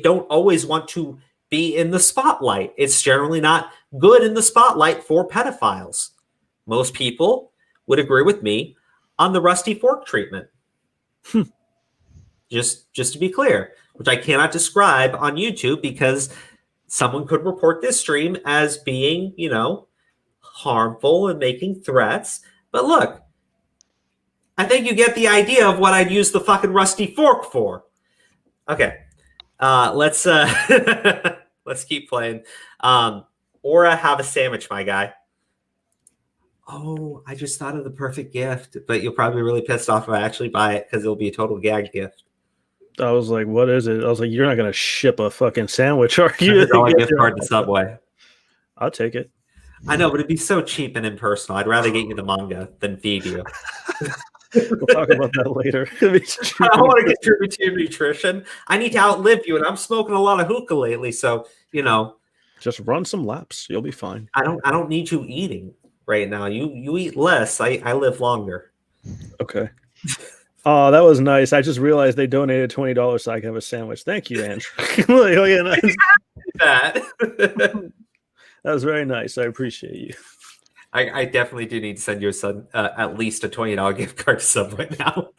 don't always want to be in the spotlight. It's generally not good in the spotlight for pedophiles. Most people would agree with me on the rusty fork treatment. Just to be clear, which I cannot describe on YouTube because someone could report this stream as being, you know, harmful and making threats. But look, I think you get the idea of what I'd use the fucking rusty fork for. Okay. Let's let's keep playing. Aura, have a sandwich, my guy. Oh, I just thought of the perfect gift, but you'll probably be really pissed off if I actually buy it because it'll be a total gag gift. I was like, what is it? I was like, you're not going to ship a fucking sandwich, are you? $100 gift card to Subway. I'll take it. I know, but it'd be so cheap and impersonal. I'd rather get you the manga than feed you. We'll talk about that later. I want to get your nutrition. I need to outlive you, and I'm smoking a lot of hookah lately, so you know. Just run some laps. You'll be fine. I don't need you eating right now. You eat less. I live longer. Okay. Oh, that was nice. I just realized they donated $20 so I can have a sandwich. Thank you, Andrew. That was very nice. I appreciate you. I definitely do need to send you at least a $20 gift card to Subway now.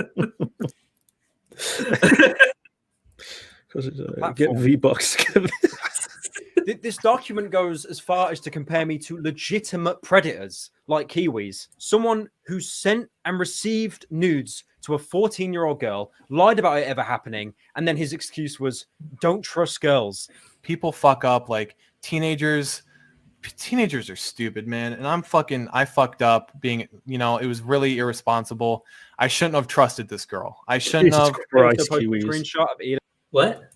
Get V-Bucks. This document goes as far as to compare me to legitimate predators like Kiwis. Someone who sent and received nudes to a 14-year-old girl, lied about it ever happening, and then his excuse was, don't trust girls. People fuck up. Like, teenagers are stupid, man. And I fucked up being, you know, it was really irresponsible. I shouldn't have trusted this girl. I shouldn't have. Screenshot of Eden. What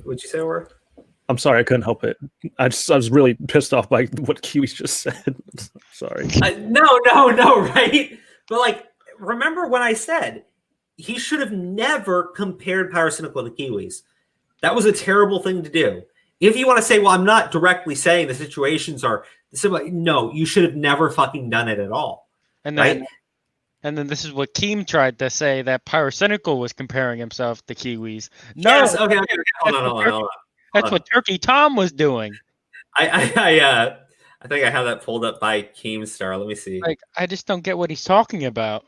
would you say, Aura? I'm sorry, I couldn't help it. I was really pissed off by what Kiwis just said. Sorry. No, right? But like, remember when I said he should have never compared Pyrocynical to Kiwis? That was a terrible thing to do. If you want to say, well, I'm not directly saying the situations are similar, no, you should have never fucking done it at all. And then, and then this is what Keem tried to say, that Pyrocynical was comparing himself to Kiwis. No, yes, okay. Hold on. That's what Turkey Tom was doing. I think I have that pulled up by Keemstar. Let me see. Like, I just don't get what he's talking about.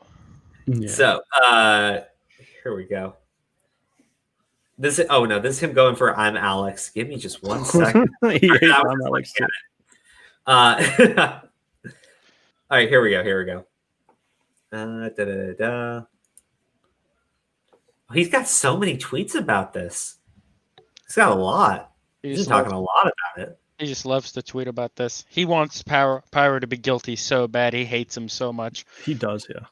Yeah. So, here we go. This is him going for I'm Alex. Give me just 1 second. I'm Alex. All right, here we go. He's got so many tweets about this. He's got a lot. He's been talking a lot about it. He just loves to tweet about this. He wants Pyro to be guilty so bad. He hates him so much. He does, yeah.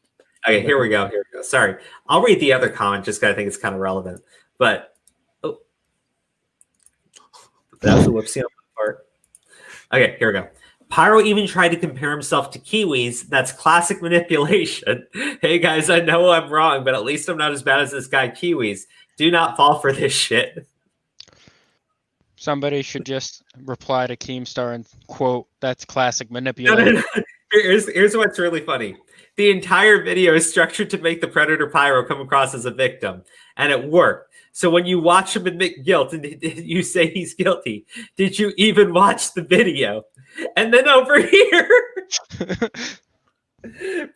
Okay, here we go. Sorry. I'll read the other comment just because I think it's kind of relevant. But that was a whoopsie on my part. Okay, here we go. Pyro even tried to compare himself to Kiwis. That's classic manipulation. Hey guys, I know I'm wrong, but at least I'm not as bad as this guy Kiwis. Do not fall for this shit. Somebody should just reply to Keemstar and quote, "That's classic manipulation." No. Here's what's really funny. The entire video is structured to make the Predator Pyro come across as a victim, and it worked. So when you watch him admit guilt and you say he's guilty, did you even watch the video? And then over here,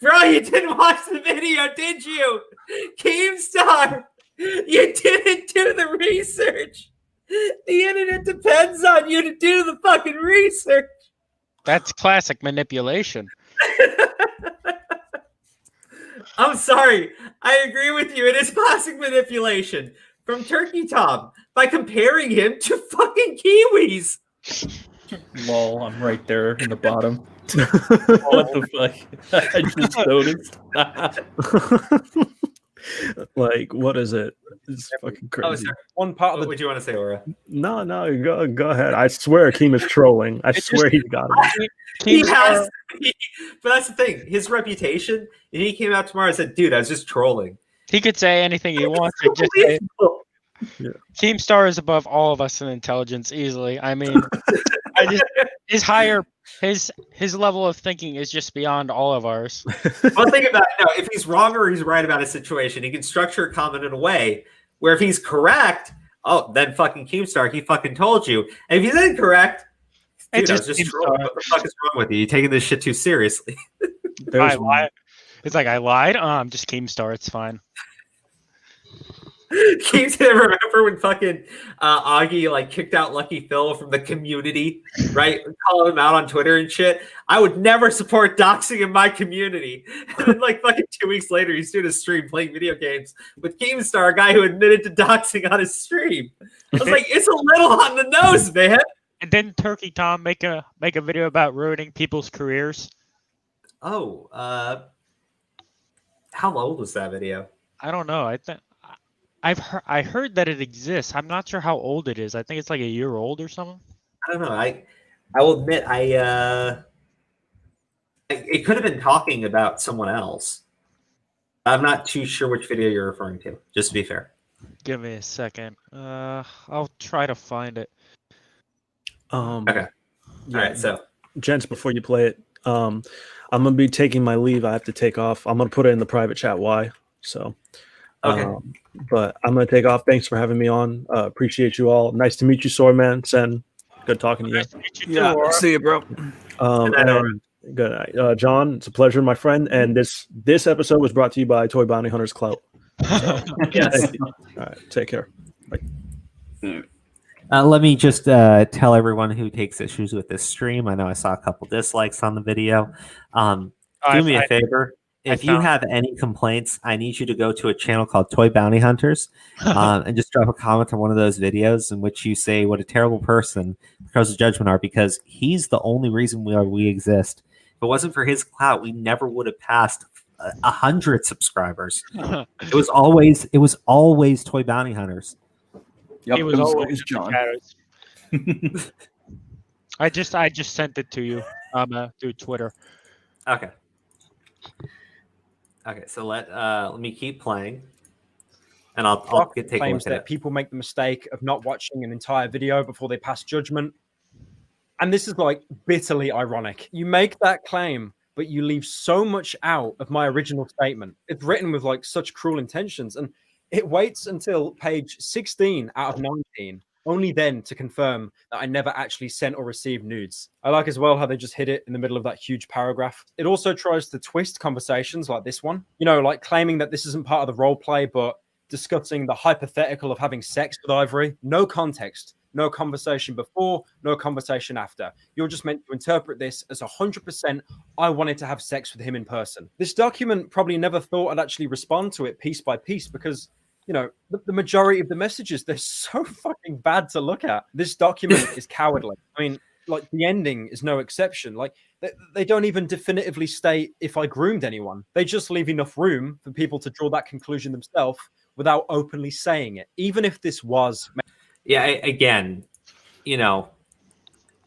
bro, you didn't watch the video, did you? Keemstar, you didn't do the research. The internet depends on you to do the fucking research. That's classic manipulation. I'm sorry. I agree with you. It is classic manipulation from Turkey Tom by comparing him to fucking Kiwis. Lol, I'm right there in the bottom. What the fuck? I just noticed. Like, what is it? It's fucking crazy. One part of what would you want to say, Aura? No, go ahead. I swear Keem is trolling. I swear he's got it. He has, but that's the thing. His reputation. If he came out tomorrow and said, "Dude, I was just trolling," he could say anything he wants. And just say, yeah. Keemstar is above all of us in intelligence easily. I mean, his level of thinking is just beyond all of ours. Well, think about it. No, if he's wrong or he's right about a situation, he can structure a comment in a way where if he's correct, then fucking Keemstar, he fucking told you. And if he's incorrect, dude, I was just trolling. What the fuck is wrong with you? You're taking this shit too seriously. I lied. It's like I lied. I'm just Keemstar. It's fine. Keemstar, remember when fucking Augie like kicked out Lucky Phil from the community, right? Calling him out on Twitter and shit. I would never support doxing in my community. And then like fucking 2 weeks later, he's doing a stream playing video games with Keemstar, a guy who admitted to doxing on his stream. I was like, it's a little on the nose, man. And didn't Turkey Tom make a video about ruining people's careers? Oh, how old was that video? I don't know. I heard that it exists. I'm not sure how old it is. I think it's like a year old or something. I don't know. I will admit it could have been talking about someone else. I'm not too sure which video you're referring to, just to be fair. Give me a second. I'll try to find it. Okay. Yeah, all right, so gents, before you play it, I'm gonna be taking my leave. I have to take off. I'm gonna put it in the private chat why. So okay. But I'm gonna take off. Thanks for having me on. Appreciate you all. Nice to meet you, Swordman. Sen, good talking to you. Nice to meet you Yeah, too, Laura. see you, bro. And good night. John, it's a pleasure, my friend. And this episode was brought to you by Toy Bounty Hunters Clout. So, Yes. all right, take care. Bye. Let me just tell everyone who takes issues with this stream. I know I saw a couple dislikes on the video. Do me a favor. If you have any complaints, I need you to go to a channel called Toy Bounty Hunters and just drop a comment on one of those videos in which you say what a terrible person Crows of Judgment are, because he's the only reason we exist. If it wasn't for his clout, we never would have passed 100 subscribers. It was always Toy Bounty Hunters. Yep, It was always John. I just sent it to you through Twitter. Okay. Okay, so let me keep playing, and I'll take a claims look at that it. people make the mistake of not watching an entire video before they pass judgment, and this is like bitterly ironic. You make that claim, but you leave so much out of my original statement. It's written with like such cruel intentions, and it waits until page 16 out of 19. Only then to confirm that I never actually sent or received nudes. I like as well how they just hid it in the middle of that huge paragraph. It also tries to twist conversations like this one. You know, like claiming that this isn't part of the role play, but discussing the hypothetical of having sex with Ivory. No context. no conversation before, no conversation after. You're just meant to interpret this as 100%. I wanted to have sex with him in person. This document probably never thought I'd actually respond to it piece by piece because, you know, the majority of the messages, they're so fucking bad to look at. This document is cowardly. I mean, like, the ending is no exception. Like, they don't even definitively state if I groomed anyone. They just leave enough room for people to draw that conclusion themselves without openly saying it. Even if this was... Yeah, again, you know,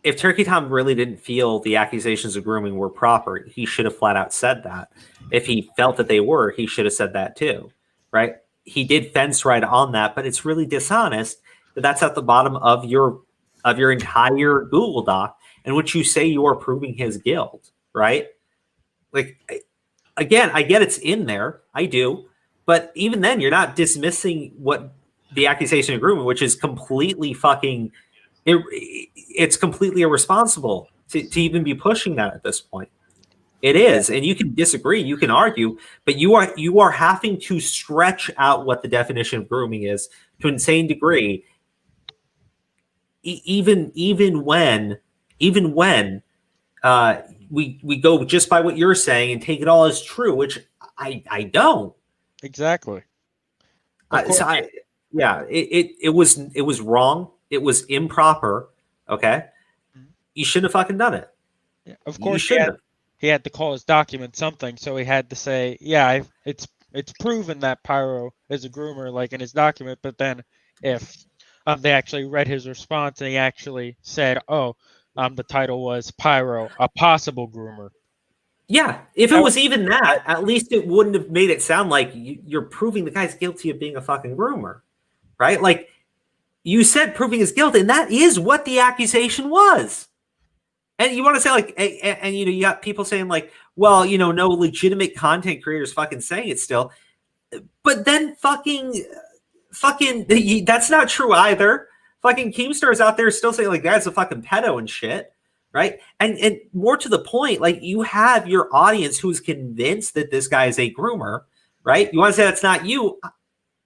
if Turkey Tom really didn't feel the accusations of grooming were proper, he should have flat out said that. If he felt that they were, he should have said that too, right? He did fence right on that, but it's really dishonest that that's at the bottom of your entire Google Doc in which you say you are proving his guilt, right? Like, again, I get it's in there, I do, but even then, you're not dismissing what the accusation of grooming, which is completely fucking, it's completely irresponsible to even be pushing that at this point. It is, and you can disagree, you can argue, but you are having to stretch out what the definition of grooming is to an insane degree. Even when we go just by what you're saying and take it all as true, which I don't. Exactly. It was wrong. It was improper. Okay, you shouldn't have fucking done it. Yeah, of course, he had to call his document something, so he had to say, "Yeah, it's proven that Pyro is a groomer," like in his document. But then, if they actually read his response and he actually said, "Oh, the title was Pyro, a possible groomer." Yeah, if it was even that, at least it wouldn't have made it sound like you're proving the guy's guilty of being a fucking groomer, right? Like, you said proving his guilt, and that is what the accusation was. And you want to say, like, and you know, you got people saying, like, well, you know, no legitimate content creators fucking saying it still. But then fucking, that's not true either. Fucking Keemstar's out there still saying, like, guy's a fucking pedo and shit, right? And more to the point, like, you have your audience who's convinced that this guy is a groomer, right? You want to say that's not you.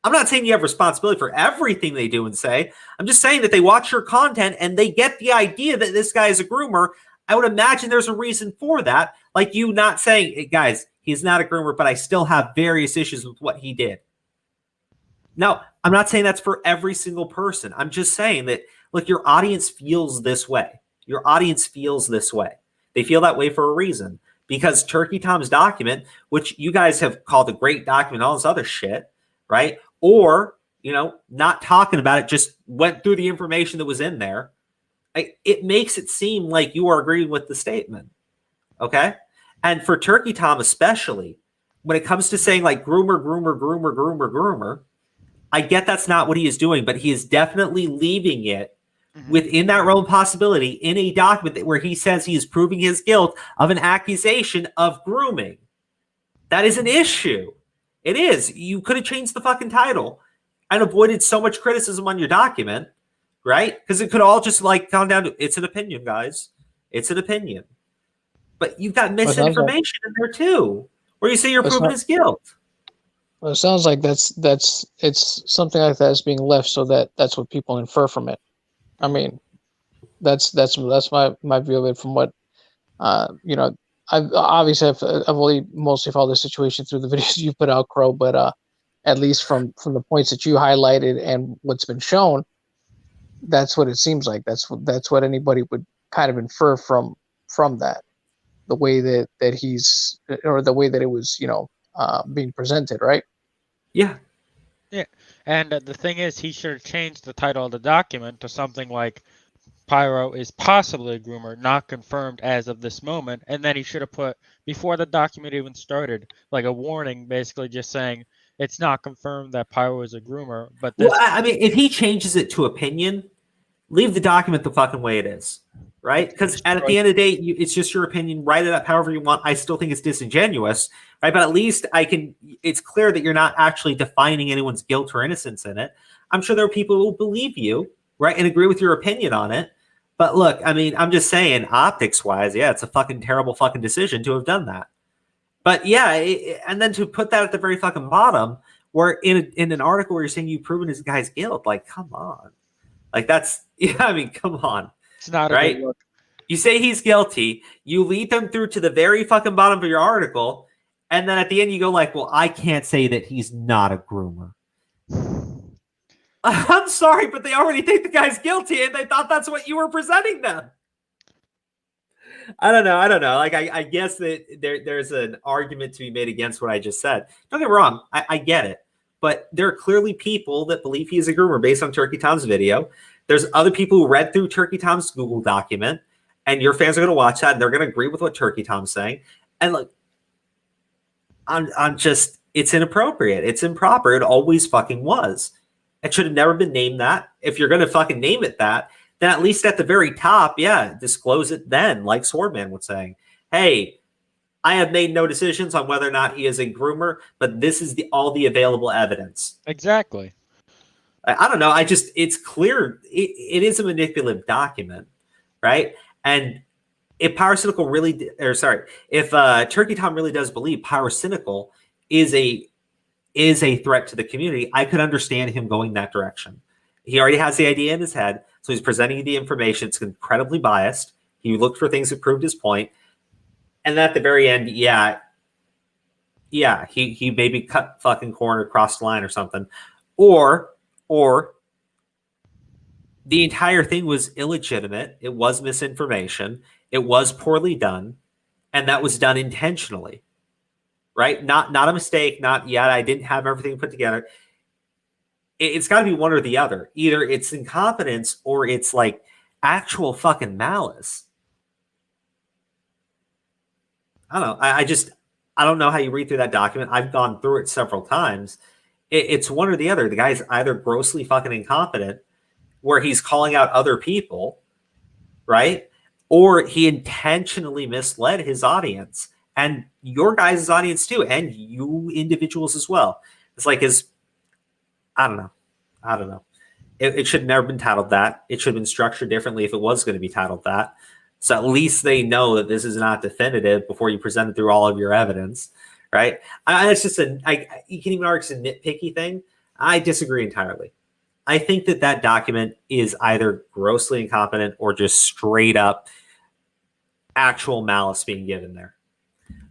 I'm not saying you have responsibility for everything they do and say. I'm just saying that they watch your content and they get the idea that this guy is a groomer. I would imagine there's a reason for that. Like, you not saying, hey, guys, he's not a groomer, but I still have various issues with what he did. Now, I'm not saying that's for every single person. I'm just saying that, look, your audience feels this way. Your audience feels this way. They feel that way for a reason. Because Turkey Tom's document, which you guys have called a great document, all this other shit, right? Or, you know, not talking about it, just went through the information that was in there. It makes it seem like you are agreeing with the statement. Okay? And for Turkey Tom especially, when it comes to saying, like, groomer, I get that's not what he is doing, but he is definitely leaving it within that realm of possibility in a document where he says he is proving his guilt of an accusation of grooming. That is an issue. It is. You could have changed the fucking title and avoided so much criticism on your document, right? Because it could all just, like, come down to, it's an opinion, guys. It's an opinion. But you've got misinformation in there too, where you say you're proving his guilt. Well, it sounds like it's something like that is being left so that's what people infer from it. I mean, that's my view of it from what you know. I've only mostly followed the situation through the videos you put out, Crow, but at least from the points that you highlighted and what's been shown, that's what it seems like. That's what anybody would kind of infer from that, the way that he's, or the way that it was, you know, being presented, right? Yeah. Yeah, and the thing is, he should have changed the title of the document to something like Pyro is possibly a groomer, not confirmed as of this moment. And then he should have put, before the document even started, like a warning, basically just saying it's not confirmed that Pyro is a groomer. But this... Well, I mean, if he changes it to opinion, leave the document the fucking way it is, right? Because at the end of the day, it's just your opinion. Write it up however you want. I still think it's disingenuous, right? But at least it's clear that you're not actually defining anyone's guilt or innocence in it. I'm sure there are people who will believe you, right, and agree with your opinion on it. But look, I mean, I'm just saying, optics-wise, yeah, it's a fucking terrible fucking decision to have done that. But yeah, and then to put that at the very fucking bottom, where in an article where you're saying you've proven this guy's guilt, like, come on. Like that's yeah. I mean, come on. It's not a right. good look. You say he's guilty. You lead them through to the very fucking bottom of your article, and then at the end you go like, "Well, I can't say that he's not a groomer." I'm sorry, but they already think the guy's guilty, and they thought that's what you were presenting them. I don't know. Like, I guess that there's an argument to be made against what I just said. Don't get me wrong. I get it. But there are clearly people that believe he is a groomer based on Turkey Tom's video. There's other people who read through Turkey Tom's Google document, and your fans are going to watch that, and they're going to agree with what Turkey Tom's saying. And look, I'm just, it's inappropriate. It's improper. It always fucking was. It should have never been named that. If you're going to fucking name it that, then at least at the very top, yeah, disclose it then, like Swordman was saying. Hey, I have made no decisions on whether or not he is a groomer, but this is all the available evidence. Exactly. I don't know. It's clear. It is a manipulative document, right? And if Pyrocynical really, if Turkey Tom really does believe Pyrocynical is a threat to the community, I could understand him going that direction. He already has the idea in his head, so he's presenting the information. It's incredibly biased. He looked for things that proved his point. And at the very end, yeah, he maybe cut fucking corner across the line or something. Or the entire thing was illegitimate. It was misinformation. It was poorly done. And that was done intentionally. Right? Not a mistake. I didn't have everything put together. It's got to be one or the other. Either it's incompetence or it's like actual fucking malice. I don't know. I don't know how you read through that document. I've gone through it several times. It's one or the other. The guy's either grossly fucking incompetent, where he's calling out other people, right? Or he intentionally misled his audience and your guys' audience too, and you individuals as well. It's like I don't know. It should have never been titled that. It should have been structured differently if it was going to be titled that. So at least they know that this is not definitive before you present it through all of your evidence, right? It's just you can even argue it's a nitpicky thing. I disagree entirely. I think that document is either grossly incompetent or just straight up actual malice being given there.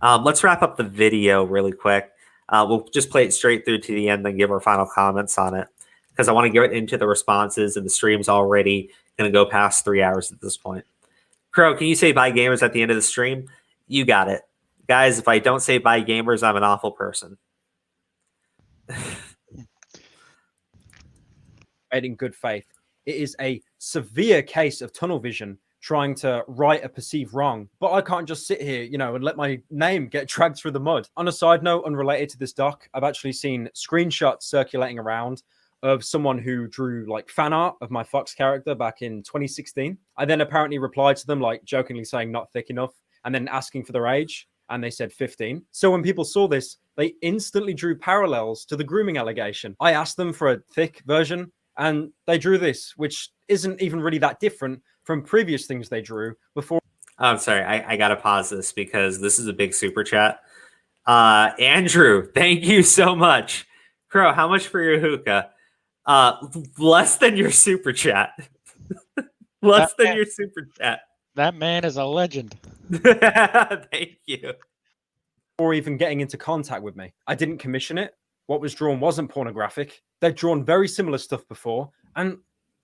Let's wrap up the video really quick. We'll just play it straight through to the end and give our final comments on it, because I want to get into the responses, and the stream's already going to go past 3 hours at this point. Crow, can you say bye gamers at the end of the stream? You got it. Guys, if I don't say bye gamers, I'm an awful person. In good faith. It is a severe case of tunnel vision trying to right a perceived wrong. But I can't just sit here, and let my name get dragged through the mud. On a side note, unrelated to this doc, I've actually seen screenshots circulating around of someone who drew like fan art of my Fox character back in 2016. I then apparently replied to them, like jokingly saying not thick enough, and then asking for their age, and they said 15. So when people saw this, they instantly drew parallels to the grooming allegation. I asked them for a thick version, and they drew this, which isn't even really that different from previous things they drew before. I'm sorry, I got to pause this because this is a big super chat. Andrew, thank you so much. Crow, how much for your hookah? Less than your super chat. Less than your super chat. That man is a legend. Thank you. Or even getting into contact with me. I didn't commission it. What was drawn wasn't pornographic. They'd drawn very similar stuff before, and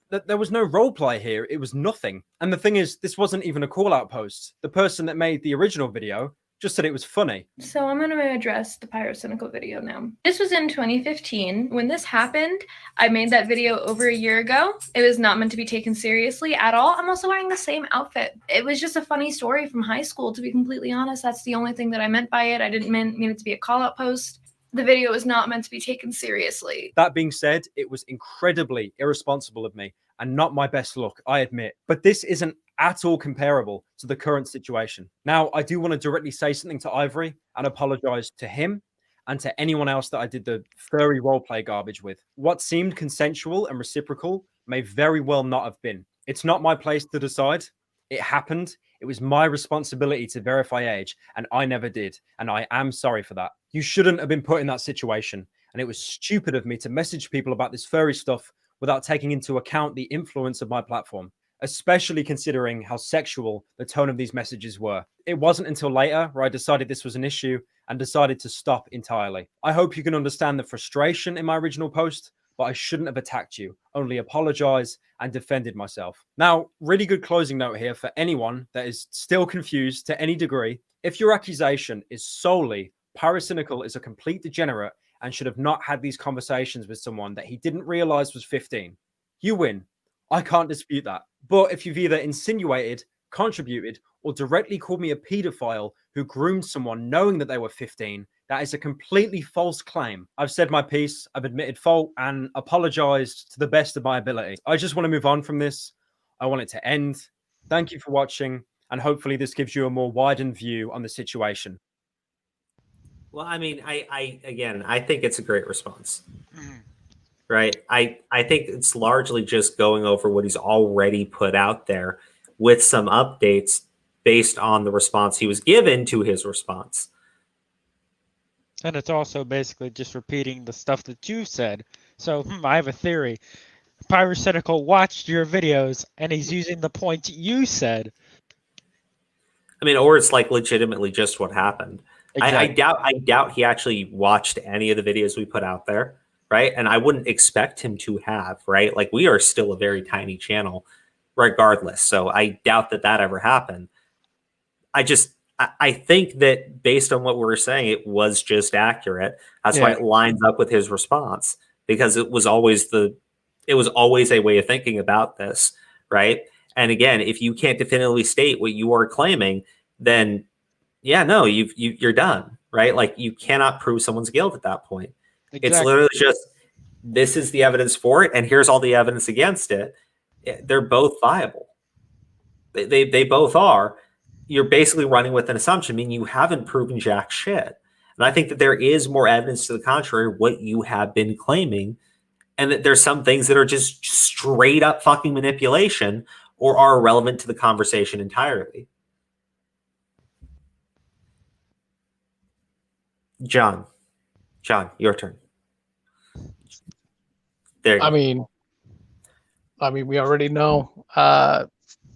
there was no role play here. It was nothing. And the thing is, this wasn't even a call-out post. The person that made the original video just said it was funny. So I'm going to address the Pyrocynical video now. This was in 2015. When this happened, I made that video over a year ago. It was not meant to be taken seriously at all. I'm also wearing the same outfit. It was just a funny story from high school, to be completely honest. That's the only thing that I meant by it. I didn't mean it to be a call-out post. The video was not meant to be taken seriously. That being said, it was incredibly irresponsible of me and not my best look, I admit. But this isn't at all comparable to the current situation. Now, I do want to directly say something to Ivory and apologize to him and to anyone else that I did the furry roleplay garbage with. What seemed consensual and reciprocal may very well not have been. It's not my place to decide. It happened. It was my responsibility to verify age, and I never did. And I am sorry for that. You shouldn't have been put in that situation. And it was stupid of me to message people about this furry stuff without taking into account the influence of my platform, especially considering how sexual the tone of these messages were. It wasn't until later where I decided this was an issue and decided to stop entirely. I hope you can understand the frustration in my original post, but I shouldn't have attacked you, only apologized and defended myself. Now, really good closing note here for anyone that is still confused to any degree. If your accusation is solely Pyrocynical is a complete degenerate and should have not had these conversations with someone that he didn't realize was 15, you win. I can't dispute that. But if you've either insinuated, contributed, or directly called me a pedophile who groomed someone knowing that they were 15, that is a completely false claim. I've said my piece, I've admitted fault, and apologized to the best of my ability. I just want to move on from this. I want it to end. Thank you for watching, and hopefully this gives you a more widened view on the situation. Well, I mean, I think it's a great response. Right. I think it's largely just going over what he's already put out there with some updates based on the response he was given to his response. And it's also basically just repeating the stuff that you said. So I have a theory. Pyrocynical watched your videos and he's using the points you said. I mean, or it's like legitimately just what happened. Exactly. I doubt he actually watched any of the videos we put out there, right? And I wouldn't expect him to have, right? Like, we are still a very tiny channel regardless. So I doubt that ever happened. I think that based on what we were saying, it was just accurate. That's why it lines up with his response, because it was always a way of thinking about this, right? And again, if you can't definitively state what you are claiming, then yeah, no, you're done, right? Like, you cannot prove someone's guilt at that point. Exactly. It's literally just, this is the evidence for it, and here's all the evidence against it. They're both viable. They both are. You're basically running with an assumption, meaning you haven't proven jack shit. And I think that there is more evidence to the contrary, what you have been claiming, and that there's some things that are just straight up fucking manipulation or are irrelevant to the conversation entirely. John, your turn. There you go. I mean, we already know.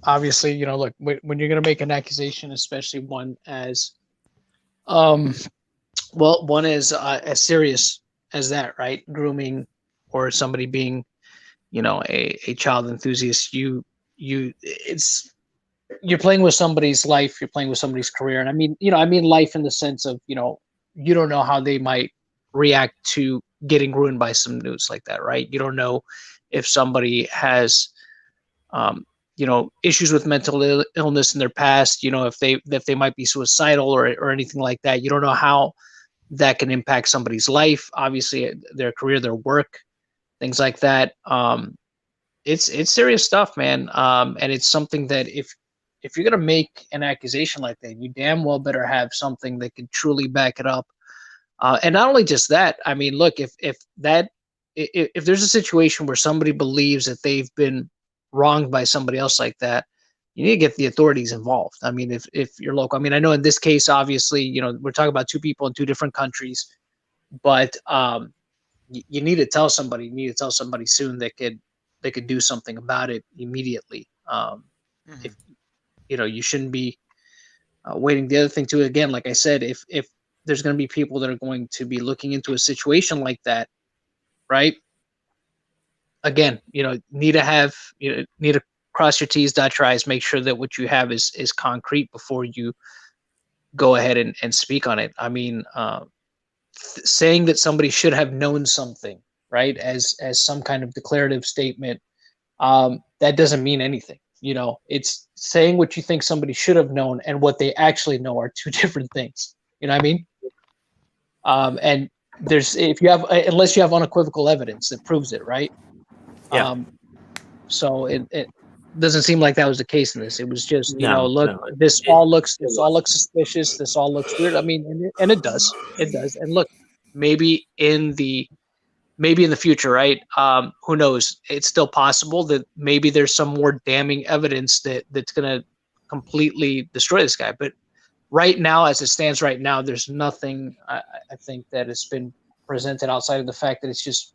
Obviously, you know, look, when you're going to make an accusation, especially one as, one as serious as that, right? Grooming, or somebody being, you know, a child enthusiast. You're playing with somebody's life. You're playing with somebody's career, and I mean life in the sense of, you know, you don't know how they might react to getting ruined by some news like that, right? You don't know if somebody has, you know, issues with mental illness in their past, you know, if they might be suicidal or anything like that. You don't know how that can impact somebody's life, obviously their career, their work, things like that. It's serious stuff, man. And it's something that if you're going to make an accusation like that, you damn well better have something that can truly back it up. And not only just that, I mean, look, if there's a situation where somebody believes that they've been wronged by somebody else like that, you need to get the authorities involved. I mean, if you're local, I mean, I know in this case, obviously, you know, we're talking about two people in two different countries, but you need to tell somebody. You need to tell somebody soon that could do something about it immediately. If you know, you shouldn't be waiting. The other thing too, again, like I said, if there's going to be people that are going to be looking into a situation like that, right? Again, you know, need to cross your T's, dot your I's, make sure that what you have is concrete before you go ahead and speak on it. I mean, saying that somebody should have known something, right, as some kind of declarative statement, that doesn't mean anything. You know, it's saying what you think somebody should have known and what they actually know are two different things. You know what I mean? And unless you have unequivocal evidence that proves it, right? Yeah. So it doesn't seem like that was the case in this. It was just, this all looks suspicious. This all looks weird. I mean, and it does. And look, maybe in the future, right? Who knows? It's still possible that maybe there's some more damning evidence that's going to completely destroy this guy. But right now, as it stands right now, there's nothing I think that has been presented outside of the fact that it's just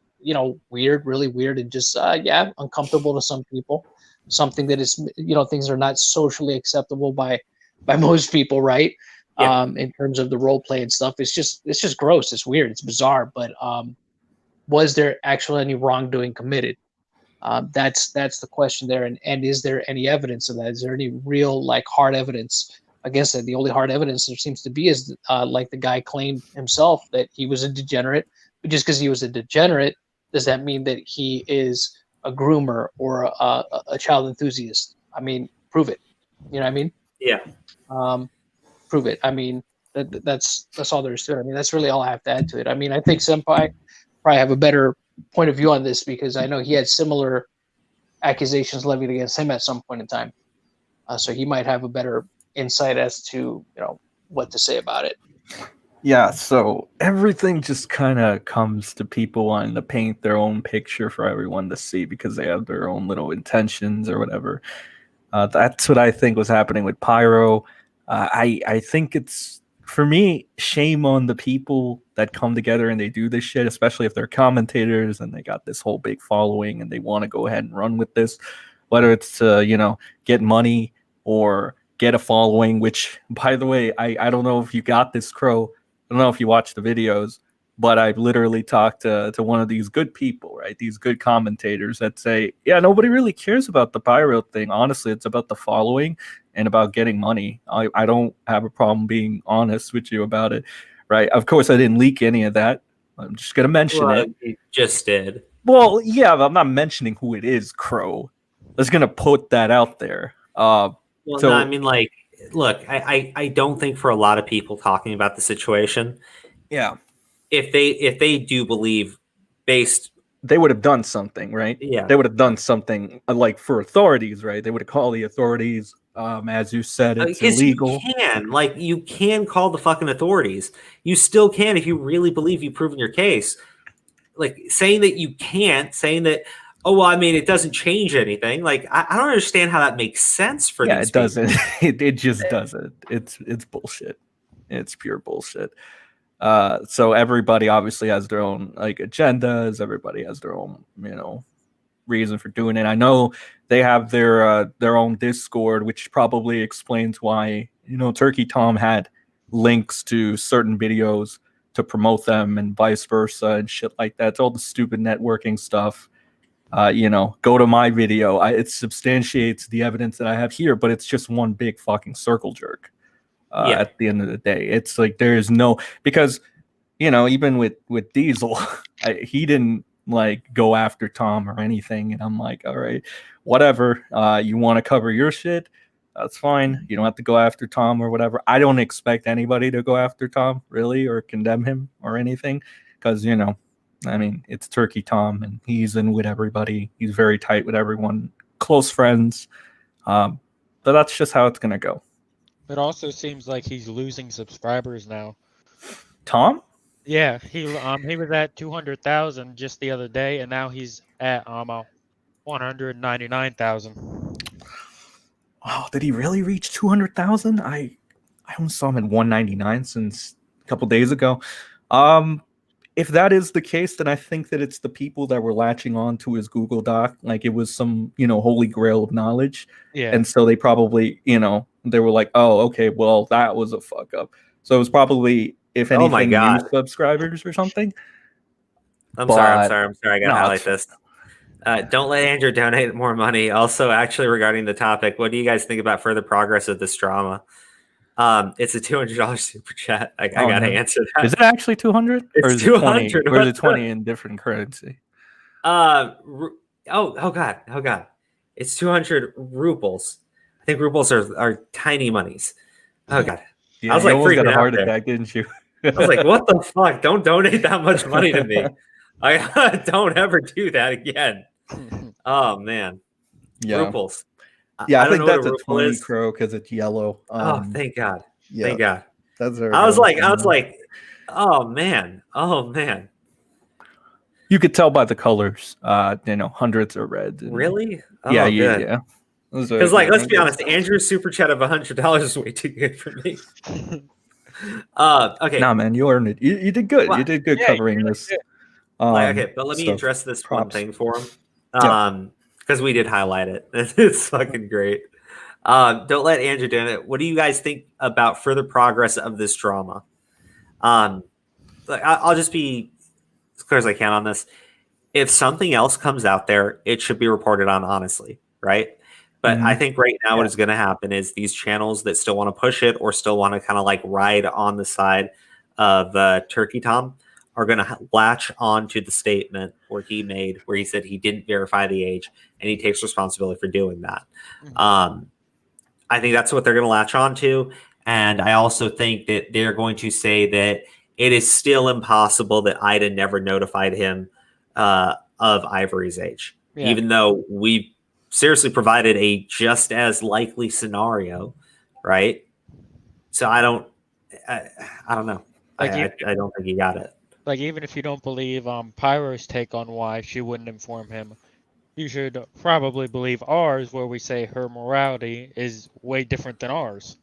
weird, really weird, and just uncomfortable to some people. Something that is, things are not socially acceptable by most people, right? Yeah. In terms of the role play and stuff, it's just gross. It's weird. It's bizarre. But was there actually any wrongdoing committed? That's the question there. And is there any evidence of that? Is there any real hard evidence against that? The only hard evidence there seems to be is like the guy claimed himself that he was a degenerate. But just because he was a degenerate, does that mean that he is a groomer or a child enthusiast? I mean, prove it. You know what I mean? Yeah. Prove it. I mean, that's all there is to it. I mean, that's really all I have to add to it. I mean, I think Senpai probably have a better point of view on this because I know he had similar accusations levied against him at some point in time. So he might have a better insight as to, what to say about it. Yeah, so everything just kind of comes to people wanting to paint their own picture for everyone to see because they have their own little intentions or whatever. That's what I think was happening with Pyro. I think it's, for me, shame on the people that come together and they do this shit, especially if they're commentators and they got this whole big following and they want to go ahead and run with this, whether it's to, get money or get a following, which, by the way, I don't know if you got this, Crow. I don't know if you watched the videos, but I've literally talked to one of these good people, right? These good commentators that say, yeah, nobody really cares about the Pyro thing. Honestly, it's about the following and about getting money. I don't have a problem being honest with you about it, right? Of course, I didn't leak any of that. I'm just going to mention it. You just did. Well, yeah, but I'm not mentioning who it is, Crow. I was going to put that out there. No, I mean, look, I don't think for a lot of people talking about the situation, yeah, if they do believe they would have done something, right? Yeah, they would have done something for authorities, right? They would have called the authorities. As you said, it's illegal. You can call the fucking authorities. You still can if you really believe you've proven your case. Like saying that you can't, saying that, oh, well, I mean, it doesn't change anything. Like, I don't understand how that makes sense for these people. Doesn't. It just doesn't. It's bullshit. It's pure bullshit. So everybody obviously has their own agendas. Everybody has their own, reason for doing it. I know they have their own Discord, which probably explains why, Turkey Tom had links to certain videos to promote them and vice versa and shit like that. It's all the stupid networking stuff. Go to my video. It substantiates the evidence that I have here, but it's just one big fucking circle jerk. At the end of the day, it's like there is no, because even with Diesel, he didn't go after Tom or anything, and I'm like, all right, whatever. You want to cover your shit? That's fine. You don't have to go after Tom or whatever. I don't expect anybody to go after Tom really or condemn him or anything, because I mean, it's Turkey Tom, and he's in with everybody. He's very tight with everyone, close friends. But that's just how it's gonna go. It also seems like he's losing subscribers now. Tom? Yeah, he was at 200,000 just the other day, and now he's at 199,000. Oh, did he really reach 200,000? I only saw him at 199 since a couple days ago. If that is the case, then I think that it's the people that were latching on to his Google Doc, like it was some, holy grail of knowledge. Yeah. And so they probably, they were like, oh, okay, well, that was a fuck up. So it was probably, if anything, new subscribers or something. I'm sorry. I gotta highlight this. Don't let Andrew donate more money. Also, actually, regarding the topic, what do you guys think about further progress of this drama? It's a $200 super chat. I gotta answer that. Is it actually 200? It's or is 200. It 20? Or is it 20 in different currency? Oh god. It's 200 rubles. I think rubles are tiny monies. Oh god. Yeah, I was like freaking got a out heart there. attack, didn't you? I was like, what the fuck? Don't donate that much money to me. I don't ever do that again. Oh man. Yeah. Ruples. Yeah, I think don't know that's what a ruple 20 is. crow because it's yellow. Oh, thank God. Yeah, Thank God. That's I was like, oh man. You could tell by the colors. Hundreds are red. Really? Yeah. Because let's be honest, Andrew's super chat of $100 is way too good for me. Okay. Nah, man, you earned it. You did good. Well, you did good covering this. Okay, but let me so address this one props. thing for him. Yeah. Because we did highlight it. It's fucking great. Don't let Andrew do it. What do you guys think about further progress of this drama? I'll just be as clear as I can on this. If something else comes out there, it should be reported on honestly, right? But I think right now what is going to happen is these channels that still want to push it or still want to kind of like ride on the side of Turkey Tom are going to latch on to the statement where he made, where he said he didn't verify the age and he takes responsibility for doing that. I think that's what they're going to latch on to. And I also think that they're going to say that it is still impossible that Ida never notified him of Ivory's age, even though we seriously provided a just as likely scenario, right? So I don't know. I don't think he got it. Like, even if you don't believe Pyro's take on why she wouldn't inform him, you should probably believe ours, where we say her morality is way different than ours.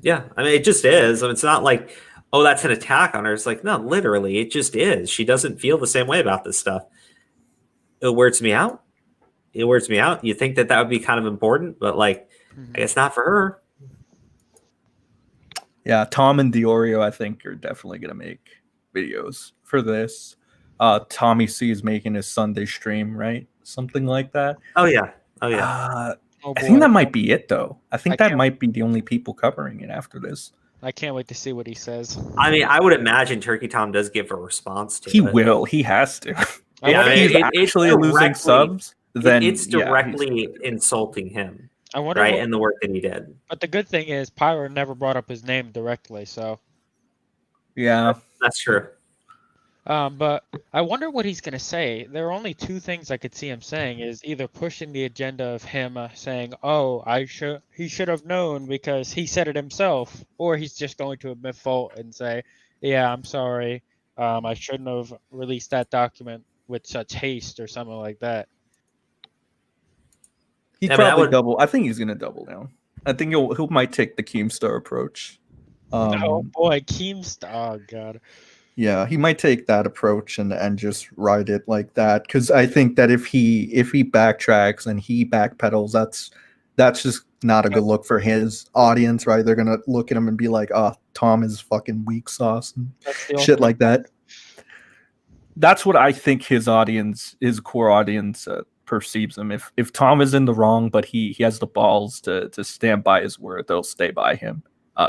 Yeah, I mean, it just is. I mean, it's not like, oh, that's an attack on her. It's like, no, literally, it just is. She doesn't feel the same way about this stuff. It weirds me out. It weirds me out. You think that would be kind of important, but like, I guess not for her. Yeah, Tom and Diorio, I think, are definitely going to make videos for this. Tommy C is making his Sunday stream, right? Something like that. Oh, yeah. Oh, yeah. I think that might be it, though. I think that might be the only people covering it after this. I can't wait to see what he says. I mean, I would imagine Turkey Tom does give a response to it. He will. He has to. Yeah, if he's actually losing subs, then it's directly insulting him. I wonder right, and the work that he did. But the good thing is, Pyro never brought up his name directly, so. Yeah, that's true. But I wonder what he's going to say. There are only two things I could see him saying: is either pushing the agenda of him saying, "Oh, he should have known because he said it himself," or he's just going to admit fault and say, "Yeah, I'm sorry. I shouldn't have released that document with such haste," or something like that. He probably double. I think he's going to double down. I think he might take the Keemstar approach. Oh boy, Keemstar! Oh god. Yeah, he might take that approach and just ride it like that. Because I think that if he backtracks and he backpedals, that's just not a good look for his audience, right? They're gonna look at him and be like, "Oh, Tom is fucking weak sauce," and shit like that. That's what I think his audience, his core audience, perceives him. If Tom is in the wrong, but he has the balls to stand by his word, they'll stay by him.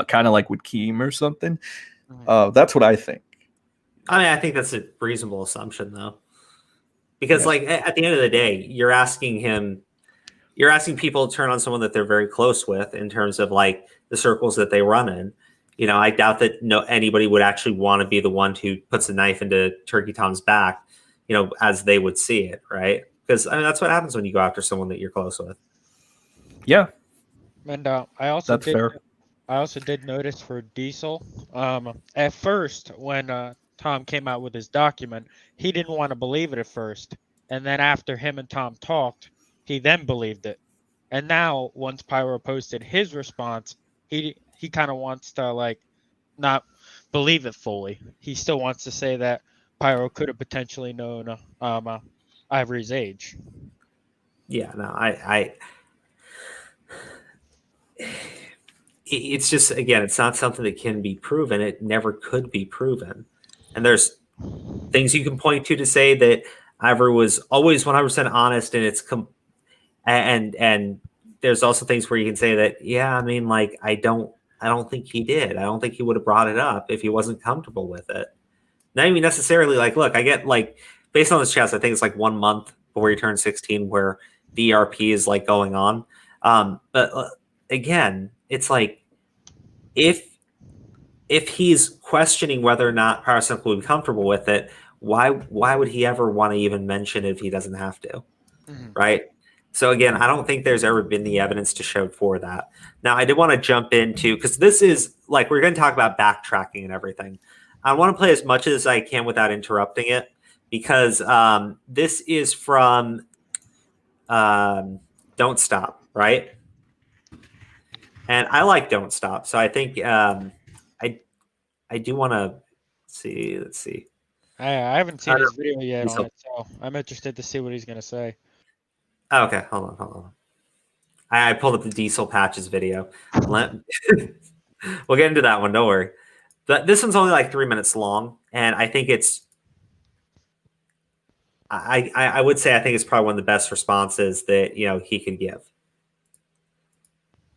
Kind of like with Keem or something. That's what I think. I mean, I think that's a reasonable assumption, though, because like at the end of the day, you're asking people to turn on someone that they're very close with in terms of like the circles that they run in. You know, I doubt that anybody would actually want to be the one who puts a knife into Turkey Tom's back, you know, as they would see it, right? Because I mean, that's what happens when you go after someone that you're close with. Yeah, and I also that's fair. I also did notice for Diesel, at first when Tom came out with his document, he didn't want to believe it at first, and then after him and Tom talked, he then believed it. And now, once Pyro posted his response, he kind of wants to like not believe it fully. He still wants to say that Pyro could have potentially known Ivory's age. Yeah, no, it's just, again, it's not something that can be proven. It never could be proven. And there's things you can point to say that Ivory was always 100% honest, and it's and there's also things where you can say that, yeah, I mean, like, I don't think he did. I don't think he would have brought it up if he wasn't comfortable with it. Not even necessarily like, look, I get like, based on this chest, I think it's like 1 month before you turn 16 where the ERP is like going on. But again, it's like, if he's questioning whether or not Pyrocynical would be comfortable with it, why would he ever want to even mention it if he doesn't have to, right? So again, I don't think there's ever been the evidence to show for that. Now, I did want to jump into, because this is like, we're going to talk about backtracking and everything. I want to play as much as I can without interrupting it, because this is from Don't Stop, right? And I like Don't Stop, so I think I do want to see. Let's see. I haven't seen I his don't- video yet he's on a- it, so I'm interested to see what he's gonna say. Okay, hold on. I pulled up the Diesel Patches video. We'll get into that one. Don't worry. But this one's only like 3 minutes long, and I think it's. I would say I think it's probably one of the best responses that he could give.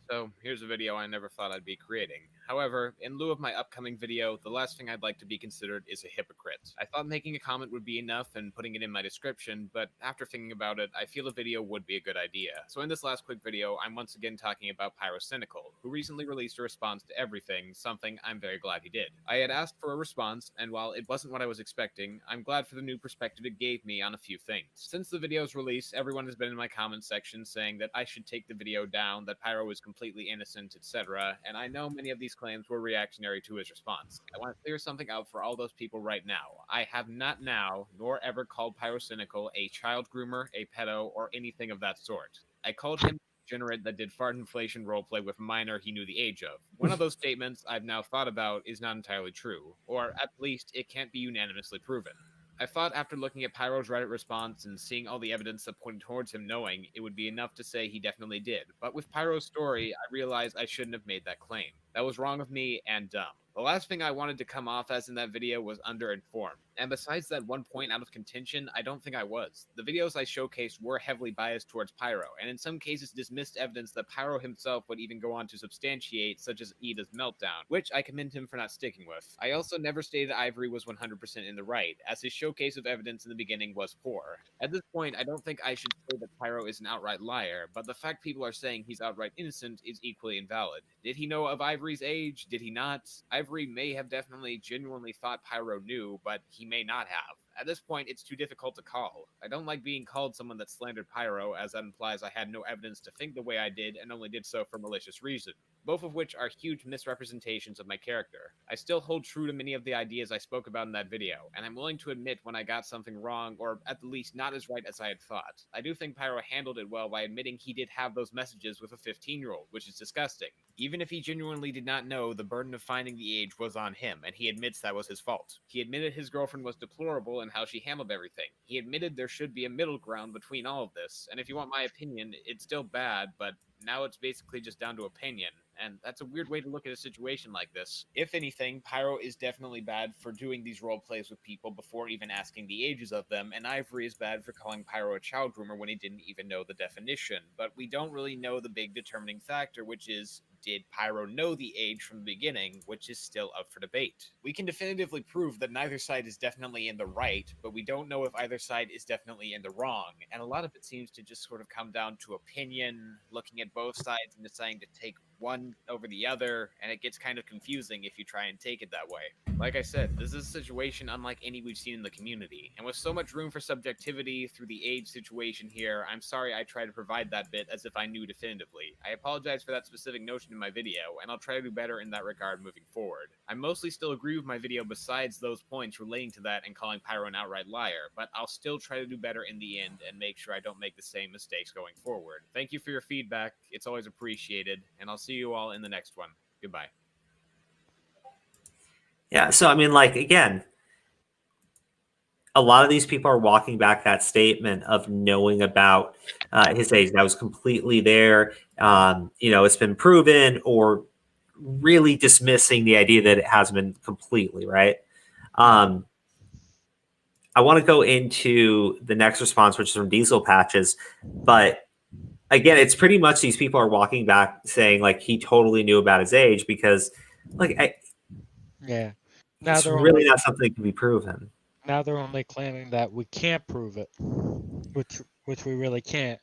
So here's a video I never thought I'd be creating. However, in lieu of my upcoming video, the last thing I'd like to be considered is a hypocrite. I thought making a comment would be enough and putting it in my description, but after thinking about it, I feel a video would be a good idea. So in this last quick video, I'm once again talking about Pyrocynical, who recently released a response to everything, something I'm very glad he did. I had asked for a response, and while it wasn't what I was expecting, I'm glad for the new perspective it gave me on a few things. Since the video's release, everyone has been in my comment section saying that I should take the video down, that Pyro is completely innocent, etc., and I know many of these claims were reactionary to his response. I want to clear something out for all those people right now. I have not now, nor ever called Pyrocynical a child groomer, a pedo, or anything of that sort. I called him a degenerate that did fart inflation roleplay with a minor he knew the age of. One of those statements I've now thought about is not entirely true, or at least it can't be unanimously proven. I thought after looking at Pyro's Reddit response and seeing all the evidence that pointed towards him knowing, it would be enough to say he definitely did. But with Pyro's story, I realized I shouldn't have made that claim. That was wrong of me and dumb. The last thing I wanted to come off as in that video was underinformed. And besides that one point out of contention, I don't think I was. The videos I showcased were heavily biased towards Pyro, and in some cases dismissed evidence that Pyro himself would even go on to substantiate, such as Ida's meltdown, which I commend him for not sticking with. I also never stated Ivory was 100% in the right, as his showcase of evidence in the beginning was poor. At this point, I don't think I should say that Pyro is an outright liar, but the fact people are saying he's outright innocent is equally invalid. Did he know of Ivory's age? Did he not? Ivory may have definitely genuinely thought Pyro knew, but he may not have. At this point, it's too difficult to call. I don't like being called someone that slandered Pyro, as that implies I had no evidence to think the way I did and only did so for malicious reason, both of which are huge misrepresentations of my character. I still hold true to many of the ideas I spoke about in that video, and I'm willing to admit when I got something wrong, or at the least not as right as I had thought. I do think Pyro handled it well by admitting he did have those messages with a 15-year-old, which is disgusting. Even if he genuinely did not know, the burden of finding the age was on him, and he admits that was his fault. He admitted his girlfriend was deplorable in how she handled everything. He admitted there should be a middle ground between all of this, and if you want my opinion, it's still bad, but now it's basically just down to opinion, and that's a weird way to look at a situation like this. If anything, Pyro is definitely bad for doing these role plays with people before even asking the ages of them, and Ivory is bad for calling Pyro a child groomer when he didn't even know the definition. But we don't really know the big determining factor, which is, did Pyro know the age from the beginning, which is still up for debate. We can definitively prove that neither side is definitely in the right, but we don't know if either side is definitely in the wrong, and a lot of it seems to just sort of come down to opinion, looking at both sides and deciding to take one over the other, and it gets kind of confusing if you try and take it that way. Like I said, this is a situation unlike any we've seen in the community, and with so much room for subjectivity through the age situation here, I'm sorry I tried to provide that bit as if I knew definitively. I apologize for that specific notion in my video, and I'll try to do better in that regard moving forward. I mostly still agree with my video besides those points relating to that and calling Pyro an outright liar, but I'll still try to do better in the end and make sure I don't make the same mistakes going forward. Thank you for your feedback, it's always appreciated, and I'll see you all in the next one. Goodbye. Yeah, so I mean, like, again, a lot of these people are walking back that statement of knowing about his age. That was completely there. It's been proven, or really dismissing the idea that it hasn't been completely, right? I want to go into the next response, which is from Diesel Patches. But again, it's pretty much these people are walking back saying, like, he totally knew about his age because, like, Yeah. Now it's they're really only, not something that can be proven. now they're only claiming that we can't prove it, which we really can't.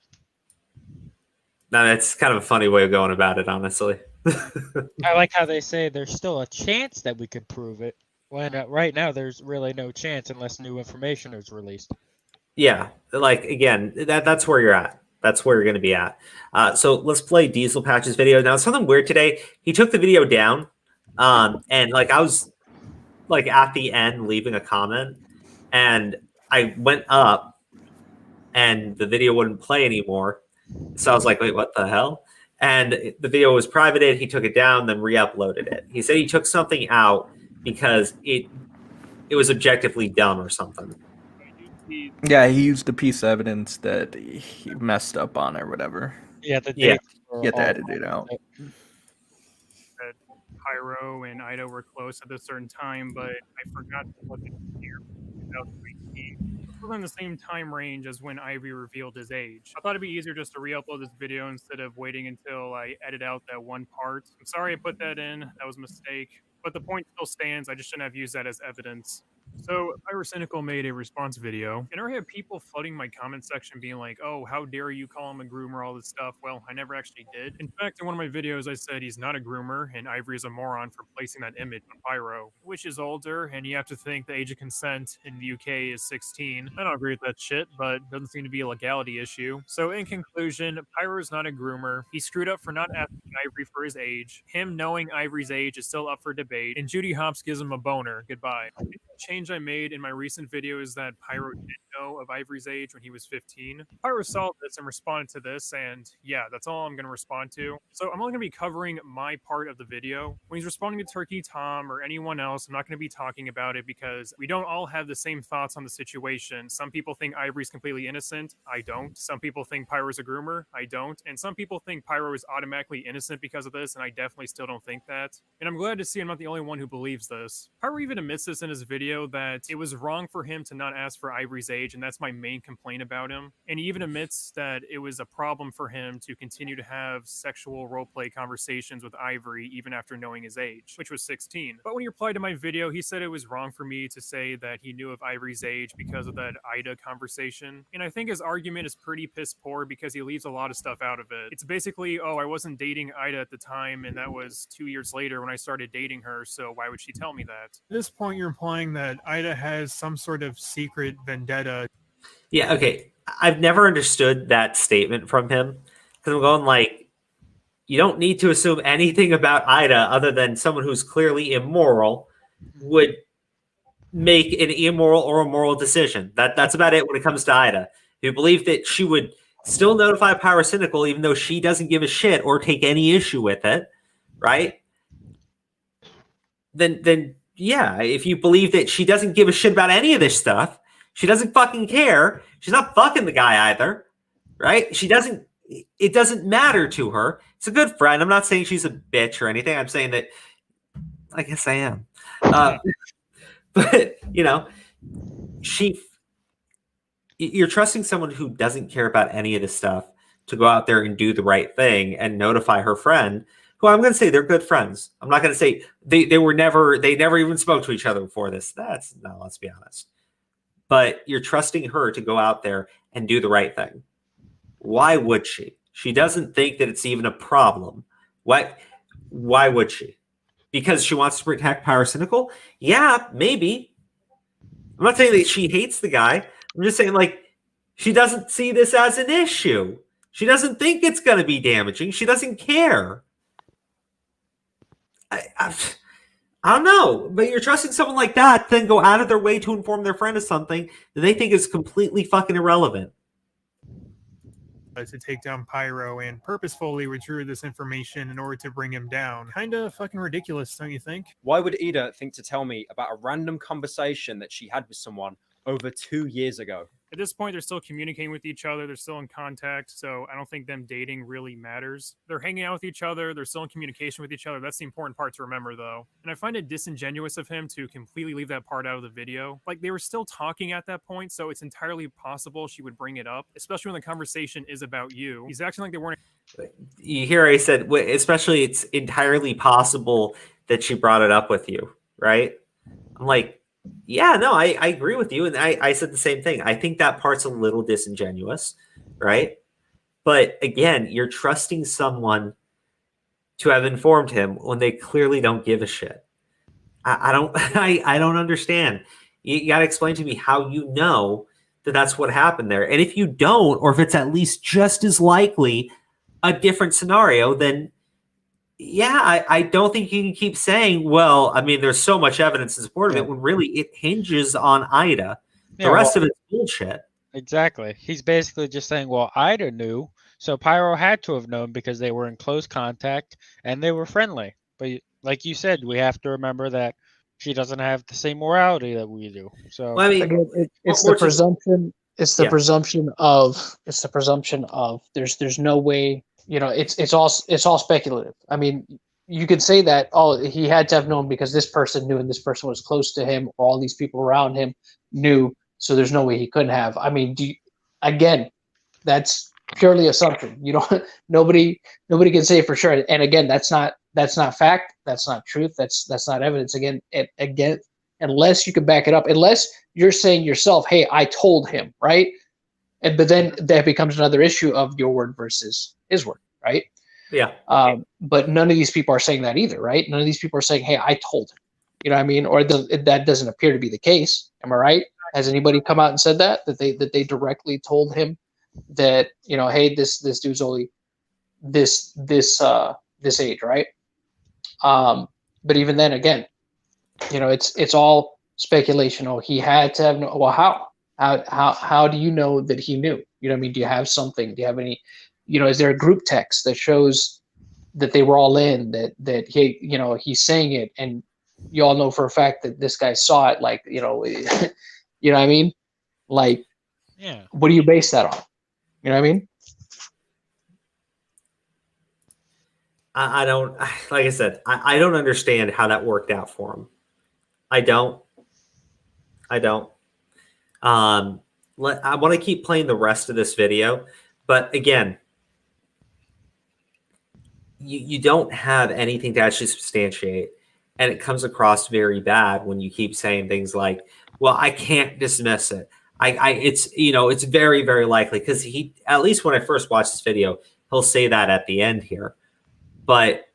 Now, that's kind of a funny way of going about it, honestly. I like how they say there's still a chance that we could prove it, when right now there's really no chance unless new information is released. Yeah, like, again, that's where you're at. That's where you're going to be at. So let's play Diesel Patch's video. Now, something weird today. He took the video down, and like I was like at the end leaving a comment, and I went up, and the video wouldn't play anymore. So I was like, wait, what the hell? And the video was privated. He took it down, then re-uploaded it. He said he took something out because it it was objectively dumb or something. Yeah, he used a piece of evidence that he messed up on or whatever. Yeah, the Yeah. dates were He had to all edit it out. That Pyro and Ida were close at a certain time, but I forgot to look at the year 2019. Within the same time range as when Ivory revealed his age. I thought it'd be easier just to re-upload this video instead of waiting until I edit out that one part. I'm sorry I put that in. That was a mistake. But the point still stands. I just shouldn't have used that as evidence. So, Pyrocynical made a response video, and I had people flooding my comment section being like, oh, how dare you call him a groomer, all this stuff. Well, I never actually did. In fact, in one of my videos, I said he's not a groomer, and Ivory is a moron for placing that image on Pyro, which is older, and you have to think the age of consent in the UK is 16. I don't agree with that shit, but it doesn't seem to be a legality issue. So, in conclusion, Pyro is not a groomer. He screwed up for not asking Ivory for his age. Him knowing Ivory's age is still up for debate, and Judy Hopps gives him a boner. Goodbye. Change I made in my recent video is that Pyro did know of Ivory's age when he was 15. Pyro saw this and responded to this, and yeah, that's all I'm going to respond to. So I'm only going to be covering my part of the video. When he's responding to Turkey Tom or anyone else, I'm not going to be talking about it because we don't all have the same thoughts on the situation. Some people think Ivory's completely innocent. I don't. Some people think Pyro's a groomer. I don't. And some people think Pyro is automatically innocent because of this, and I definitely still don't think that. And I'm glad to see I'm not the only one who believes this. Pyro even admits this in his video that it was wrong for him to not ask for Ivory's age, and that's my main complaint about him. And he even admits that it was a problem for him to continue to have sexual roleplay conversations with Ivory even after knowing his age, which was 16. But when he replied to my video, he said it was wrong for me to say that he knew of Ivory's age because of that Ida conversation. And I think his argument is pretty piss poor because he leaves a lot of stuff out of it. It's basically, oh, I wasn't dating Ida at the time, and that was 2 years later when I started dating her, so why would she tell me that? At this point, you're implying that Ida has some sort of secret vendetta. Yeah, okay. I've never understood that statement from him because I'm going like, you don't need to assume anything about Ida other than someone who's clearly immoral would make an immoral or a moral decision. That's about it when it comes to Ida. If you believe that she would still notify Pyrocynical even though she doesn't give a shit or take any issue with it, right? Then yeah, if you believe that she doesn't give a shit about any of this stuff, she doesn't fucking care. She's not fucking the guy either, right? It doesn't matter to her. It's a good friend. I'm not saying she's a bitch or anything. I'm saying that, I guess I am. But, you're trusting someone who doesn't care about any of this stuff to go out there and do the right thing and notify her friend, who I'm going to say they're good friends. I'm not going to say they never even spoke to each other before this. Let's be honest. But you're trusting her to go out there and do the right thing. Why would she? She doesn't think that it's even a problem. Why would she? Because she wants to protect Pyrocynical? Yeah, maybe. I'm not saying that she hates the guy. I'm just saying, like, she doesn't see this as an issue. She doesn't think it's going to be damaging. She doesn't care. I don't know, but you're trusting someone like that to then go out of their way to inform their friend of something that they think is completely fucking irrelevant. To take down Pyro and purposefully withdrew this information in order to bring him down. Kinda fucking ridiculous, don't you think? Why would Ida think to tell me about a random conversation that she had with someone over 2 years ago? At this point, they're still communicating with each other. They're still in contact. So I don't think them dating really matters. They're hanging out with each other. They're still in communication with each other. That's the important part to remember, though. And I find it disingenuous of him to completely leave that part out of the video. Like, they were still talking at that point, so it's entirely possible she would bring it up, especially when the conversation is about you. He's acting like they weren't. You hear I said, especially it's entirely possible that she brought it up with you, right? I'm like, yeah, no, I agree with you. And I said the same thing. I think that part's a little disingenuous, right? But again, you're trusting someone to have informed him when they clearly don't give a shit. I don't understand. You got to explain to me how you know that that's what happened there. And if you don't, or if it's at least just as likely a different scenario, then yeah, I don't think you can keep saying, well, I mean, there's so much evidence in support of it when really it hinges on Ida. The rest of it's bullshit. Exactly. He's basically just saying, well, Ida knew, so Pyro had to have known because they were in close contact and they were friendly. But like you said, we have to remember that she doesn't have the same morality that we do. So Well, I mean, Again, it's the presumption. It's the presumption of. It's the presumption of. There's no way. It's all speculative. I mean, you could say that he had to have known because this person knew and this person was close to him, or all these people around him knew. So there's no way he couldn't have. I mean, again, that's purely assumption. Nobody can say for sure. And again, that's not fact. That's not truth. That's not evidence. Again, unless you can back it up, unless you're saying yourself, hey, I told him, right? But then that becomes another issue of your word versus his word, right? Yeah. But none of these people are saying that either, right? None of these people are saying, hey, I told him. You know what I mean? Or that doesn't appear to be the case. Am I right? Has anybody come out and said that they directly told him that, hey, this dude's only this age, right? But even then, again, it's all speculation. Oh, he had to have no. Well, how do you know that he knew? You know what I mean? Do you have something? Do you have any? Is there a group text that shows that they were all in? That he, he's saying it, and you all know for a fact that this guy saw it. Like, you know what I mean? Like, yeah. What do you base that on? You know what I mean? I don't, like I said, I don't understand how that worked out for him. I don't. I want to keep playing the rest of this video, but again, you don't have anything to actually substantiate, and it comes across very bad when you keep saying things like, well, I can't dismiss it. It's very, very likely, because he, at least when I first watched this video, he'll say that at the end here. But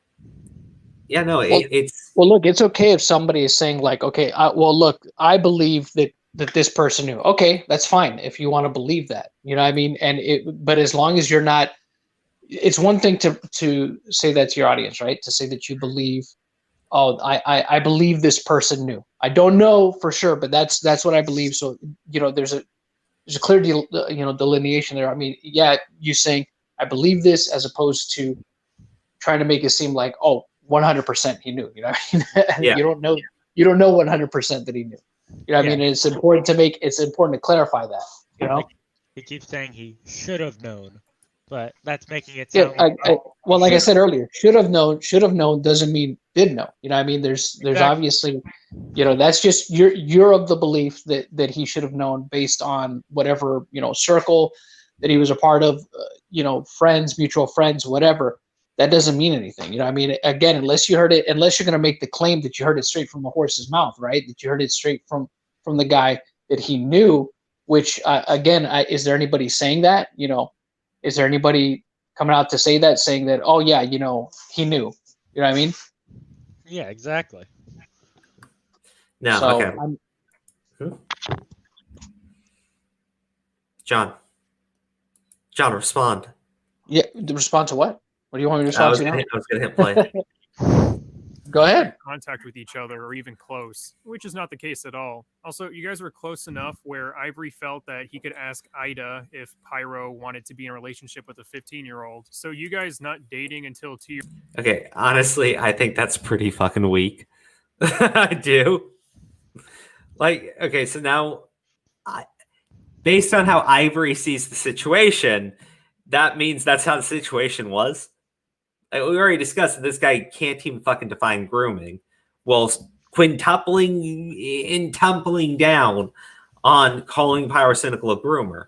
yeah, no, it's well. Look, it's okay if somebody is saying like, okay, look, I believe that this person knew. Okay, that's fine if you want to believe that. You know what I mean? But as long as you're not, it's one thing to say that to your audience, right? To say that you believe, I believe this person knew. I don't know for sure, but that's what I believe. So there's a clear delineation there. I mean, yeah, you saying I believe this as opposed to trying to make it seem like, 100% he knew. You know what I mean? Yeah. You don't know 100% that he knew. You know what I mean? And it's important to clarify that. He keeps saying he should have known, but that's making it sound well, like I said earlier, should have known doesn't mean did know. You know what I mean? There's obviously, that's just you're of the belief that he should have known based on whatever, circle that he was a part of, friends, mutual friends, whatever. That doesn't mean anything. You know what I mean? Again, unless you're going to make the claim that you heard it straight from the horse's mouth, right? That you heard it straight from the guy that he knew, which again, is there anybody saying that? Is there anybody coming out to say that, saying that, oh yeah, he knew? You know what I mean? Yeah, exactly. No, so okay. John, respond. Yeah, respond to what? What do you want me to respond to now? I was going to hit play. Go ahead. Contact with each other or even close, which is not the case at all. Also, you guys were close enough where Ivory felt that he could ask Ida if Pyro wanted to be in a relationship with a 15-year-old. So you guys not dating until 2 years. Okay, honestly, I think that's pretty fucking weak. I do. Like, okay, so now, based on how Ivory sees the situation, that means that's how the situation was. Like, we already discussed that this guy can't even fucking define grooming. Well, tumbling down on calling Pyrocynical a groomer,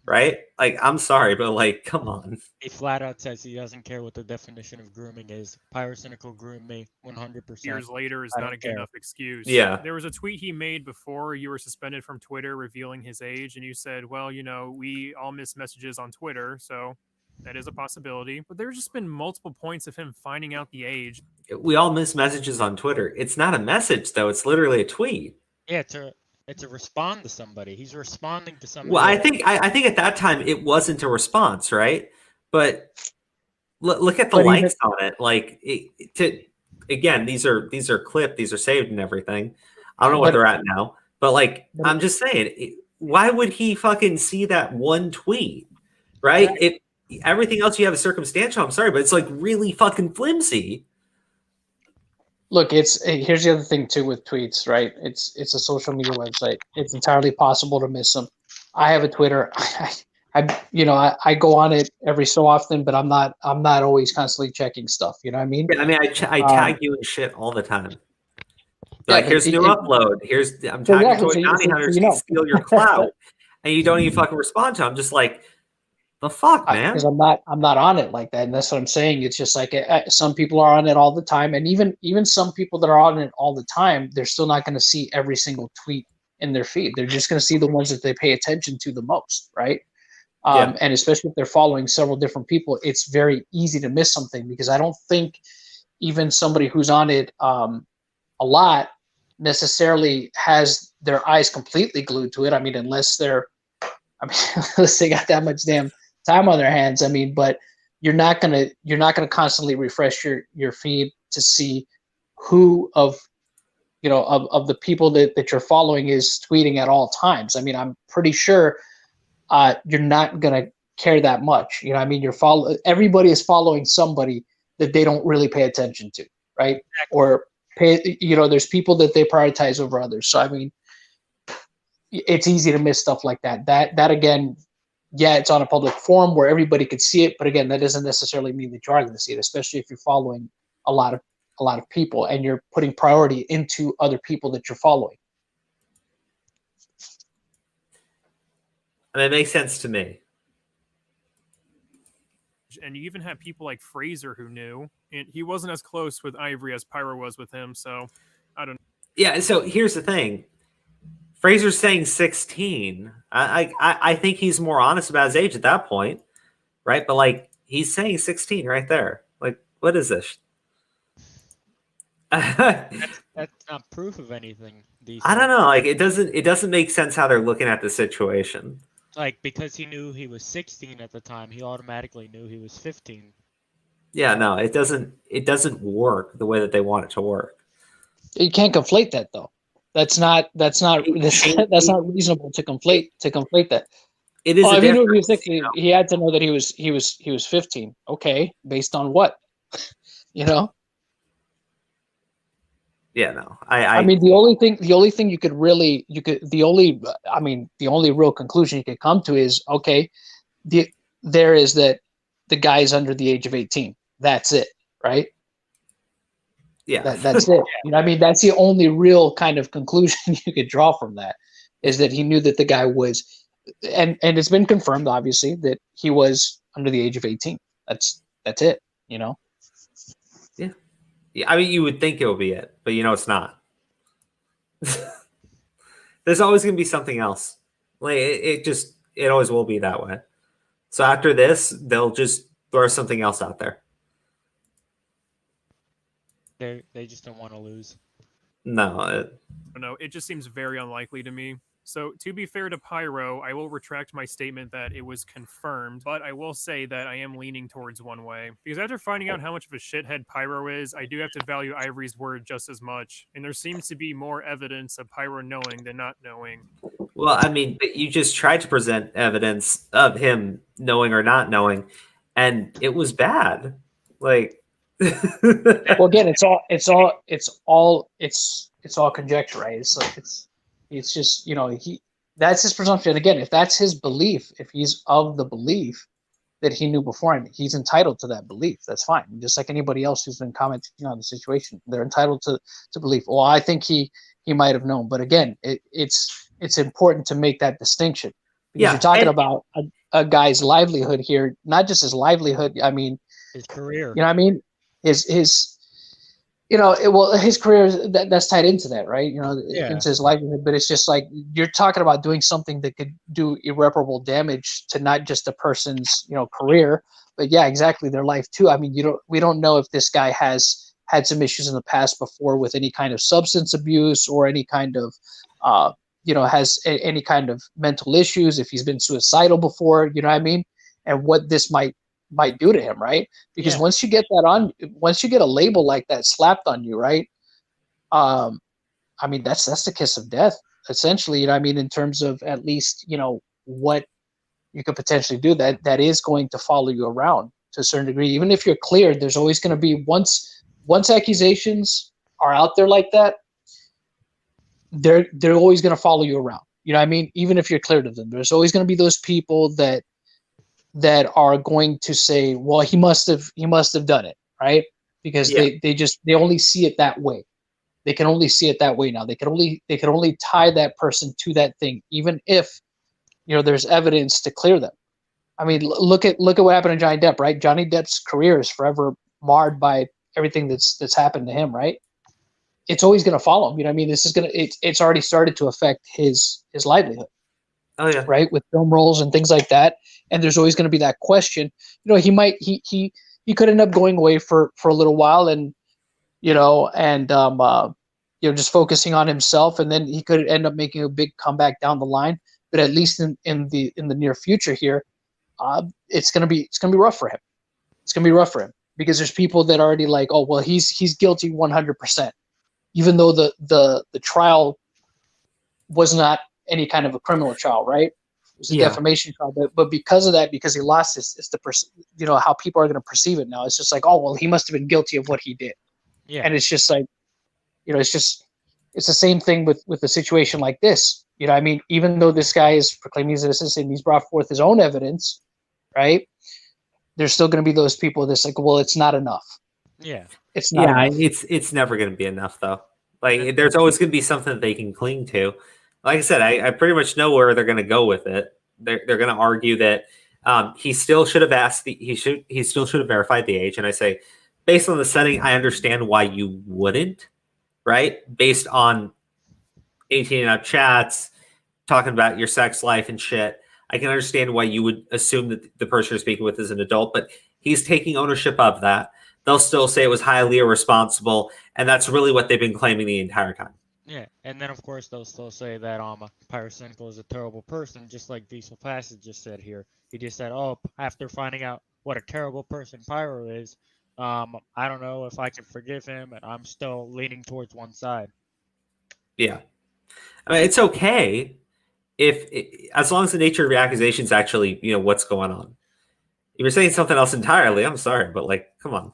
right? Like, I'm sorry, but like, come on. He flat out says he doesn't care what the definition of grooming is. Pyrocynical groomed me 100%. Years later is not a good enough excuse. Yeah. There was a tweet he made before you were suspended from Twitter revealing his age, and you said, well, we all miss messages on Twitter, so that is a possibility. But there's just been multiple points of him finding out the age. We all miss messages on Twitter. It's not a message, though. It's literally a tweet. Yeah, it's a respond to somebody. He's responding to somebody. Well, I think at that time it wasn't a response, right? But look at the likes on it. Like, again, these are clipped, these are saved and everything. I don't know what they're at now, but like, I'm just saying, why would he fucking see that one tweet, right? Everything else you have is circumstantial. I'm sorry, but it's like really fucking flimsy. Look, here's the other thing too with tweets, right? It's a social media website. It's entirely possible to miss them. I have a Twitter. I go on it every so often, but I'm not always constantly checking stuff. You know what I mean? Yeah, I mean, I tag you in shit all the time. Like, here's a new upload. I'm tagging Toy Bounty Hunters. You steal your clout, and you don't even fucking respond to. I'm just like, the fuck, man. Because I'm not on it like that, and that's what I'm saying. It's just like some people are on it all the time, and even some people that are on it all the time, they're still not going to see every single tweet in their feed. They're just going to see the ones that they pay attention to the most, right? And especially if they're following several different people, it's very easy to miss something, because I don't think even somebody who's on it a lot necessarily has their eyes completely glued to it. I mean, unless they got that much damn time on their hands. I mean, but you're not gonna constantly refresh your feed to see who of the people that you're following is tweeting at all times. I mean, I'm pretty sure you're not gonna care that much. You know what I mean? Everybody is following somebody that they don't really pay attention to, right? Or there's people that they prioritize over others. So I mean, it's easy to miss stuff like that. That again, yeah, it's on a public forum where everybody could see it, but again, that doesn't necessarily mean that you are going to see it, especially if you're following a lot of people and you're putting priority into other people that you're following. And it makes sense to me. And you even have people like Fraser who knew, and he wasn't as close with Ivory as Pyro was with him. So I don't know. Yeah. So here's the thing. Fraser's saying 16. I think he's more honest about his age at that point, right? But like, he's saying 16 right there. Like, what is this? That's not proof of anything. I don't know. Like, it doesn't make sense how they're looking at the situation. Like, because he knew he was 16 at the time, he automatically knew he was 15. Yeah, no, it doesn't work the way that they want it to work. You can't conflate that though. That's not reasonable to conflate that. It is. If he knew he was 16, he had to know that he was 15. Okay, based on what? Yeah, no. I mean, the only thing the only real conclusion you could come to is, okay, there is that the guy's under the age of 18. That's it, right? Yeah, that's it. You know, I mean, that's the only real kind of conclusion you could draw from that, is that he knew that the guy was, and it's been confirmed, obviously, that he was under the age of 18. That's it. You know. Yeah, I mean, you would think it would be it, but it's not. There's always going to be something else. Like it always will be that way. So after this, they'll just throw something else out there. They just don't want to lose. No, it just seems very unlikely to me. So to be fair to Pyro, I will retract my statement that it was confirmed, but I will say that I am leaning towards one way. Because after finding out how much of a shithead Pyro is, I do have to value Ivory's word just as much. And there seems to be more evidence of Pyro knowing than not knowing. Well, I mean, you just tried to present evidence of him knowing or not knowing, and it was bad. Like, well, again, it's all conjecture, right? It's just, that's his presumption. Again, if that's his belief, if he's of the belief that he knew beforehand, he's entitled to that belief. That's fine. Just like anybody else who's been commenting on the situation, they're entitled to belief. Well, I think he might have known, but again, it's important to make that distinction, because you're talking about a guy's livelihood here, not just his livelihood. I mean, his career. You know what I mean? His his career, that's tied into that, right? Into his livelihood. But it's just like, you're talking about doing something that could do irreparable damage to not just a person's, career, but yeah, exactly, their life too. I mean, we don't know if this guy has had some issues in the past before with any kind of substance abuse or any kind of, has any kind of mental issues, if he's been suicidal before, you know what I mean? And what this might do to him, right? Because once you get a label like that slapped on you, right? I mean, that's the kiss of death, essentially. I mean, in terms of at least, what you could potentially do, that is going to follow you around to a certain degree. Even if you're cleared, there's always going to be once accusations are out there like that, they're always going to follow you around. You know what I mean? Even if you're cleared of them, there's always going to be those people that are going to say, well, he must have done it, right? Because they only see it that way. They can only see it that way now. They can only tie that person to that thing, even if there's evidence to clear them. I mean, look at what happened to Johnny Depp, right? Johnny Depp's career is forever marred by everything that's happened to him, right? It's always going to follow him. You know what I mean? It's already started to affect his livelihood. Oh yeah. Right, with film roles and things like that. And there's always going to be that question. He could end up going away for a little while, and just focusing on himself, and then he could end up making a big comeback down the line. But at least in the near future here, it's gonna be rough for him. It's gonna be rough for him because there's people that are already like, oh well, he's guilty 100%, even though the trial was not any kind of a criminal trial, right? It was a defamation trial, but because of that, because he lost how people are going to perceive it now. It's just like, oh well, he must have been guilty of what he did. Yeah. And it's just like, it's the same thing with a situation like this. You know, I mean, even though this guy is proclaiming his innocence and he's brought forth his own evidence, right? There's still going to be those people that's like, well, it's not enough. Yeah. It's not enough. It's never going to be enough though. Like there's always going to be something that they can cling to. Like I said, I pretty much know where they're going to go with it. They're going to argue that he still should have asked he still should have verified the age. And I say, based on the setting, I understand why you wouldn't, right? Based on 18 and up chats, talking about your sex life and shit, I can understand why you would assume that the person you're speaking with is an adult, but he's taking ownership of that. They'll still say it was highly irresponsible, and that's really what they've been claiming the entire time. Yeah, and then of course they'll still say that Pyrocynical is a terrible person, just like Diesel Facet just said here. He just said, oh, after finding out what a terrible person Pyro is, I don't know if I can forgive him, and I'm still leaning towards one side. Yeah, I mean, it's okay as long as the nature of your accusation is actually what's going on. If you're saying something else entirely, I'm sorry, but like, come on.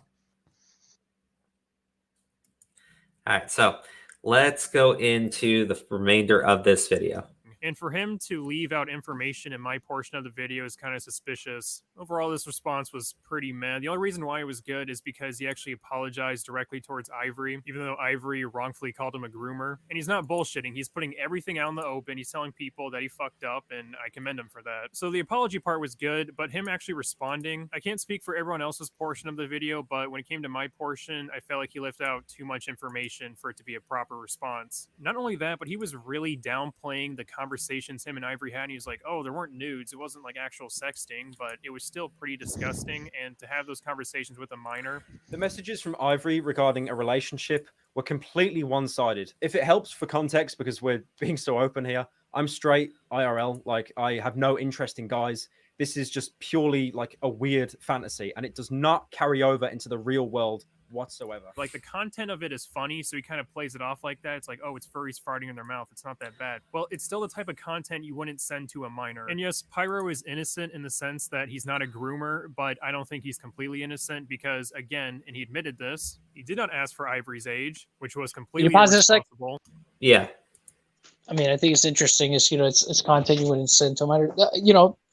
All right, so let's go into the remainder of this video. And for him to leave out information in my portion of the video is kind of suspicious. Overall, this response was pretty meh. The only reason why it was good is because he actually apologized directly towards Ivory, even though Ivory wrongfully called him a groomer. And he's not bullshitting. He's putting everything out in the open. He's telling people that he fucked up, and I commend him for that. So the apology part was good, but him actually responding, I can't speak for everyone else's portion of the video, but when it came to my portion, I felt like he left out too much information for it to be a proper response. Not only that, but he was really downplaying the conversations him and Ivory had, and he was like, oh, there weren't nudes, it wasn't like actual sexting, but it was still pretty disgusting. And to have those conversations with a minor, the messages from Ivory regarding a relationship were completely one-sided. If it helps for context, because we're being so open here, I'm straight IRL, like I have no interest in guys. This is just purely like a weird fantasy, and it does not carry over into the real world whatsoever. Like the content of it is funny, so he kind of plays it off like that. It's like, oh, it's furries farting in their mouth, it's not that bad. Well, it's still the type of content you wouldn't send to a minor. And yes, Pyro is innocent in the sense that he's not a groomer, but I don't think he's completely innocent because, again, and he admitted this, he did not ask for Ivory's age, which was completely irresponsible. Yeah. I mean, I think it's interesting. It's content you wouldn't send to a minor.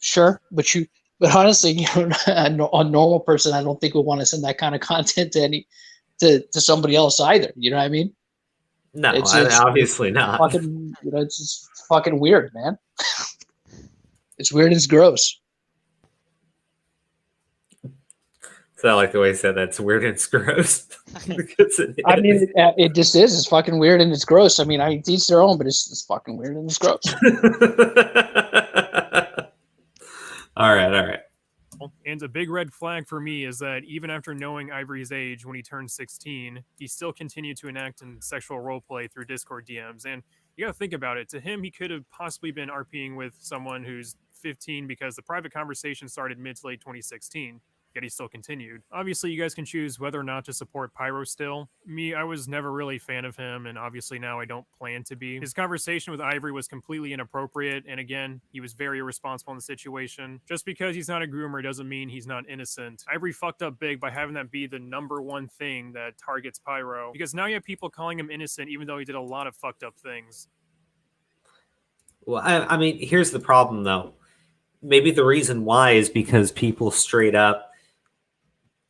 Sure, but honestly, a normal person, I don't think would want to send that kind of content to somebody else either. You know what I mean? No, obviously not. Fucking, it's just fucking weird, man. It's weird and it's gross. So I like the way he said that. It's weird and it's gross. I mean, it just is. It's fucking weird and it's gross. I mean, it's each their own, but it's fucking weird and it's gross. All right. And a big red flag for me is that even after knowing Ivory's age when he turned 16, he still continued to enact in sexual roleplay through Discord DMs. And you got to think about it. To him, he could have possibly been RPing with someone who's 15 because the private conversation started mid to late 2016. yet he still continued. Obviously, you guys can choose whether or not to support Pyro still. Me, I was never really a fan of him, and obviously now I don't plan to be. His conversation with Ivory was completely inappropriate, and again, he was very irresponsible in the situation. Just because he's not a groomer doesn't mean he's not innocent. Ivory fucked up big by having that be the #1 thing that targets Pyro, because now you have people calling him innocent even though he did a lot of fucked up things. Well, I mean, here's the problem, though. Maybe the reason why is because people straight up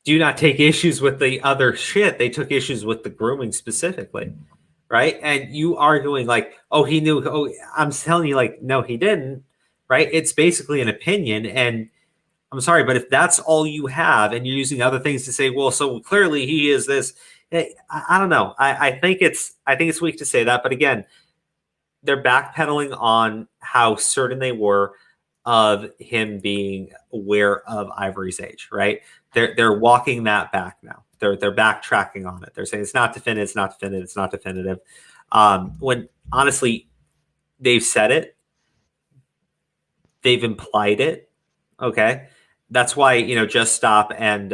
do not take issues with the other shit. They took issues with the grooming specifically, right? And you arguing like, oh, he knew. Oh, I'm telling you, like, no, he didn't, right? It's basically an opinion. And I'm sorry, but if that's all you have and you're using other things to say, well, so clearly he is this, I don't know. I think it's weak to say that. But again, they're backpedaling on how certain they were of him being aware of Ivory's age, right? They're walking that back now. They're backtracking on it. They're saying it's not definitive, it's not definitive, it's not definitive. When honestly, they've said it, they've implied it. Okay, that's why Just Stop and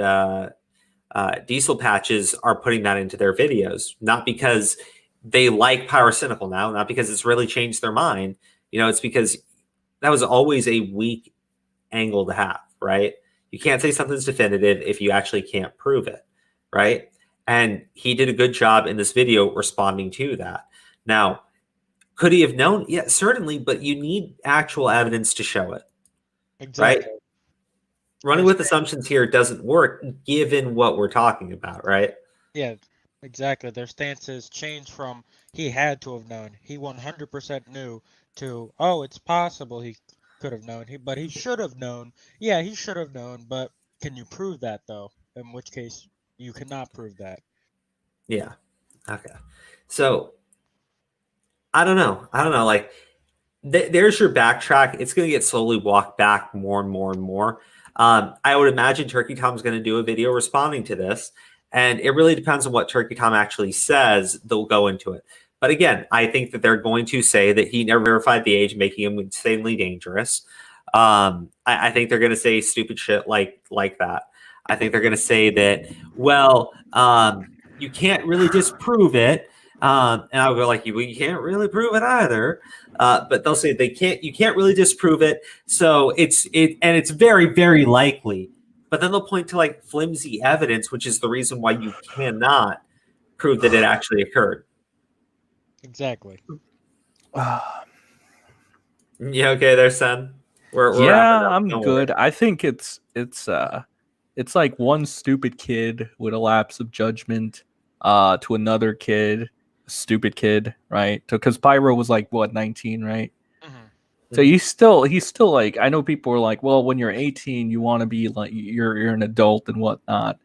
Diesel Patches are putting that into their videos, not because they like Pyrocynical now, not because it's really changed their mind. It's because that was always a weak angle to have, right? You can't say something's definitive if you actually can't prove it, right? And he did a good job in this video responding to that. Now, could he have known? Yeah, certainly, but you need actual evidence to show it, right? Running with assumptions here doesn't work given what we're talking about, right? Yeah, exactly. Their stances changed from he had to have known, he 100% knew, to, oh, it's possible he could have known, but he should have known. Yeah, he should have known, but can you prove that, though? In which case, you cannot prove that. Yeah. Okay. So, I don't know. Like, there's your backtrack. It's going to get slowly walked back more and more and more. I would imagine Turkey Tom's going to do a video responding to this, and it really depends on what Turkey Tom actually says. They'll go into it. But again, I think that they're going to say that he never verified the age, making him insanely dangerous. I think they're going to say stupid shit like that. I think they're going to say that, well, you can't really disprove it. And I'll go like, you can't really prove it either. But they'll say you can't really disprove it. So it's very, very likely. But then they'll point to like flimsy evidence, which is the reason why you cannot prove that it actually occurred. Exactly. You okay there, son? We're I'm good. I think it's like one stupid kid with a lapse of judgment to another kid, stupid kid, right? Because Pyro was like what, 19, right? So he's still like, I know people are like, well, when you're 18, you want to be like you're an adult and whatnot.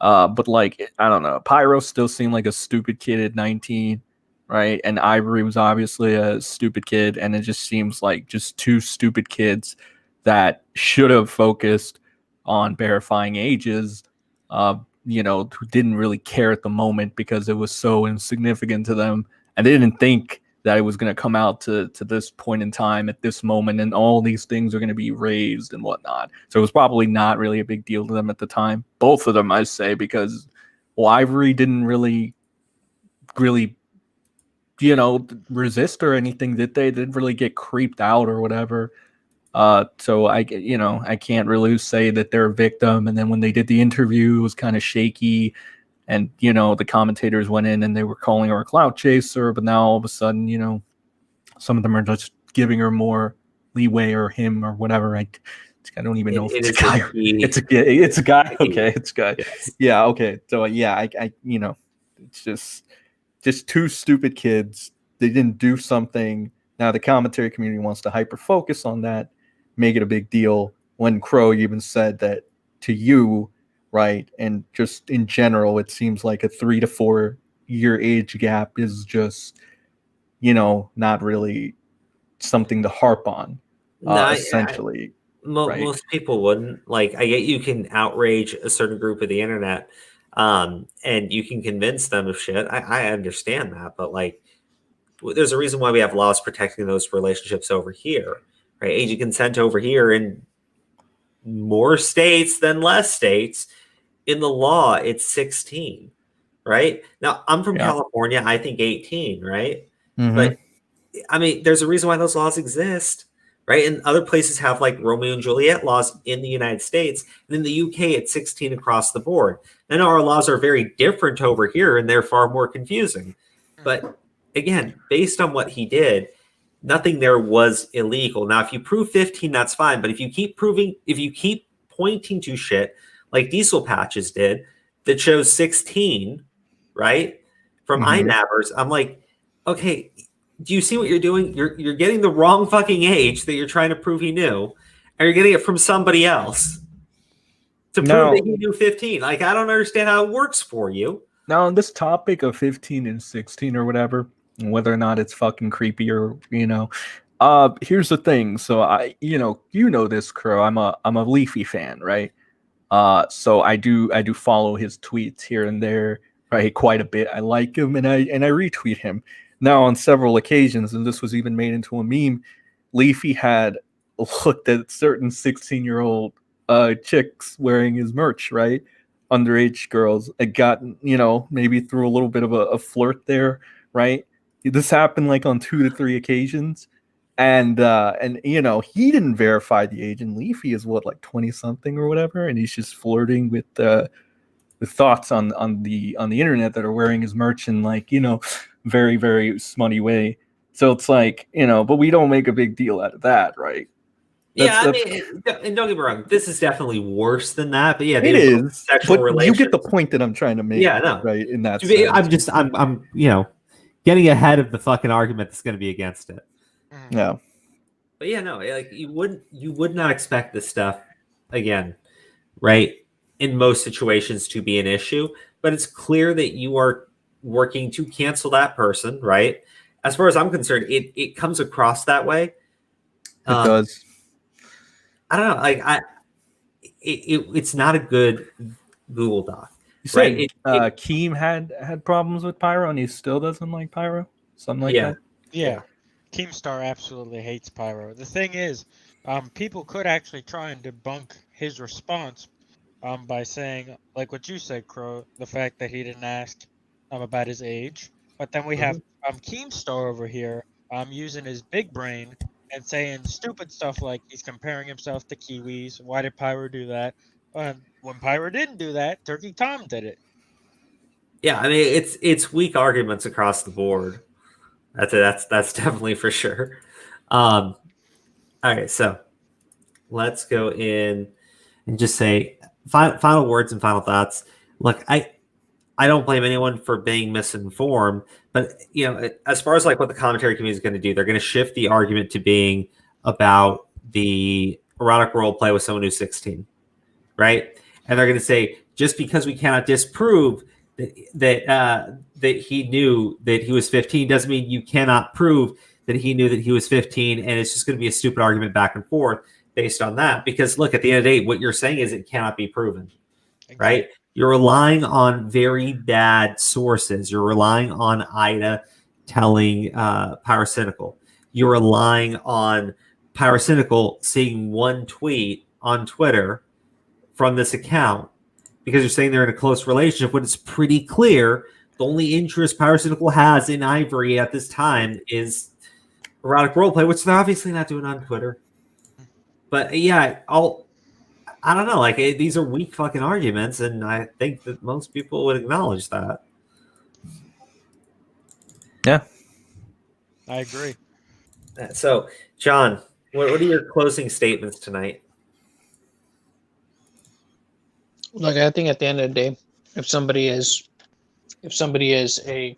But like, I don't know, Pyro still seemed like a stupid kid at 19. Right, and Ivory was obviously a stupid kid, and it just seems like just two stupid kids that should have focused on verifying ages, who didn't really care at the moment because it was so insignificant to them, and they didn't think that it was going to come out to this point in time at this moment, and all these things are going to be raised and whatnot. So it was probably not really a big deal to them at the time. Both of them, I say, because Ivory didn't really resist or anything, did they? Didn't really get creeped out or whatever. So I can't really say that they're a victim. And then when they did the interview, it was kind of shaky, and the commentators went in and they were calling her a clout chaser. But now all of a sudden, some of them are just giving her more leeway, or him, or whatever. I don't even know if it's a guy. It's a guy. Okay, it's a guy. Yes. Yeah. Okay. So yeah, it's just two stupid kids. They didn't do something. Now the commentary community wants to hyper focus on that, make it a big deal, when Crow even said that to you, right? And just in general, it seems like a 3 to 4 year age gap is just, not really something to harp on, essentially. Right? Most people wouldn't. Like, I get you can outrage a certain group of the internet, and you can convince them of shit. I understand that, but like, there's a reason why we have laws protecting those relationships over here, right? Age of consent over here, and more states than less states. In the law, it's 16, right? Now, I'm from California. I think 18, right? But I mean, there's a reason why those laws exist, right? And other places have like Romeo and Juliet laws in the United States. And in the UK, it's 16 across the board. I know our laws are very different over here and they're far more confusing. But again, based on what he did, nothing there was illegal. Now, if you prove 15, that's fine. But if you keep pointing to shit like Diesel Patches did that shows 16, right, from iNabbers, I'm like, okay, do you see what you're doing? You're getting the wrong fucking age that you're trying to prove he knew, and you're getting it from somebody else to prove that he knew 15. Like, I don't understand how it works for you. Now, on this topic of 15 and 16 or whatever, and whether or not it's fucking creepy or, here's the thing. So I, this, Crow. I'm a Leafy fan, right? So I do follow his tweets here and there, right, quite a bit. I like him and I retweet him. Now, on several occasions, and this was even made into a meme, Leafy had looked at certain 16-year-old chicks wearing his merch, right? Underage girls. It got, maybe through a little bit of a flirt there, right? This happened like on 2 to 3 occasions. And he didn't verify the age, and Leafy is what, like 20-something or whatever, and he's just flirting with the thoughts on the internet that are wearing his merch in like, very, very smutty way. So it's like, but we don't make a big deal out of that, right? I mean, and don't get me wrong, this is definitely worse than that. But yeah, it is. Sexual but relations. You get the point that I'm trying to make. Yeah, no. Right in that. I'm getting ahead of the fucking argument that's going to be against it. Yeah. But yeah, no, like you would not expect this stuff again, right? In most situations to be an issue, but it's clear that you are working to cancel that person, right? As far as I'm concerned, it comes across that way. It does. I don't know. Like it's not a good Google Doc. You say Keem had problems with Pyro, and he still doesn't like Pyro. Something like that. Yeah. Keemstar absolutely hates Pyro. The thing is, people could actually try and debunk his response by saying, like what you said, Crow, the fact that he didn't ask about his age. But then we have Keemstar over here using his big brain and saying stupid stuff like he's comparing himself to Kiwis. Why did Pyro do that? When Pyro didn't do that, Turkey Tom did it. Yeah, I mean it's weak arguments across the board. That's definitely for sure. All right, so let's go in and just say final words and final thoughts. Look, I don't blame anyone for being misinformed, but as far as like what the commentary community is going to do, they're going to shift the argument to being about the erotic role play with someone who's 16, right? And they're going to say just because we cannot disprove that he knew that he was 15 doesn't mean you cannot prove that he knew that he was 15, and it's just going to be a stupid argument back and forth based on that. Because look, at the end of the day, what you're saying is it cannot be proven, right? You're relying on very bad sources. You're relying on Ida telling Pyrocynical. You're relying on Pyrocynical seeing one tweet on Twitter from this account because you're saying they're in a close relationship when it's pretty clear the only interest Pyrocynical has in Ivory at this time is erotic roleplay, which they're obviously not doing on Twitter. But yeah, I don't know. Like these are weak fucking arguments, and I think that most people would acknowledge that. Yeah, I agree. So, John, what are your closing statements tonight? Look, I think at the end of the day, if somebody is a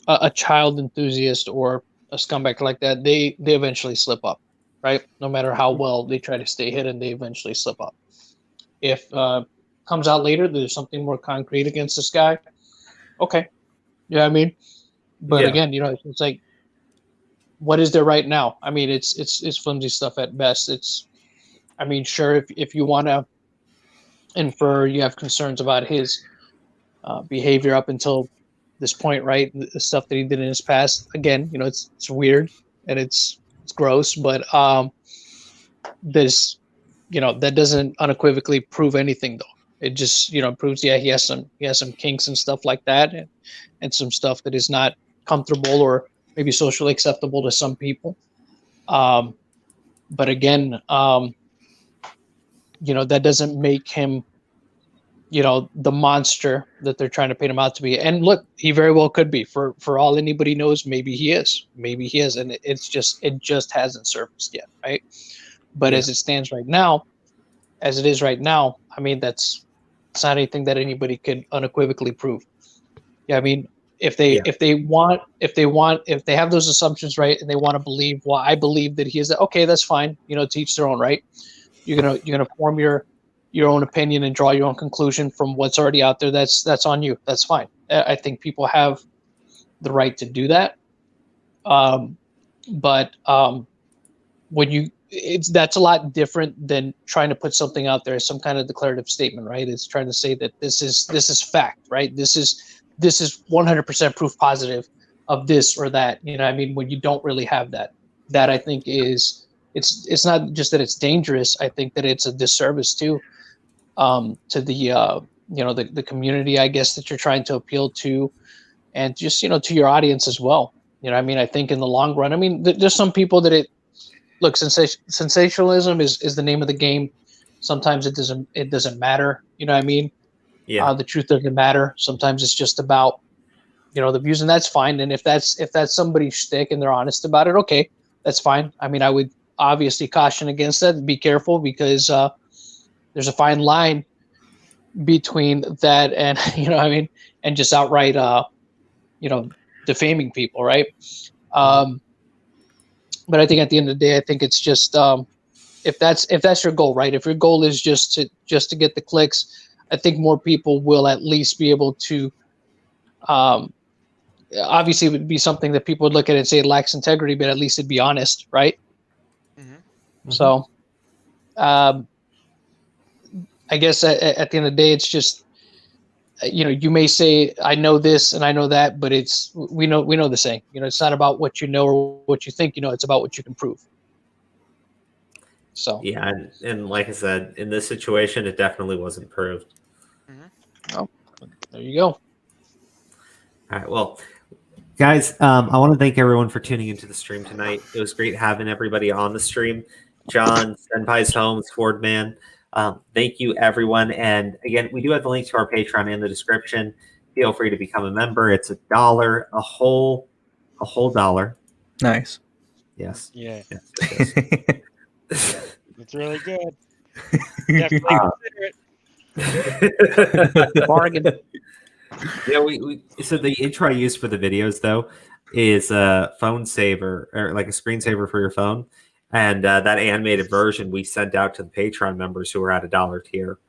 a child enthusiast or a scumbag like that, they eventually slip up, right? No matter how well they try to stay hidden, they eventually slip up. If comes out later there's something more concrete against this guy, okay, yeah, I mean, but again, it's like, what is there right now? I mean, it's flimsy stuff at best. I mean, sure, if you want to infer you have concerns about his behavior up until this point, right? The stuff that he did in his past, again, it's weird and it's gross, but this, that doesn't unequivocally prove anything, though. It just, proves, yeah, he has some kinks and stuff like that, and some stuff that is not comfortable or maybe socially acceptable to some people. But again, that doesn't make him, the monster that they're trying to paint him out to be. And look, he very well could be. For all anybody knows, maybe he is, and it just hasn't surfaced yet, right? But as it stands right now, as it is right now, I mean, it's not anything that anybody could unequivocally prove. Yeah, I mean, if they have those assumptions right, and they want to believe, well, I believe that he is, okay, that's fine. To each their own, right? You're gonna form your own opinion and draw your own conclusion from what's already out there. That's on you. That's fine. I think people have the right to do that. But that's a lot different than trying to put something out there as some kind of declarative statement, right? It's trying to say that this is fact, right? This is 100% proof positive of this or that. I mean, when you don't really have that I think is, it's not just that it's dangerous. I think that it's a disservice to the the community, I guess, that you're trying to appeal to, and just to your audience as well. I mean, I think in the long run, I mean, there's some people that sensationalism is the name of the game. Sometimes it doesn't matter. You know what I mean? Yeah. The truth doesn't matter. Sometimes it's just about the views, and that's fine. And if that's somebody's shtick and they're honest about it, okay, that's fine. I mean, I would obviously caution against that. Be careful, because there's a fine line between that and and just outright defaming people, right? But I think at the end of the day, I think it's just if that's your goal, right? If your goal is just to get the clicks, I think more people will at least be able to. Obviously, it would be something that people would look at and say it lacks integrity, but at least it'd be honest, right? Mm-hmm. So, I guess at the end of the day, it's just, you may say, I know this and I know that, but we know the saying. It's not about what you know or what you think. It's about what you can prove. So yeah, and like I said, in this situation, it definitely wasn't proved. Oh, there you go. All right, well, guys, I want to thank everyone for tuning into the stream tonight. It was great having everybody on the stream. John, Senpai's Homes, Ford Man. Thank you, everyone. And again, we do have the link to our Patreon in the description. Feel free to become a member. It's $1, a whole $1. Nice. Yes. Yeah. Yes, It's really good. Definitely consider it. Bargain. Yeah, so the intro I use for the videos though is a phone saver, or like a screensaver for your phone. And that animated version we sent out to the Patreon members who are at $1 tier.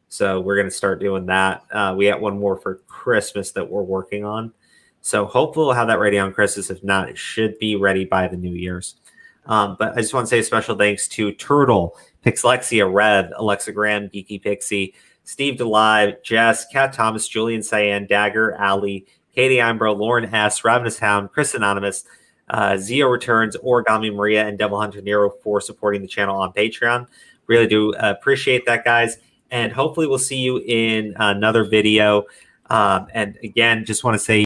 So we're going to start doing that. We got one more for Christmas that we're working on. So hopefully we'll have that ready on Christmas. If not, it should be ready by the New Year's. But I just want to say a special thanks to Turtle, Pixlexia, Rev, Alexa Graham, Geeky Pixie, Steve DeLive, Jess, Kat Thomas, Julian Cyan, Dagger, Ali, Katie Imbro, Lauren S., Ravenous Hound, Chris Anonymous, Zio Returns, Origami Maria, and Devil Hunter Nero for supporting the channel on Patreon. Really do appreciate that, guys. And hopefully we'll see you in another video. And again, just want to say